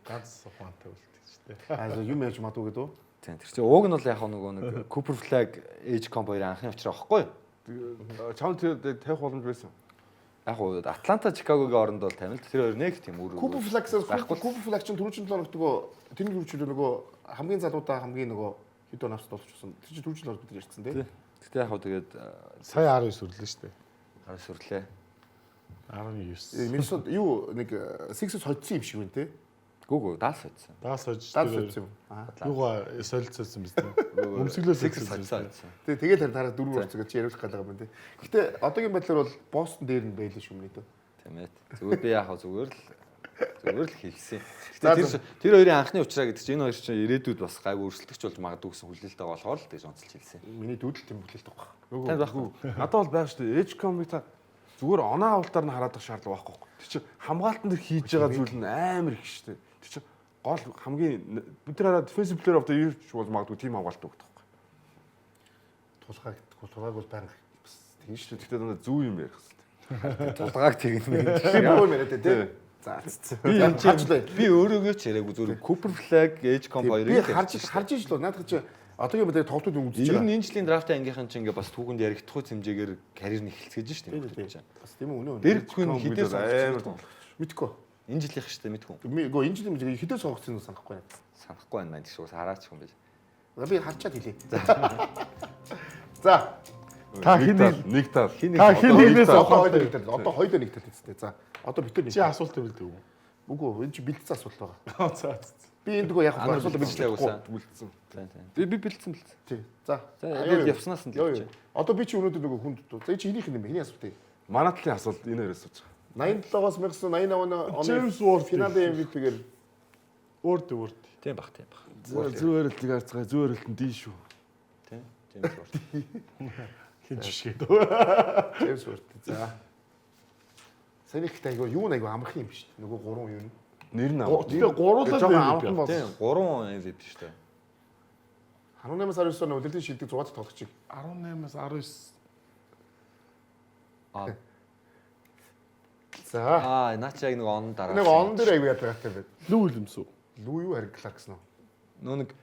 Ганц ухаантай үлдээ шүү дээ. Аа юм яаж мадуу гэдэг үү? Тийм. Тэр чинь ууг нь бол яг нөгөө нэг Cooper Flag Age Comp 2 анхны учраа واخгүй юу? Чам тэгээд тавих боломж байсан. Яг уу Атланта, Чикагогийн оронд бол тамил тэр хоёр нэг тийм үр. Купер Флаксаас Купер Флакс чинь түрүүчийн 7 хоногт нөгөө тэрний түрүүчүүд нөгөө хамгийн залуудаа хамгийн нөгөө хэд он авч болчихсон. Тэр чинь түрүүчийн 7 бид ярьсан тий. Гэтэ яг уу тэгээд Сая 19 сүрлээ шүү дээ. хараа сүрлээ. 19. Миннесота юу нэг Sixers хоцсон юм шиг байна тий. Гүг даалс байсан. Даас хож. Даас хоцсон юм. Юугаа солилцсон биз дээ. Өмсөглөө Sixers хацсан. Тэгээд дараа 4 урцгаа чи яриулах гэдэг юм тий. Гэтэ одоогийн байдлаар бол Бостон дээр нь байлээ шүү мөрий дөө. Тийм ээ. Зүгээр би яг зүгээр л хэлсэн. Гэтэ тэр хоёрын анхны уучраа гэдэг чинь энэ хоёр чинь ирээдүйд бас гайгүй өрсөлдөгч болж магадгүй гэсэн хүлээлттэй болохоор л гэж онцолж хэлсэн. Миний дүүдэл тийм бүлээлт байгаа. Танд байхгүй. Надад бол байх шүү дээ. Edge combat зүгээр оноо авалтаар нь хараадах шаардлага байхгүй. Тэр чинь хамгаалтан дээр хийж байгаа зүйл нь амар их шүү дээ. Тэр чинь гол хамгийн бид нар хараад defensive player of the year бол магадгүй тийм хамгаалт өгдөг байхгүй. Тулгааг бол байнга Тийм шүү дээ. Тэгтээ дандаа зөв юм ярих хэрэгтэй. Тулгааг тэгнэ. юм яриад тий. За Би өөрөөгөө ч яриаггүй зүгээр Cooper Flag, Edge Comp хоёрыг харж иж л наадах чи одоогийн байдлаар тоглолтууд үзэж ер байгаа. нь энэ жилийн драфт ангийнхан чинь ингээ бас түүхэнд яригдахгүй хэмжээгээр карьер нь эхэлцгээж шүү дээ. Бас тийм үү өнөө. Тэр хүн хідээс амар мэдгүй. энэ жилийнх шүү дээ мэдгүй. Үгүй энэ жилийн хідээс сонгоцсон нь санахгүй байна. Санахгүй байна маань шүү. Хараач хүн биш. Би харчаад хэлье. За. Та хиний нэг тал. та хинээс Одоо хоёулаа нэг тал хэвчтэй. За. Одоо битэр нэг. чи асуулт тавилдаг үү? Үгүй энэ чи бэлдсэн асуулт байгаа. За. Би энэ дгөө яг асуулт бэлдчихгүй. Үлдсэн. Би бэлдсэн. Тий. За. За яг явснаас нь л чи. Одоо би чи өнөөдөр нөгөө хүнд дуу. За чи хинийх юм бэ? Хиний асуулт. Манай талын асуулт энэ хоёроос сууж байгаа. 87-оос 1988 James Ward финалийн MVP-гээр Word. Тийм бах, тийм бах. Зөөр л гарцгаа зөөр л нь дий шүү. Тийм. James Ward. Хин жишээд. James Ward. За. Сэнийхтэй айгу юу нэг амарх юм биш. Нөгөө 3 юу. Нэр нь Тэгээ гуруулаад амархан байна. бол. Тийм 3 MVP шүү дээ. 18-аас 19 оны удирдлагын шилдэг 6 дахь тоглогчийг 18-аас 19. За. Наач яг нэг он дараа. Нэг он дээр айгу ядаргатай байд. Лүү Уильямс үү? Лүү юу харин Кларкс нөө. Нөө нэг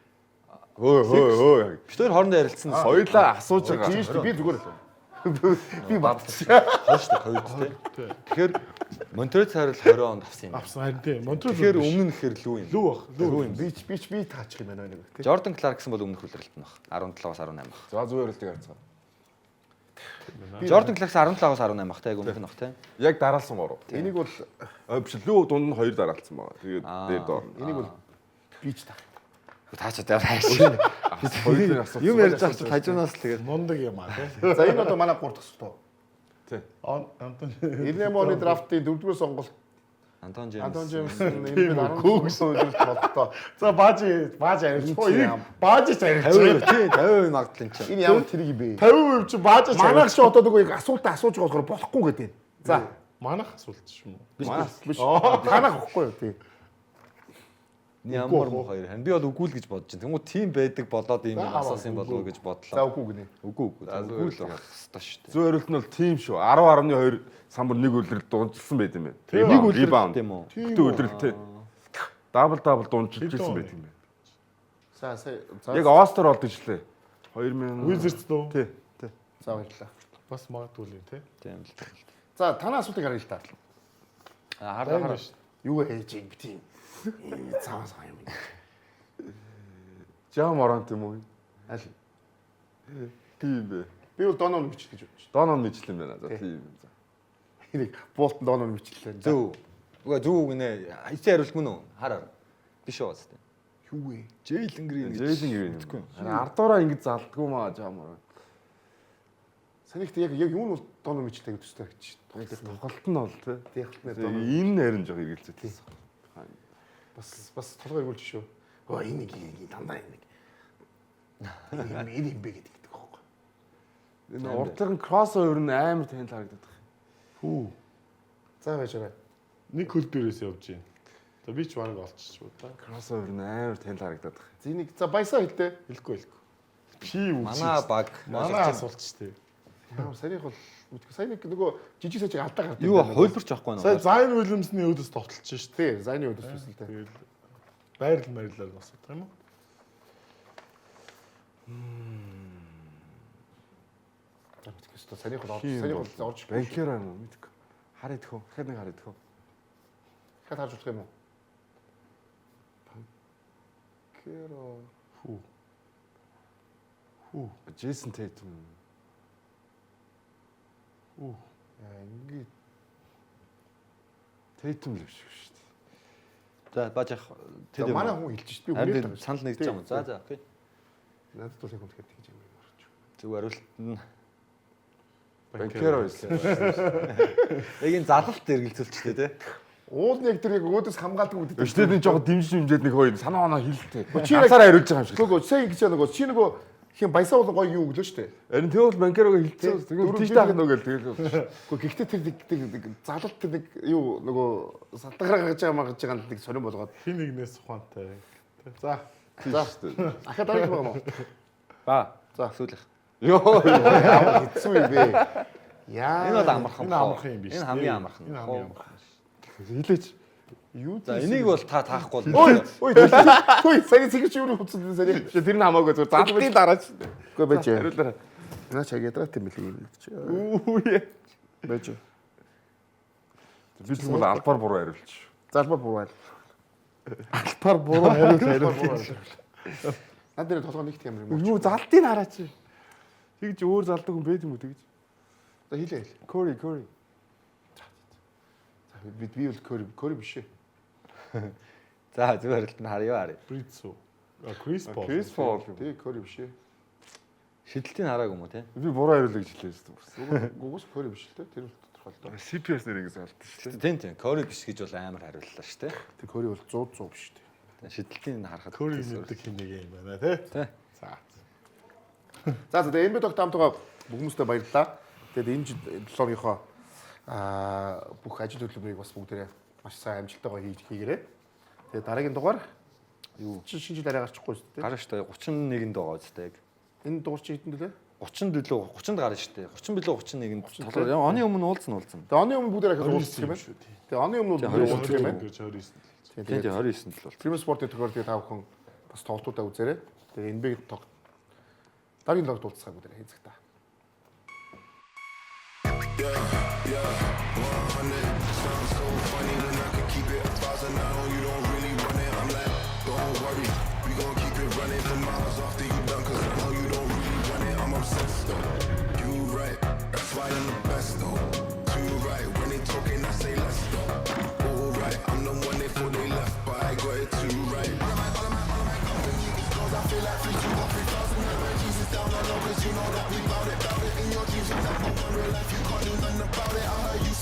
хөө. бид хоёр хоорондоо ярилцсан. Хоёулаа асууж байгаа. Би зүгээр л. Би бадсан. Хойштой хоёр тий. Тэгэхээр Монтрет цаарл 20 онд авсан юм. Авсан харин тийм. Монтрол. Тэгэхээр өмнө нь гэхэр лүү юм. лүү бах. Лүү юм. Би таачих юм байна нэг тий. Jordan Clarkson бол өмнөх үлрэлт нь баг. 17-аас 18 баг. За зөөр л гарцгаа. Jordan Clarkson 17-аас 18 баг тий өмнөх нь баг тий. Яг дараалсан 3. Энийг бол Биш лүү дунд нь 2 дараалсан байгаа. Тэгээд дээр доор. энийг бол бич таа. Таачаа хайш. Хоёулын асуулт. Юм ярьж байгаа ч хажуунаас л тэгээд Мундаг юм аа тий. За энэ одоо манай 3 дахь асуулт. Тий. Антон 98 оны драфтын 4-р сонголт Антон Антон Джеймс. Джеймс энэ күүгсэн үйлдэл болтоо. За бааж арилж. Бааж арилж. 50% тий 50% магадлал чинь. Энэ ямар тэрэг юм бэ? 50% чи бааж арилж. Манайх чи одоо нөгөө асуултаа асууж байгаа болохоор болохгүй гэдэг. За. Манайх асуулт шүү мө. Манайх биш. Танах واخгүй юу тий. Ямар муу хоёр харин би бол үгүй л гэж бодож байна. Тэнгүү тийм байдаг болоод ийм асуусан болов уу гэж За бодлоо. үгүй гинэ. Үгүй. Үгүй л байх хэвээр шүү дээ. Зөөрөлт нь бол тим шүү. 10.2 самбар нэг үлрэлт дундчилсан байт юм байна. Нэг үлрэлт юм уу? Бүтэн үлрэлт тий. Дабл дундчилсан байт юм байна. За Яг Остер болд ичлээ. 2000 Wizards дөө. тий. За баярлалаа. Бас магадгүй л тий. Тийм л. За танаа асуултыг харъя л та. Хараа. Юу ээж юм бэ тийм. Цаавас юм. Жам оронт юм уу? Аль. Тийм бэ. Би бол Донон мич гэж бодож Донон мэдлэн байна. За тийм. За. байна. Энийг Болтон Донон мичлээ. Зөв. Уга зөв гинэ. Эцээ хариулт мөн үү? Хараа. Биш үү басна. Юу вэ? Jalen Green гэж. Жейлэн гэвэн. Ардуураа ингэж залдгүй маа жам орон. Санийхт яг юу нь бол Донон мичлээ гэж төстэй гэж. Тоглолт нь бол тий. Тэгхлээр Донон Энэ харин жоо хэрэгэлцээ тий. бас толгой эргүүлж шүү. Оо энийг дандаа энийг. Энэ юм бэ гэдэг байхгүй. Энэ урдлын кроссовер нь амар танил харагдаад байна. Хүү. За байжаарай. Нэг хөл дээрээс явж байна. За би ч бараг олчихчих уу та. Кроссовер нь амар танил харагдаад байна. Зэнийг за баясаа хэлдэ. Хэлэхгүй. Пи үү. Манай баг. Манай асуулт шүү дээ. Саяных бол сая нэг нөгөө жижиг сажиг алдаа гардаг. Юу хөлбөрч авахгүй Сая нөө. Zion Williams-ны өөдөөс тоглолч шүү дээ. Тий, зайны өдөрс үсэлтэй. Тэгээд байрлал асуух юм уу? Тэс санийх орж Банкера юм уу мэдгүй. Хараа идэх үү? Дахиад нэг хараа идэх үү? дахиад харж болох юм уу? Банкера. Джейсон Тейтум. Ингээд Тейтум л биш шүү дээ. За бааж ах тэр манай хүн хэлж шүү дээ. Би үнээр санал нэгдэж байгаа юм. За окей. Надад бол яг үнэхээр тэгж юм байна. Зөв хариулт нь Банкера байсан. яг энэ залалт эргэлзүүлчихлээ тий. Уул нь яг тэр яг өөдөөс хамгаалдаг үүдээ. Өчтөд нэг жоохон дэмжиж хэмжээд нэг хоёр санаа оноо хилтэй. Ганцаараа хариулж байгаа юм шиг. Нөгөө сайн гэж нөгөө чи нөгөө хин баясаа бол гоё юу өглөө штэ. Харин тэр бол банкероо хилцээ. Тэгээд тийш таах нөгөө л тэгэл. Гэхдээ гэхдээ тэр нэг залалт тэр нэг юу нөгөө салтгараа гаргаж байгаа нэг сонирн болгоод Хин нэгнээс ухаантай. за ахаа дараа юм уу? Ба. За. Сүүлэх. Йоо. Хэцүү юм бэ. Яа. Энэ бол амархан. Энэ амархан юм биш. Энэ хамгийн амархан. Энэ хамгийн амархан. Хилээч. Юу За энийг бол та таахгүй л. Ой сая цэгч юу хүчтэй сая. Тэр нь хамаагүй зүгээр заалбын дараач. Үгүй байж. Хариулаарай. Наа чаг ядрат юм билий юм гэж. Үгүй. Байж. Би тэгвэл албаар буруу хариулчих. Залбар буруу байл. Албаар буруу хариулт. Наад дээр толгой нэгт юм юм. Юу залтыг хараач. Тэгж өөр залдаг хүн байд юм уу тэгж. За хийлээ. Кори. Би бол кори биш ээ. За зөв хариулт нь харъя. Брицо. Крис Пол. Крис Пол. Тэг кори биш ээ. Шидэлтийг хараагүй юм уу те? Би буруу хариулъя гэж хэлсэн. Гугус кори биш л те. Тэр бол тодорхой л доо. CPS нэр ингэж алдсан шүү дээ. Тийм. Кори биш гэж бол амар хариуллаа шүү дээ. Тэр кори бол 100 биш те. Шидэлтийг харахад Curry мэддэг хин нэг юм байна тий. Тий. За тэгээ энэ бид тогтоомтойгоо бүх хүмүүстээ баярлалаа. Тэгээд энэ 7 өдрийнхөө бүх ажил хөдөлмөрийг бас бүгдээрээ маш сайн амжилттайгаар хийгээрэй. Тэгээд дараагийн дугаар юу шинэ жил арай гарчихгүй шүү дээ. Гарна шүү дээ. 31-нд байгаа үстэй яг. Энэ дугаар чи хэдэн дөлөө? 30 билүү 30-д гарна шүү дээ. 30 билүү 31-нд толгой. Оны өмнө уулзсан. Тэгээ оны өмнө бүгдээрээ ахад уулзсан юм байна шүү дээ. Тэгээ оны өмнө уулзсан юм байна. Тийм 29-нд л бол. Premium Sport-ийн төгөөр тэгээ та бүхэн бас тоглолтуудаа үзээрэй. Тэгээ NBA дараагийн тоглолт уулзсаа бүгдээрээ хийцэг та.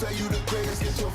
Say you the greatest, get your